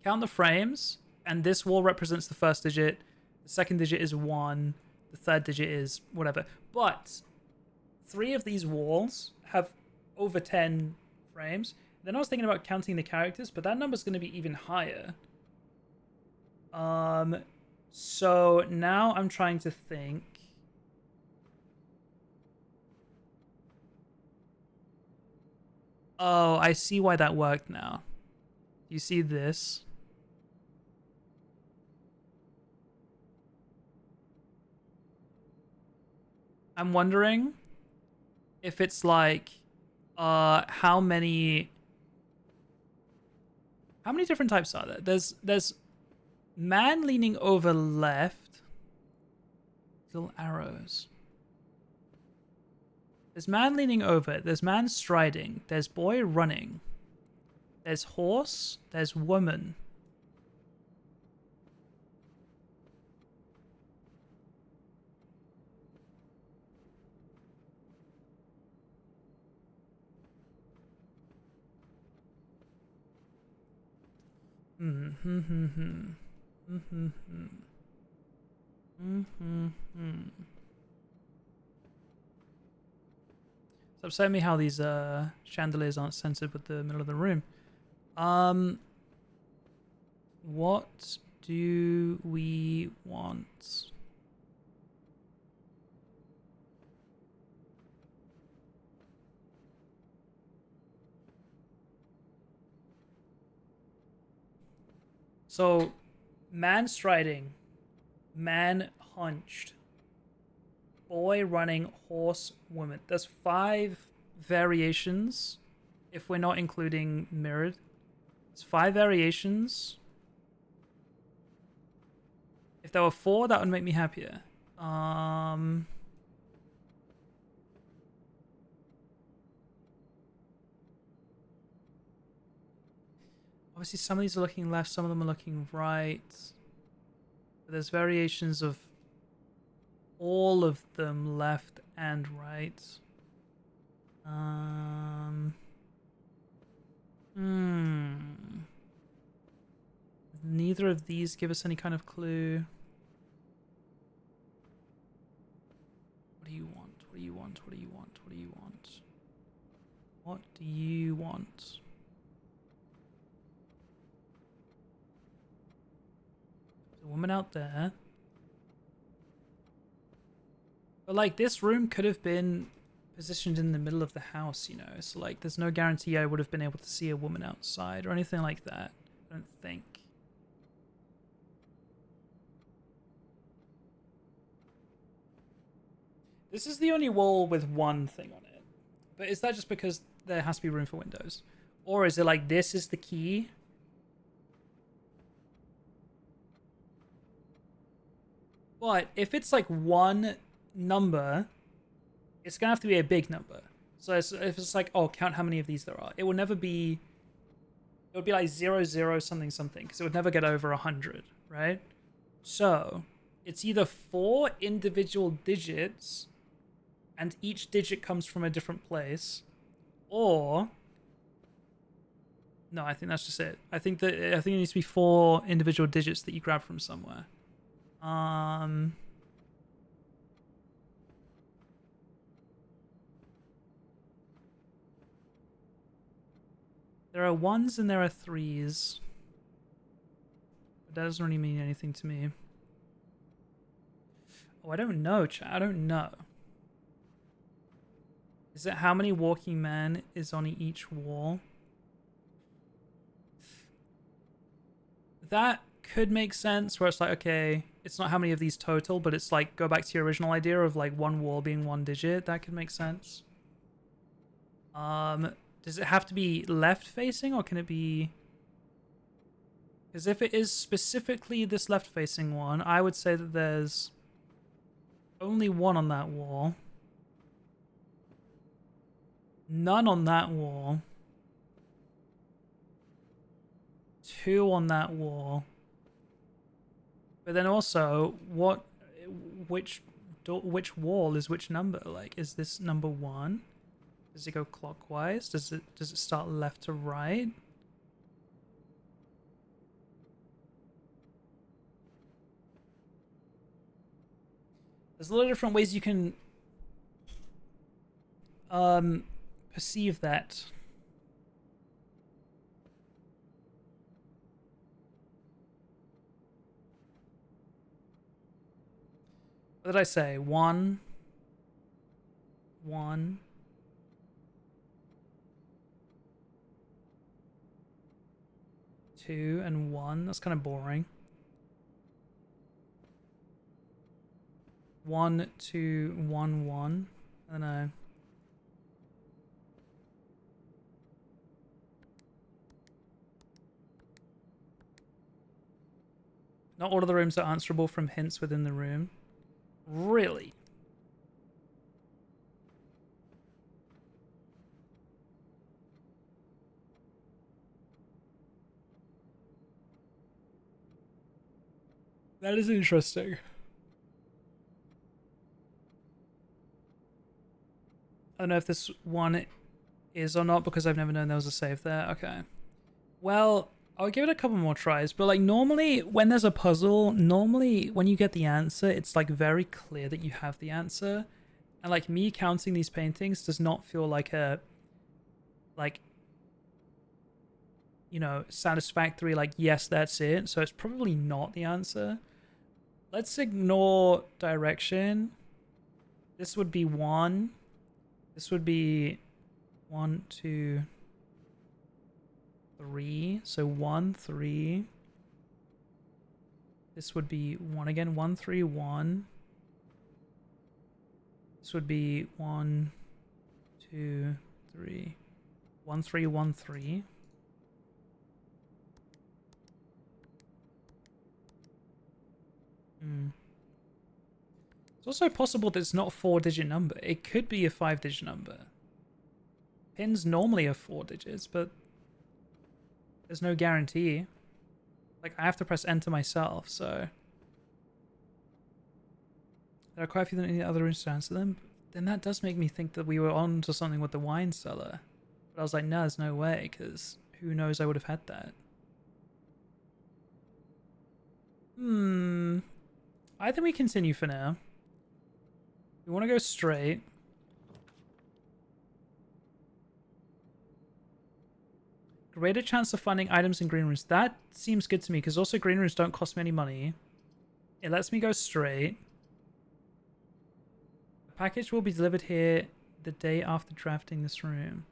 count the frames, and this wall represents the first digit. The second digit is 1. The third digit is whatever. But 3 of these walls have over 10 frames. Then I was thinking about counting the characters, but that number's going to be even higher. So now I'm trying to think. Oh, I see why that worked now. You see this? I'm wondering if it's like, how many different types are there? There's man leaning over left. Little arrows. There's man leaning over. There's man striding. There's boy running. There's horse. There's woman. It's upsetting me how these chandeliers aren't centered with the middle of the room. What do we want? So, man striding, man hunched, boy running, horse, woman. There's 5 variations if we're not including mirrored. It's 5 variations. If there were 4, that would make me happier. Obviously, some of these are looking left, some of them are looking right. But there's variations of all of them left and right. Neither of these give us any kind of clue. What do you want? What do you want? What do you want? What do you want? What do you want? There's a woman out there. But like this room could have been positioned in the middle of the house, you know. So like there's no guarantee I would have been able to see a woman outside or anything like that. I don't think. This is the only wall with one thing on it. But is that just because there has to be room for windows? Or is it like this is the key? But if it's like one number, it's going to have to be a big number. So if it's like, oh, count how many of these there are. It will never be... It would be like 0, 0, something, something. Because it would never get over 100, right? So it's either 4 individual digits... and each digit comes from a different place, or no, I think that's just it. I think it needs to be 4 individual digits that you grab from somewhere. There are 1s and there are 3s. But that doesn't really mean anything to me. Oh, I don't know, chat. I don't know. Is it how many walking men is on each wall? That could make sense, where it's like, okay, it's not how many of these total, but it's like, go back to your original idea of like one wall being 1 digit. That could make sense. Does it have to be left facing, or can it be... Because if it is specifically this left facing one, I would say that there's only 1 on that wall. None on that wall. 2 on that wall. But then also, which wall is which number? Like, is this number 1? Does it go clockwise? Does it start left to right? There's a lot of different ways you can perceive that. What did I say? 1, 1, 2, and 1. That's kind of boring. 1211. I don't know. Not all of the rooms are answerable from hints within the room. Really? That is interesting. I don't know if this one is or not because I've never known there was a save there. Okay. Well, I'll give it a couple more tries, but like normally when there's a puzzle, normally when you get the answer, it's like very clear that you have the answer. And like me counting these paintings does not feel like a, like, you know, satisfactory, like, yes, that's it. So it's probably not the answer. Let's ignore direction. This would be 1. This would be 1, 2, 3. So 1, 3. This would be 1 again. 1, 3, 1. This would be 1, 2, 3. 1, 3, 1, 3. It's also possible that it's not a 4-digit number. It could be a 5-digit number. Pins normally are 4 digits, but there's no guarantee. Like, I have to press enter myself, so... There are quite a few in the other rooms to answer them. Then that does make me think that we were on to something with the wine cellar. But I was like, no, there's no way, because who knows I would have had that. I think we continue for now. We want to go straight. Greater chance of finding items in green rooms. That seems good to me, because also green rooms don't cost me any money. It lets me go straight. The package will be delivered here the day after drafting this room.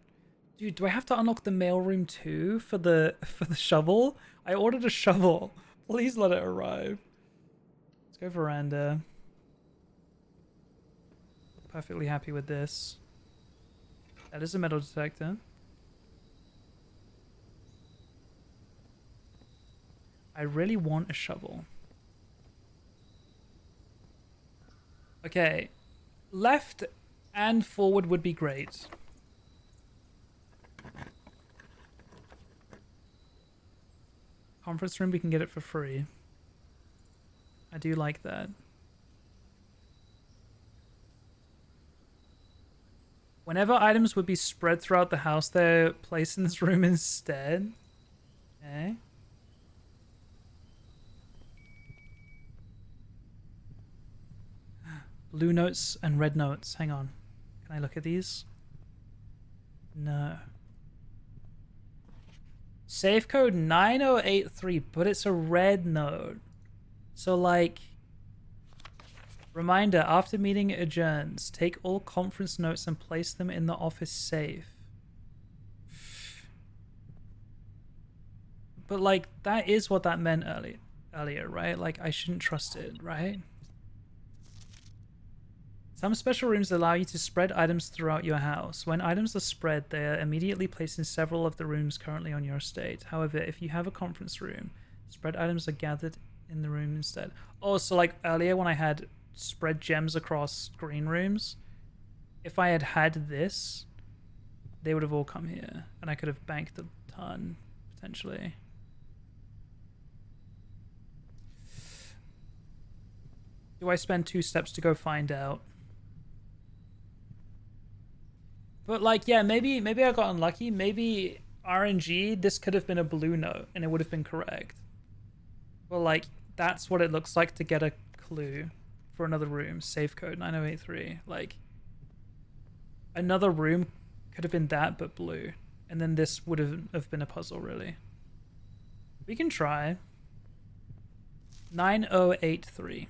Dude, do I have to unlock the mailroom too for the shovel? I ordered a shovel. Please let it arrive. Let's go veranda. Perfectly happy with this. That is a metal detector. I really want a shovel. Okay. Left and forward would be great. Conference room, we can get it for free. I do like that. Whenever items would be spread throughout the house, they're placed in this room instead. Okay. Blue notes and red notes. Hang on. Can I look at these? No. Safe code 9083, but it's a red note. So, like... Reminder, after meeting adjourns, take all conference notes and place them in the office safe. But, like, that is what that meant earlier, right? Like, I shouldn't trust it, right? Some special rooms allow you to spread items throughout your house. When items are spread, they are immediately placed in several of the rooms currently on your estate. However, if you have a conference room, spread items are gathered in the room instead. Oh, so like earlier when I had spread gems across green rooms, if I had had this, they would have all come here, and I could have banked a ton, potentially. Do I spend 2 steps to go find out? But like, yeah, maybe I got unlucky. Maybe RNG, this could have been a blue note, and it would have been correct. Well, like, that's what it looks like to get a clue for another room. Safe code 9083. Like, another room could have been that, but blue. And then this would have been a puzzle, really. We can try. 9083.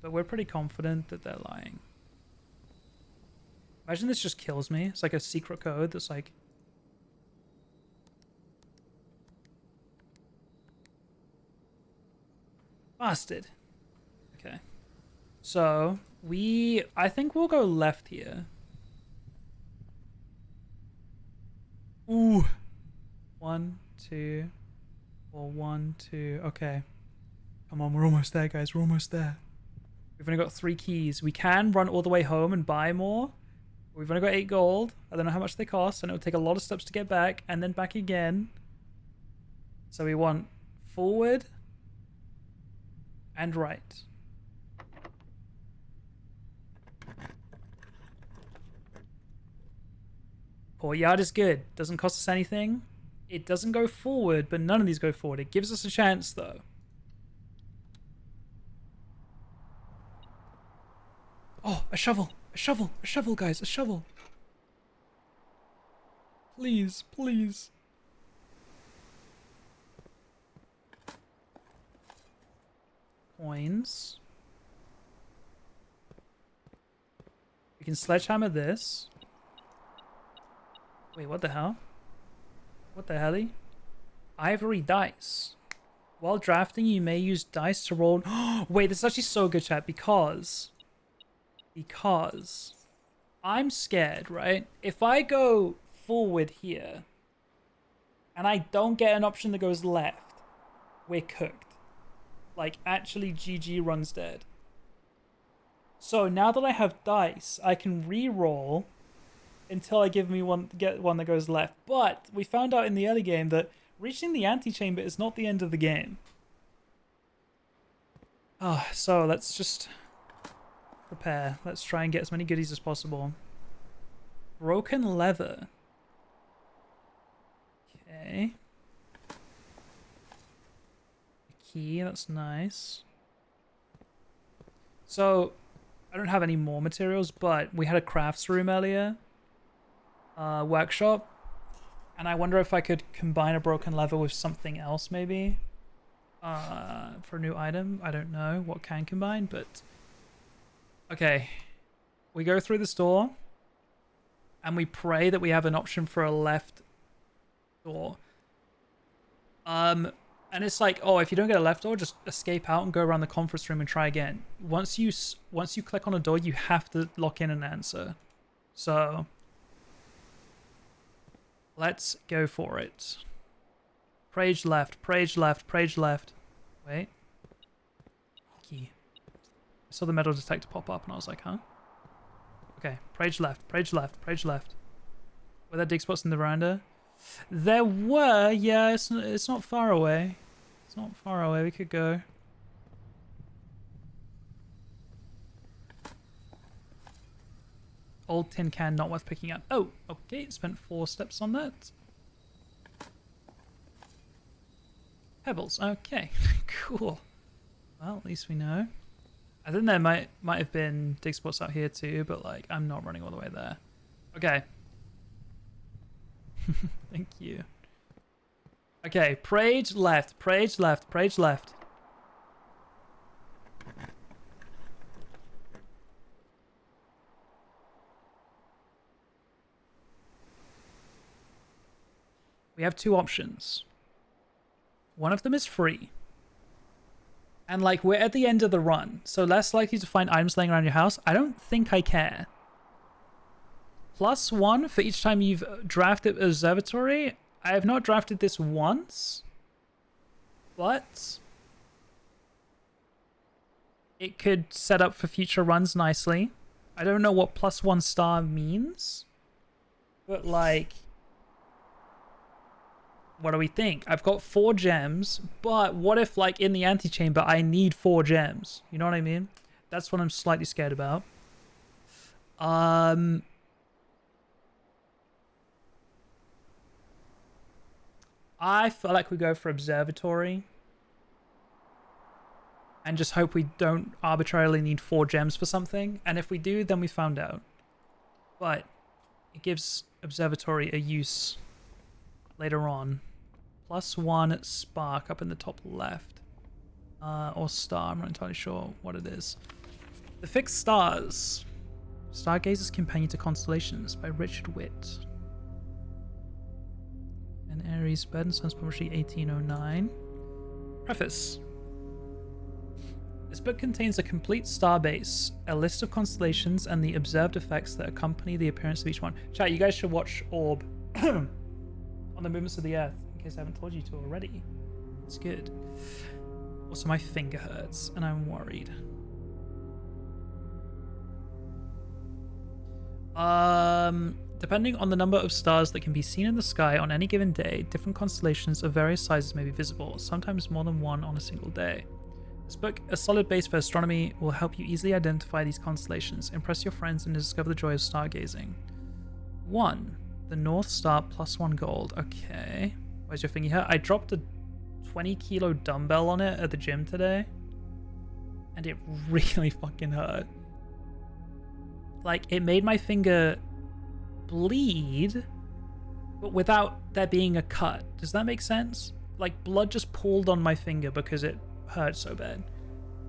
But we're pretty confident that they're lying. Imagine this just kills me. It's like a secret code that's like... Bastard. Okay. So, I think we'll go left here. Ooh. 1, 2, or 1, 2. Okay. Come on, we're almost there, guys. We're almost there. We've only got 3 keys. We can run all the way home and buy more. We've only got 8 gold. I don't know how much they cost, and it will take a lot of steps to get back, and then back again. So we want forward and right. Courtyard is good. Doesn't cost us anything. It doesn't go forward, but none of these go forward. It gives us a chance, though. Oh, a shovel. A shovel. A shovel, guys. A shovel. Please, please. Coins. We can sledgehammer this. Wait, what the hell? What the helly? Ivory dice. While drafting, you may use dice to roll. Wait, this is actually so good, chat, because I'm scared, right? If I go forward here and I don't get an option that goes left, we're cooked. Like, actually, GG runs dead. So now that I have dice, I can re-roll until I get one that goes left. But we found out in the early game that reaching the antechamber is not the end of the game. So let's just prepare. Let's try and get as many goodies as possible. Broken leather. Okay. Key, that's nice. So I don't have any more materials, but we had a crafts room earlier. Workshop. And I wonder if I could combine a broken leather with something else, maybe. For a new item. I don't know what can combine, but... Okay. We go through this door. And we pray that we have an option for a left door. And it's like, oh, if you don't get a left door, just escape out and go around the conference room and try again. Once you click on a door, you have to lock in an answer. So... let's go for it. Prage left, prage left, prage left. Wait. Key. I saw the metal detector pop up and I was like, huh? Okay, prage left, prage left, prage left. Were there dig spots in the veranda? There were, yeah, it's not far away. It's not far away, we could go. Old tin can, not worth picking up. Oh, okay, spent 4 steps on that. Pebbles, okay, cool. Well, at least we know. I think there might have been dig spots out here too, but like, I'm not running all the way there. Okay. Thank you. Okay, prage left, prage left, prage left. We have 2 options. One of them is free. And like, we're at the end of the run, so less likely to find items laying around your house. I don't think I care. +1 for each time you've drafted observatory. I have not drafted this once, but it could set up for future runs nicely. I don't know what +1 star means, but like, what do we think? I've got 4 gems, but what if like in the antechamber I need 4 gems? You know what I mean? That's what I'm slightly scared about. I feel like we go for observatory and just hope we don't arbitrarily need 4 gems for something. And if we do, then we found out. But it gives observatory a use later on. +1 spark up in the top left. Or star, I'm not entirely sure what it is. The Fixed Stars. Stargazer's Companion to Constellations by Richard Witt. And Aries, Bird and Sons, Poetry 1809. Preface. This book contains a complete star base, a list of constellations, and the observed effects that accompany the appearance of each one. Chat, you guys should watch Orb on the movements of the Earth, in case I haven't told you to already. It's good. Also, my finger hurts, and I'm worried. Depending on the number of stars that can be seen in the sky on any given day, different constellations of various sizes may be visible, sometimes more than one on a single day. This book, a solid base for astronomy, will help you easily identify these constellations, impress your friends, and discover the joy of stargazing. 1. The North Star +1 gold. Okay. Where's your thingy hurt? I dropped a 20-kilo dumbbell on it at the gym today, and it really fucking hurt. Like, it made my finger bleed, but without there being a cut. Does that make sense? Like, blood just pooled on my finger because it hurt so bad.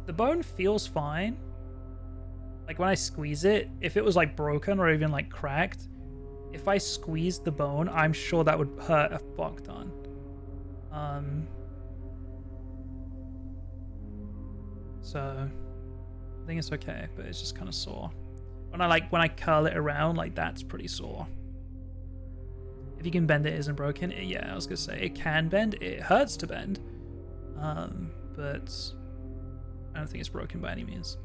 The bone feels fine. Like, when I squeeze it, if it was like broken or even like cracked, if I squeezed the bone, I'm sure that would hurt a fuck ton. So I think it's okay, but it's just kind of sore. When I curl it around, like, that's pretty sore. If you can bend it, isn't broken. Yeah, I was gonna say it can bend. It hurts to bend, but I don't think it's broken by any means.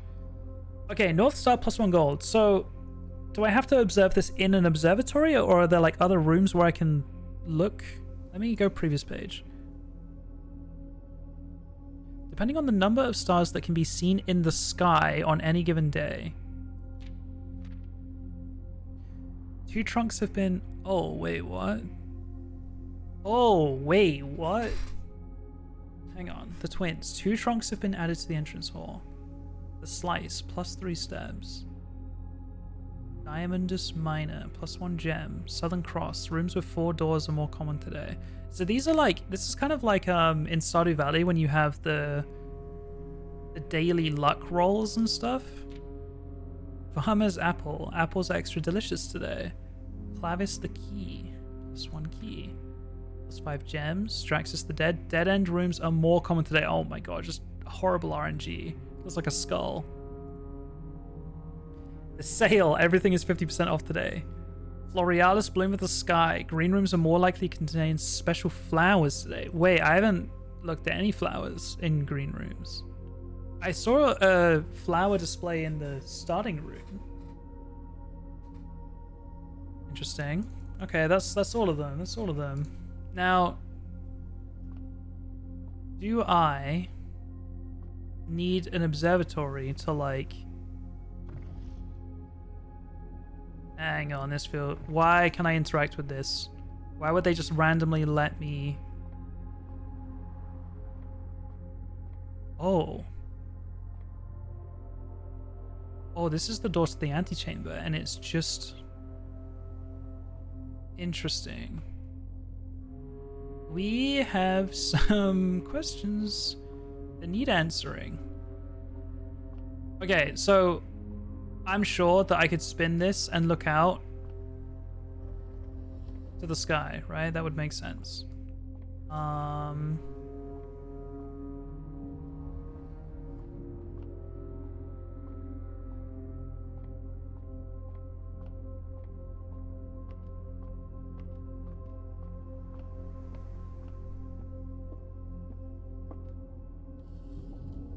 Okay, North Star +1 gold. So, do I have to observe this in an observatory, or are there like other rooms where I can look? Let me go previous page. Depending on the number of stars that can be seen in the sky on any given day. 2 trunks have been... Oh, wait, what? Oh, wait, what? Hang on. The twins. 2 trunks have been added to the entrance hall. The slice, +3 steps. Diamondus Minor, +1 gem. Southern Cross. Rooms with 4 doors are more common today. So these are like... This is kind of like in Stardew Valley when you have the daily luck rolls and stuff. Farmer's apple. Apples are extra delicious today. Clavis the key. +1 key. +5 gems. Straxus the dead. Dead end rooms are more common today. Oh my god, just horrible RNG. Looks like a skull. The sale. Everything is 50% off today. Florealis bloom of the sky. Green rooms are more likely to contain special flowers today. Wait, I haven't looked at any flowers in green rooms. I saw a flower display in the starting room. Interesting. Okay, that's all of them. That's all of them. Now, do I need an observatory to like... Hang on, this field. Why can I interact with this? Why would they just randomly let me... Oh. Oh, this is the door to the antechamber, and it's just... Interesting. We have some questions that need answering. Okay, so I'm sure that I could spin this and look out to the sky, right? That would make sense.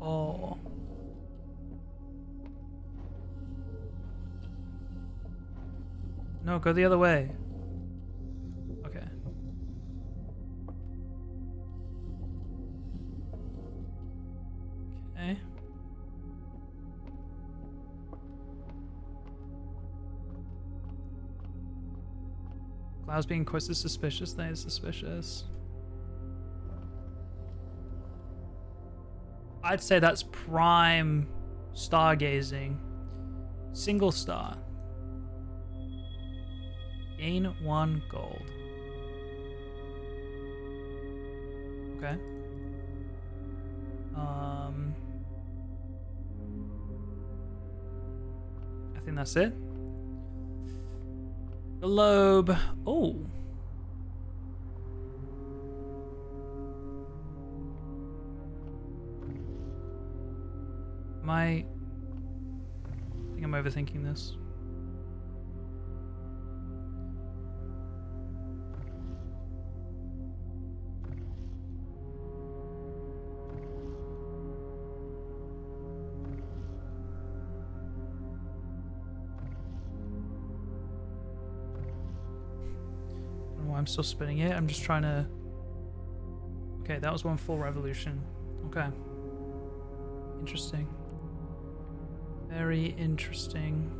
Oh. No, go the other way. Okay. Okay. Clouds being quite suspicious. That is suspicious. I'd say that's prime stargazing. Single star. Gain 1 gold. Okay. I think that's it. Globe. Oh. I think I'm overthinking this. I don't know why I'm still spinning it. I'm just trying to... Okay, that was one full revolution. Okay. Interesting. Very interesting.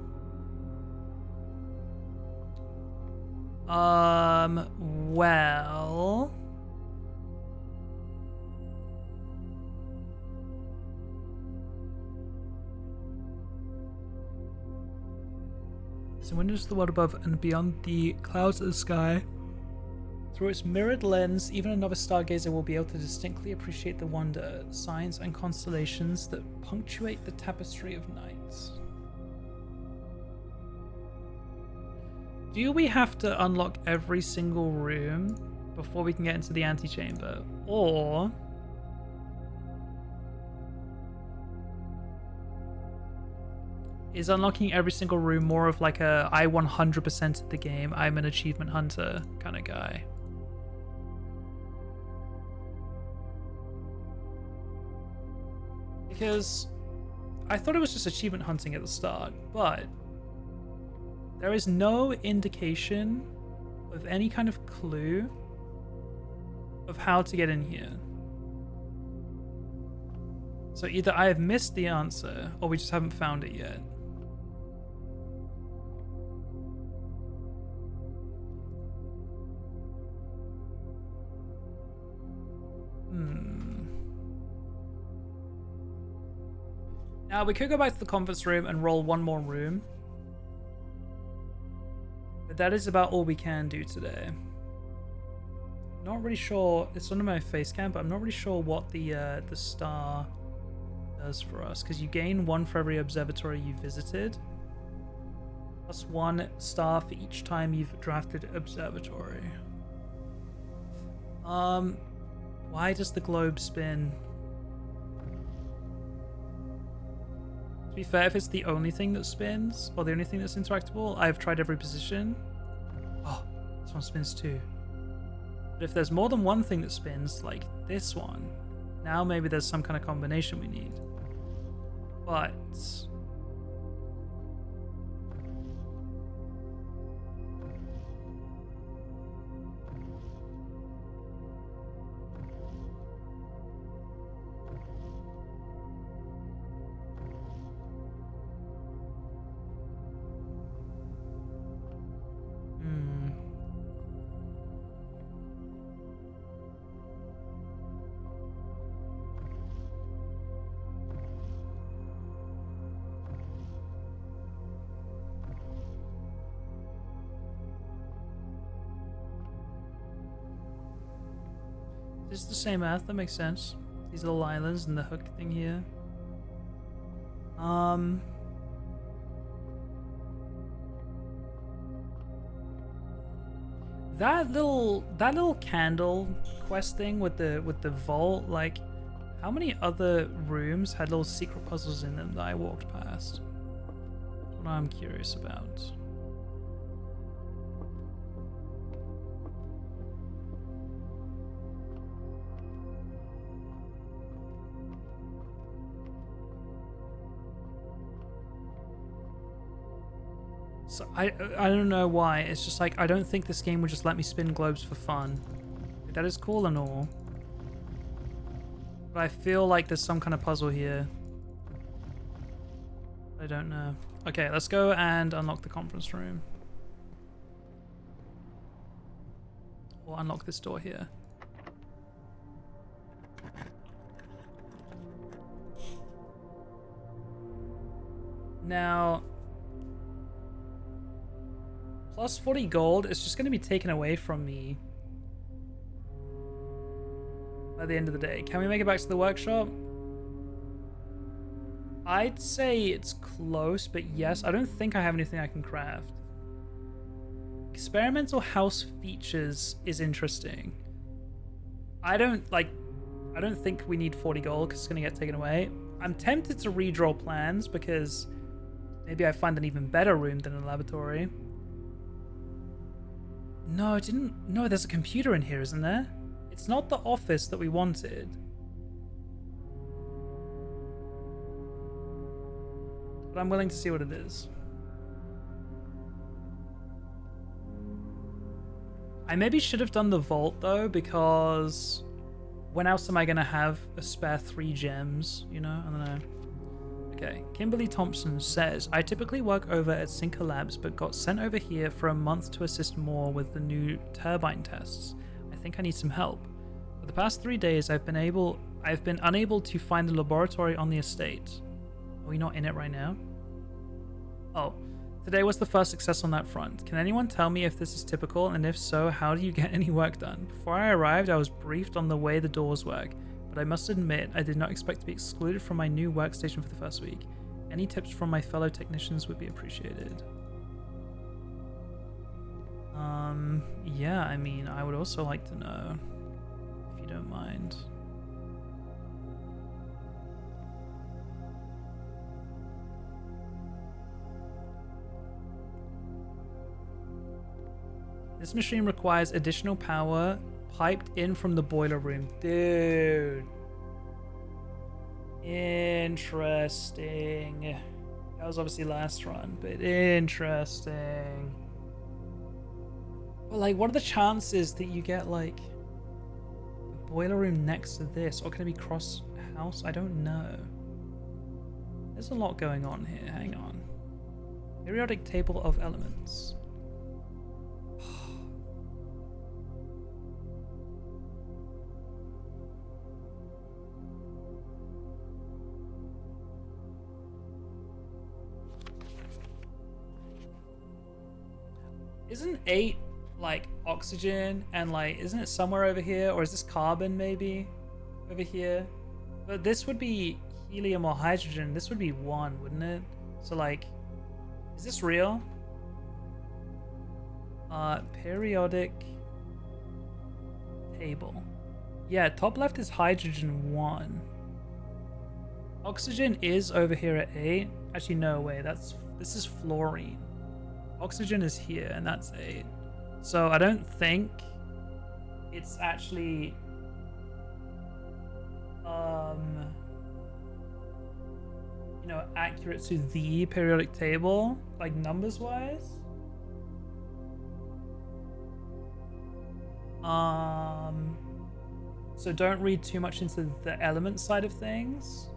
Well... So when does the world above and beyond the clouds of the sky? Through its mirrored lens, even a novice stargazer will be able to distinctly appreciate the wonder, signs, and constellations that punctuate the tapestry of nights. Do we have to unlock every single room before we can get into the antechamber? Or... is unlocking every single room more of like a I 100% of the game, I'm an achievement hunter kind of guy? Because I thought it was just achievement hunting at the start, but there is no indication of any kind of clue of how to get in here. So either I have missed the answer or we just haven't found it yet. Now, we could go back to the conference room and roll one more room. But that is about all we can do today. Not really sure. It's under my face cam, but I'm not really sure what the star does for us. Because you gain one for every observatory you visited. Plus 1 star for each time you've drafted observatory. Why does the globe spin? To be fair, if it's the only thing that spins, or the only thing that's interactable, I've tried every position. Oh, this one spins too. But if there's more than one thing that spins, like this one, now maybe there's some kind of combination we need. But... This is the same Earth, that makes sense. These little islands and the hook thing here. That little candle quest thing with the vault, like, how many other rooms had little secret puzzles in them that I walked past? That's what I'm curious about. So I don't know why. It's just like, I don't think this game would just let me spin globes for fun. That is cool and all. But I feel like there's some kind of puzzle here. I don't know. Okay, let's go and unlock the conference room. Or unlock this door here. Now... plus 40 gold is just going to be taken away from me by the end of the day. Can we make it back to the workshop? I'd say it's close, but yes, I don't think I have anything I can craft. Experimental house features is interesting. I don't think we need 40 gold because it's going to get taken away. I'm tempted to redraw plans because maybe I find an even better room than a laboratory. No, it didn't. No, there's a computer in here, isn't there? It's not the office that we wanted. But I'm willing to see what it is. I maybe should have done the vault though, because when else am I gonna have a spare 3 gems? You know, I don't know. Okay, Kimberly Thompson says, I typically work over at Sinker Labs, but got sent over here for a month to assist more with the new turbine tests. I think I need some help. For the past 3 days, I've been unable to find the laboratory on the estate. Are we not in it right now? Oh, today was the first success on that front. Can anyone tell me if this is typical, and if so, how do you get any work done? Before I arrived, I was briefed on the way the doors work, but I must admit, I did not expect to be excluded from my new workstation for the first week. Any tips from my fellow technicians would be appreciated. Yeah, I mean, I would also like to know, if you don't mind. This machine requires additional power piped in from the boiler room. Dude. Interesting. That was obviously last run, but interesting. But like, what are the chances that you get like a boiler room next to this? Or can it be cross house? I don't know. There's a lot going on here. Hang on. Periodic table of elements. Isn't 8 like oxygen and like, isn't it somewhere over here? Or is this carbon maybe over here? But this would be helium or hydrogen. This would be 1, wouldn't it? So like, is this real? Periodic table. Yeah, top left is hydrogen 1. Oxygen is over here at 8. Actually, no way. This is fluorine. Oxygen is here, and that's 8. So I don't think it's actually you know, accurate to the periodic table, like numbers wise. So don't read too much into the element side of things,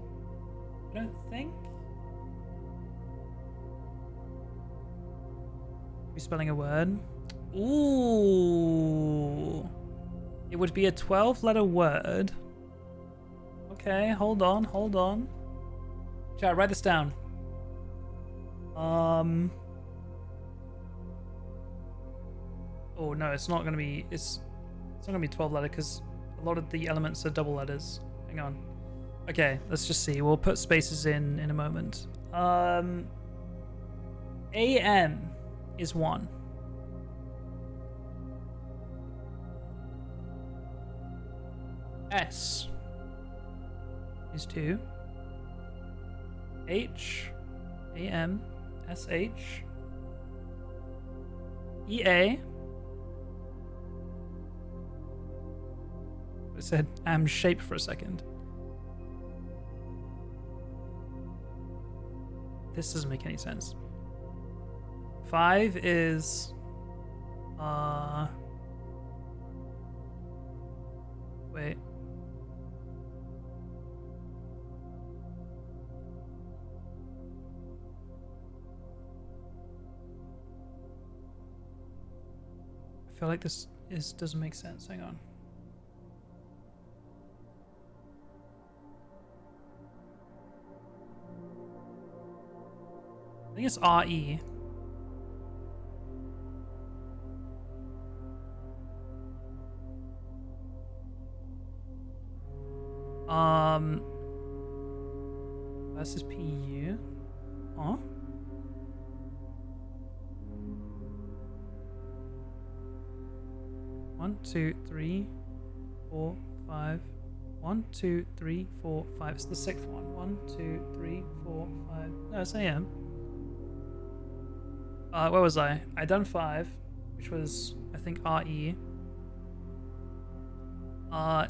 I don't think. Are we spelling a word? Ooh. It would be a 12-letter word. Okay, hold on. Chat, write this down. Oh no, it's not gonna be. It's not gonna be 12-letter because a lot of the elements are double letters. Hang on. Okay, let's just see. We'll put spaces in a moment. AM is 1. S is 2. H, AM, SH, EA. I said am shape for a second. This doesn't make any sense. 5 is wait. I feel like this doesn't make sense. Hang on. I think it's RE. Versus PU. Huh? One, two, three, 4, 5, 1, 2, 3, 4, 5. It's the sixth one. 1, 2, 3, 4, 5. No, it's AM. Where was I? I done 5, which was, I think, RE.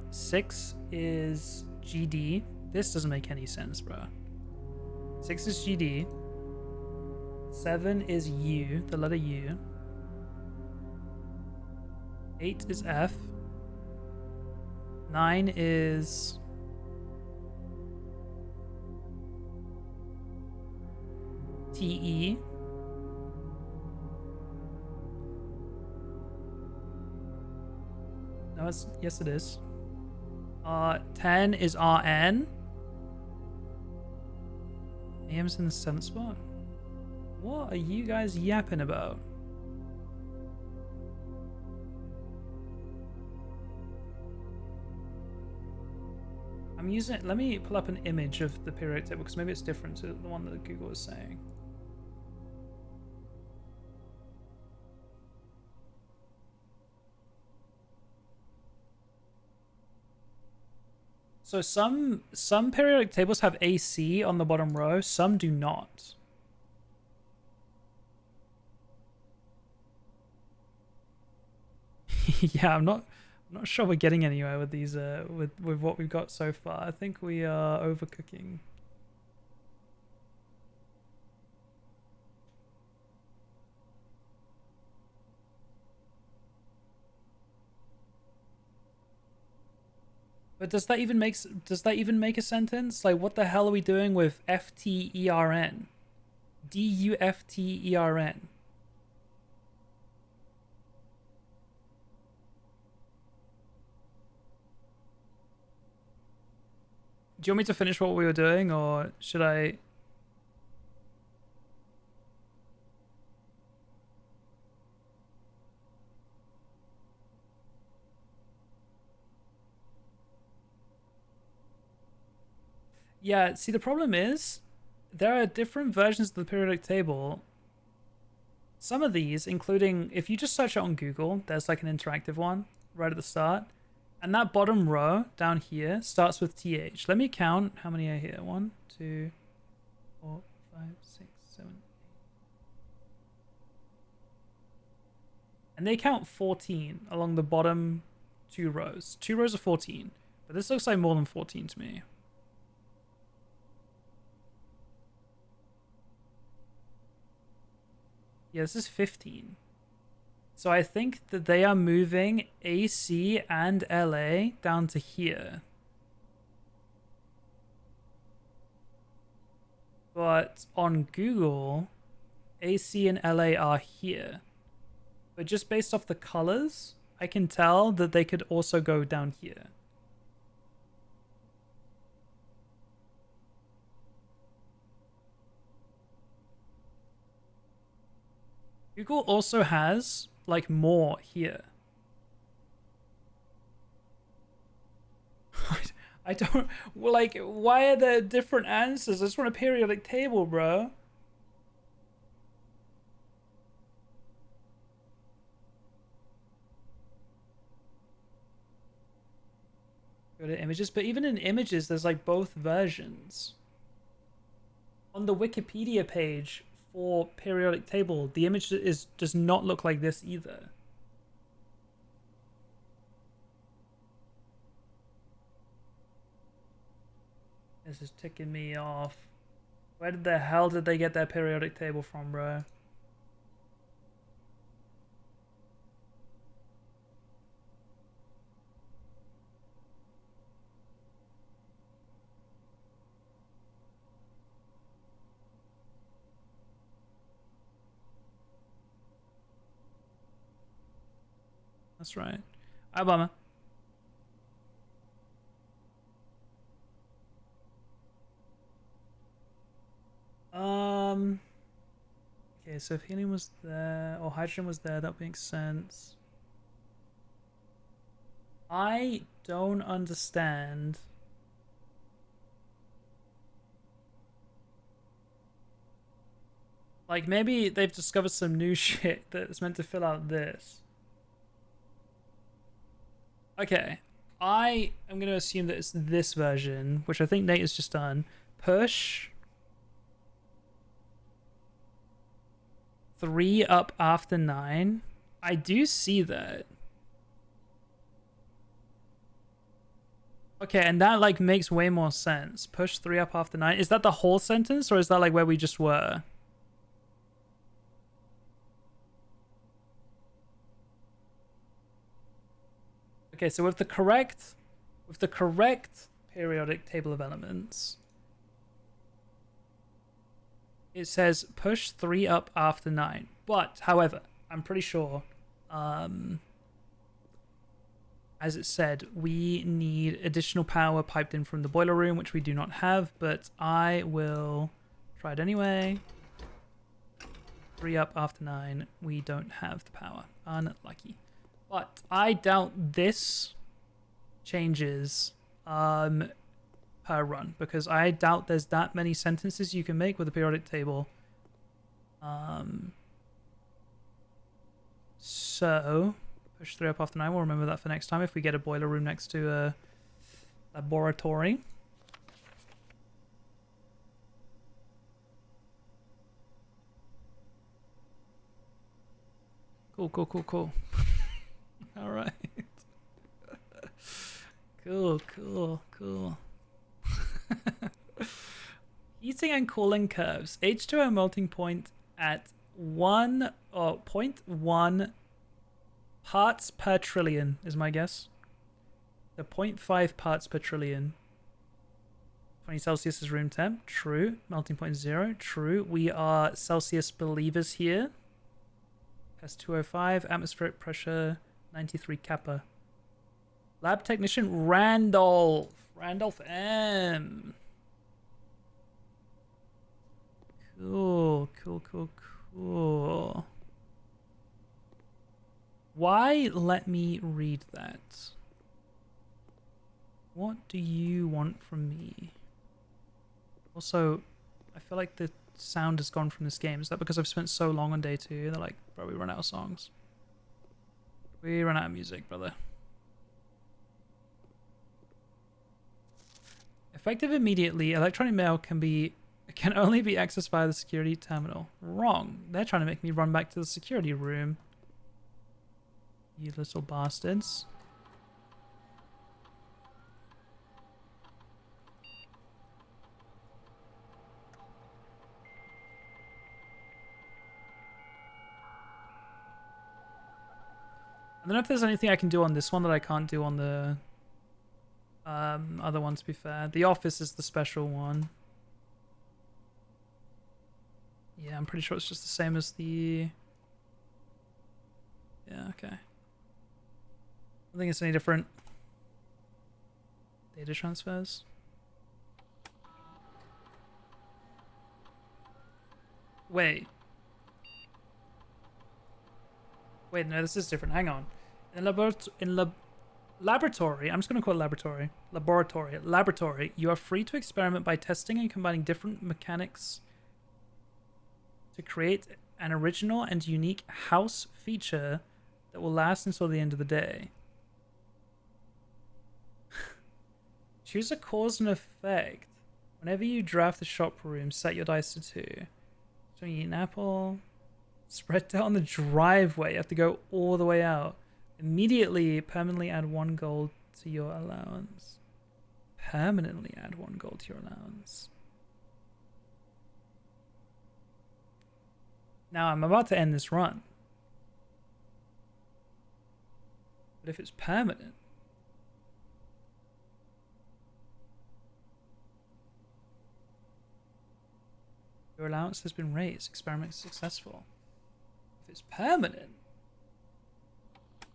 6 is GD. This doesn't make any sense, bro. 6 is GD. 7 is U, the letter U. 8 is F. 9 is TE. No, it's, yes it is. 10 is RN. AM's in the 7th spot. What are you guys yapping about? I'm using, let me pull up an image of the periodic table because maybe it's different to the one that Google was saying. So some periodic tables have AC on the bottom row, some do not. Yeah, I'm not sure we're getting anywhere with these with what we've got so far. I think we are overcooking. But does that even make a sentence? Like, what the hell are we doing with FTERN? DUFTERN. Do you want me to finish what we were doing, or should I? Yeah, see, the problem is there are different versions of the periodic table. Some of these, including, if you just search it on Google, there's like an interactive one right at the start. And that bottom row down here starts with TH. Let me count how many are here. 1, 2, 4, 5, 6, 7, 8. And they count 14 along the bottom 2 rows. 2 rows of 14. But this looks like more than 14 to me. Yeah, this is 15. So I think that they are moving AC and LA down to here. But on Google, AC and LA are here. But just based off the colors, I can tell that they could also go down here. Google also has like more here. I don't like, why are there different answers? I just want a periodic table, bro. Go to images, but even in images there's like both versions. On the Wikipedia page for periodic table, the image does not look like this either. This is ticking me off. Where the hell did they get their periodic table from, bro? That's right. Obama. Okay, so if helium was there or hydrogen was there, that makes sense. I don't understand. Like, maybe they've discovered some new shit that's meant to fill out this. Okay, I am going to assume that it's this version, which I think Nate has just done. Push 3 up after 9. I do see that. Okay, and that like makes way more sense. Push 3 up after 9. Is that the whole sentence, or is that like where we just were? Okay, so with the correct periodic table of elements, it says push 3 up after 9. But, however, I'm pretty sure, as it said, we need additional power piped in from the boiler room, which we do not have, but I will try it anyway. 3 up after 9. We don't have the power. Unlucky. But I doubt this changes per run, because I doubt there's that many sentences you can make with a periodic table. So push 3 up after 9. We'll remember that for next time if we get a boiler room next to a laboratory. Cool. All right. Cool. Heating and cooling curves. H2O melting point at 0.1 parts per trillion is my guess. The 0.5 parts per trillion. 20 Celsius is room temp. True. Melting point 0. True. We are Celsius believers here. Test 205. Atmospheric pressure 93 kappa. Lab technician Randolph M. Cool. Why let me read that? What do you want from me? Also, I feel like the sound has gone from this game. Is that because I've spent so long on day 2? They're like, bro, we run out of songs. We run out of music, brother. Effective immediately, electronic mail can only be accessed via the security terminal. Wrong. They're trying to make me run back to the security room. You little bastards. I don't know if there's anything I can do on this one that I can't do on the other one, to be fair. The office is the special one. Yeah, I'm pretty sure it's just the same as the... Yeah, okay. I don't think it's any different. Data transfers. Wait, no, this is different. Hang on. In laboratory, I'm just going to call it laboratory. Laboratory, you are free to experiment by testing and combining different mechanics to create an original and unique house feature that will last until the end of the day. Choose a cause and effect. Whenever you draft the shop room, set your dice to 2. So you eat an apple. Spread down the driveway. You have to go all the way out. Immediately, permanently add 1 gold to your allowance. Permanently add 1 gold to your allowance. Now, I'm about to end this run. But if it's permanent... Your allowance has been raised. Experiment successful. If it's permanent,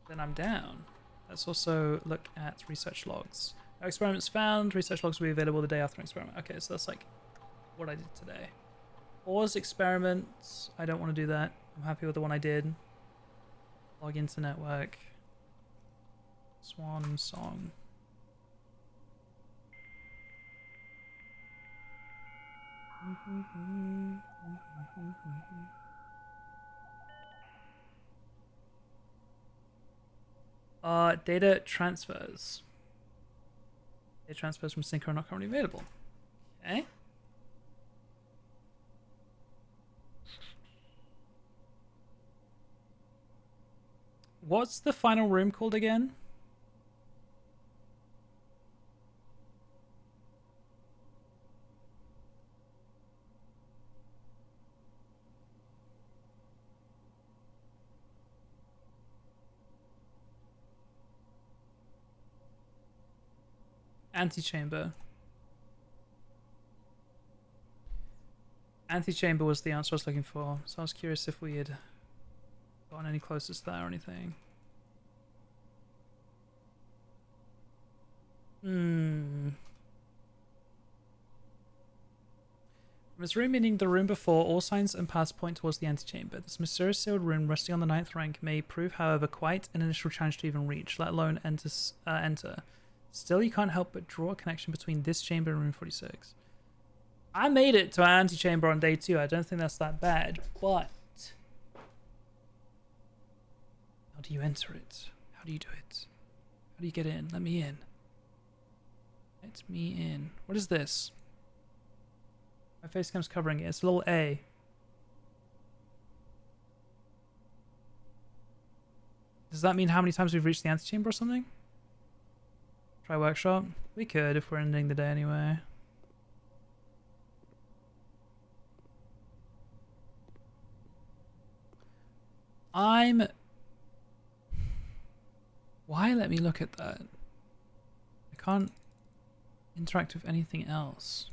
then I'm down. Let's also look at research logs. No experiments found. Research logs will be available the day after an experiment. Okay, so that's like what I did today. Pause experiments. I don't want to do that. I'm happy with the one I did. Log into network. Swan song. Data transfers. Data transfers from Synchro are not currently available. Okay. What's the final room called again? Antechamber. Antechamber was the answer I was looking for, so I was curious if we had gotten any closest there or anything. From its room meaning the room before, all signs and paths point towards the antechamber. This mysterious sealed room resting on the 9th rank may prove, however, quite an initial challenge to even reach, let alone enter. Still, you can't help but draw a connection between this chamber and room 46. I made it to our antechamber on day 2. I don't think that's that bad, but how do you enter it? How do you do it? How do you get in? Let me in. Let me in. What is this? My face cam's covering it. It's a little A. Does that mean how many times we've reached the antechamber or something? Try workshop? We could if we're ending the day anyway. Why let me look at that? I can't interact with anything else.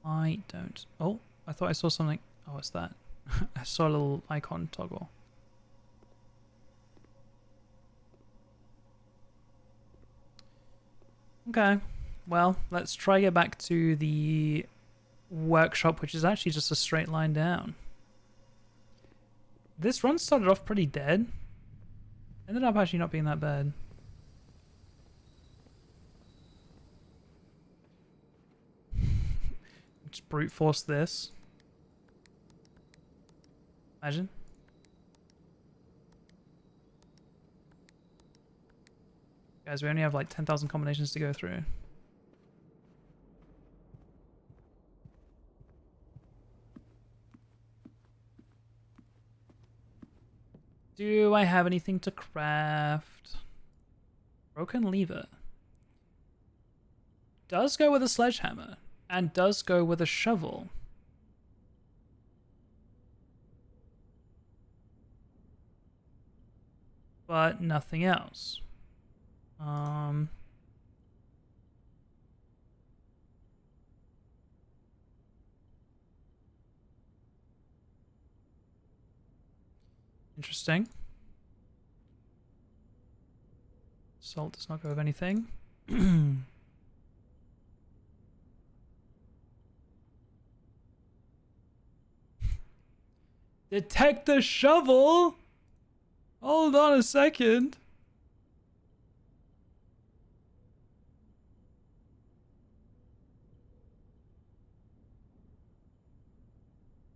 I don't. Oh, I thought I saw something. Oh, what's that? I saw a little icon toggle. Okay. Well, let's try get back to the workshop, which is actually just a straight line down. This run started off pretty dead. Ended up actually not being that bad. Just brute force this. Imagine. Guys, we only have like 10,000 combinations to go through. Do I have anything to craft? Broken lever. Does go with a sledgehammer. And does go with a shovel. But nothing else. Interesting. Salt does not go with anything. Detect the shovel? Hold on a second.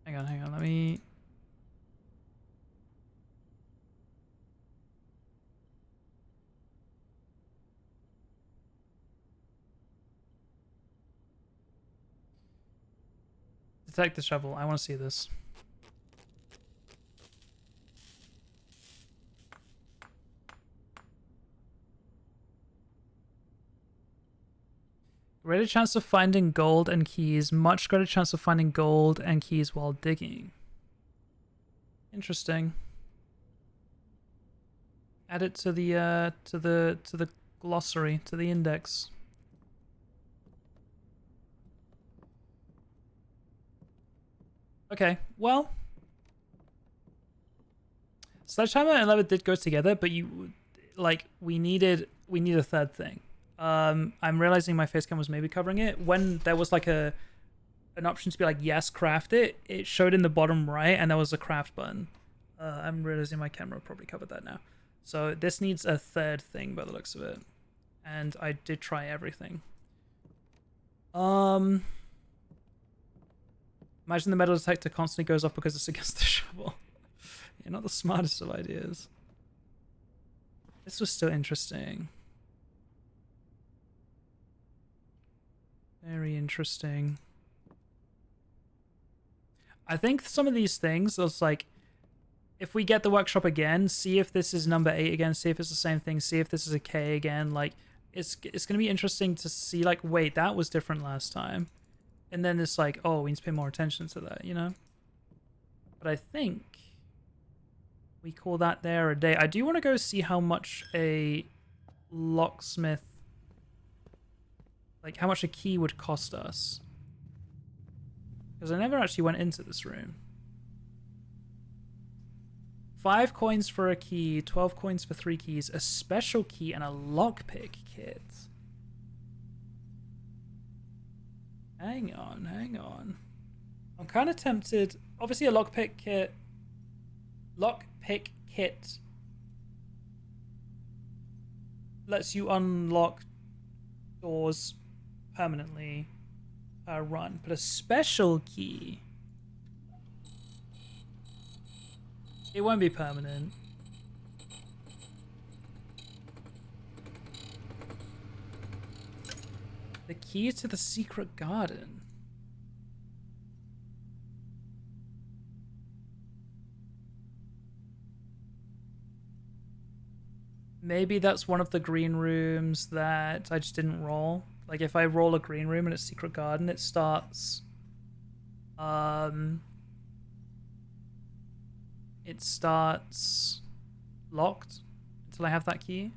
Hang on, let me... Detect the shovel. I want to see this. Greater chance of finding gold and keys. Much greater chance of finding gold and keys while digging. Interesting. Add it to the glossary, to the index. Okay, well, sledgehammer and lever did go together, but we need a third thing. I'm realizing my facecam was maybe covering it. When there was like an option to be like, yes, craft it, it showed in the bottom right and there was a craft button. I'm realizing my camera probably covered that now. So this needs a third thing by the looks of it. And I did try everything. Imagine the metal detector constantly goes off because it's against the shovel. Yeah, not the smartest of ideas. This was still interesting. Very interesting. I think some of these things, it's like, if we get the workshop again, see if this is number 8 again, see if it's the same thing, see if this is a K again. Like, it's going to be interesting to see, like, wait, that was different last time. And then it's like, oh, we need to pay more attention to that, you know? But I think we call that there a day. I do want to go see how much a locksmith, like, how much a key would cost us. Because I never actually went into this room. 5 coins for a key, 12 coins for 3 keys, a special key, and a lockpick kit. Hang on, hang on. I'm kind of tempted. Obviously, a lockpick kit. Lockpick kit lets you unlock doors permanently per run, but a special key, it won't be permanent. The key to the secret garden. Maybe that's one of the green rooms that I just didn't roll. Like, if I roll a green room and it's secret garden, it starts... It starts locked until I have that key.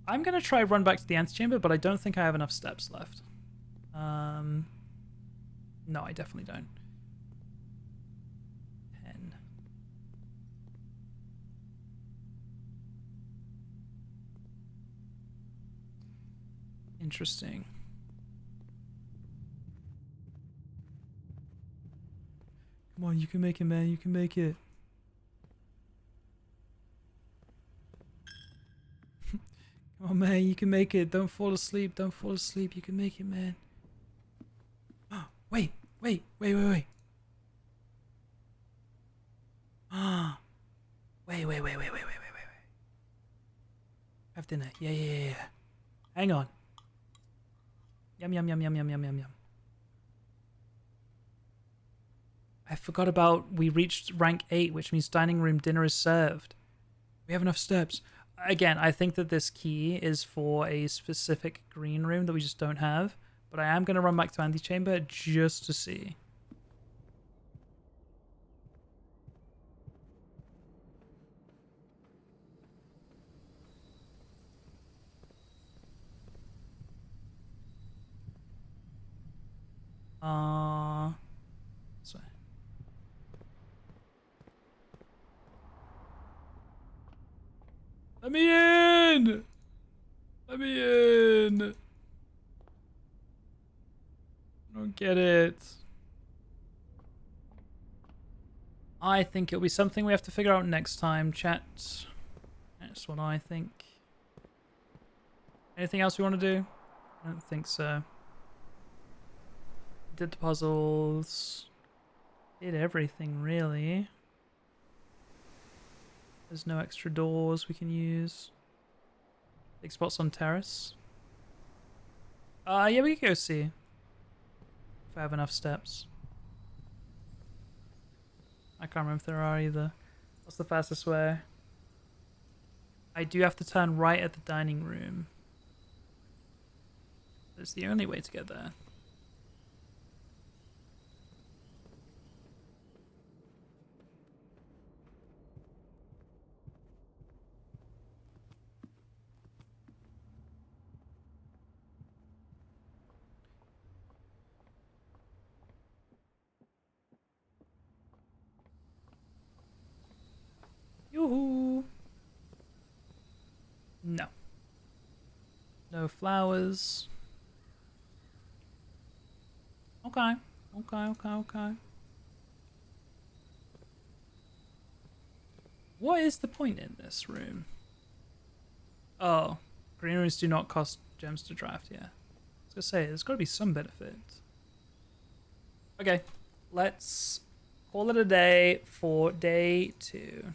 I'm going to try run back to the antechamber, but I don't think I have enough steps left. No, I definitely don't. 10. Interesting. Come on, you can make it, man. You can make it. Come on, man. You can make it. Don't fall asleep. Don't fall asleep. You can make it, man. Oh, wait. Wait. Wait, wait, wait. Ah. Wait, wait, wait, wait, wait, wait, wait, wait. Have dinner. Yeah, yeah, yeah, yeah. Hang on. Yum, yum, yum, yum, yum, yum, yum, yum. I forgot about we reached rank 8, which means dining room dinner is served. We have enough steps. Again, I think that this key is for a specific green room that we just don't have. But I am going to run back to antechamber just to see. Sorry. Let me in! Let me in! I don't get it. I think it'll be something we have to figure out next time, chat. That's what I think. Anything else we want to do? I don't think so. Did the puzzles. Did everything, really. There's no extra doors we can use. Big spots on terrace. Yeah, we can go see if I have enough steps. I can't remember if there are either. What's the fastest way? I do have to turn right at the dining room. It's the only way to get there. Yoo-hoo! No. No flowers. Okay. Okay. What is the point in this room? Oh. Green rooms do not cost gems to draft, yeah. I was gonna say, there's gotta be some benefit. Okay. let's call it a day for day 2.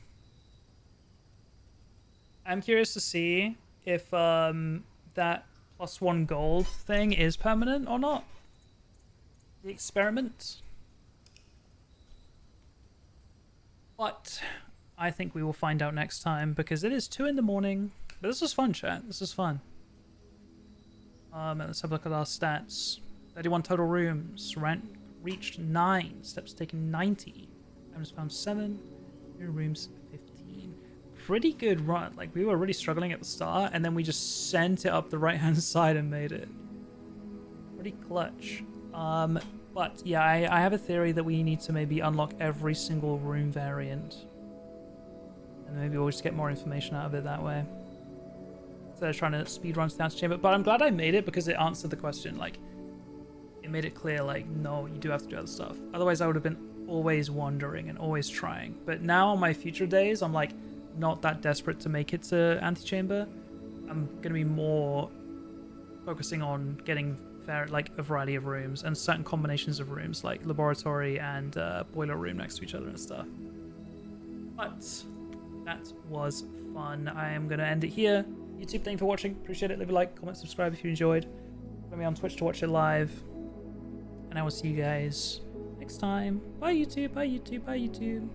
I'm curious to see if that +1 gold thing is permanent or not. The experiment. But I think we will find out next time because it is 2 in the morning. But this was fun, chat. This is fun. Let's have a look at our stats. 31 total rooms. Rent reached 9. Steps taken 90. Items found 7. New rooms 15. Pretty good run. Like, we were really struggling at the start, and then we just sent it up the right-hand side and made it. Pretty clutch. But yeah, I have a theory that we need to maybe unlock every single room variant. And maybe we'll just get more information out of it that way. Instead of trying to speedrun to the antechamber. But I'm glad I made it because it answered the question. Like, it made it clear, like, no, you do have to do other stuff. Otherwise, I would have been always wandering and always trying. But now on my future days, I'm, like, not that desperate to make it to antechamber. I'm going to be more focusing on getting like a variety of rooms and certain combinations of rooms, like laboratory and boiler room next to each other and stuff. But that was fun. I am going to end it here. YouTube, thank you for watching. Appreciate it. Leave a like, comment, subscribe if you enjoyed. Follow me on Twitch to watch it live. And I will see you guys next time. Bye, YouTube. Bye, YouTube. Bye, YouTube.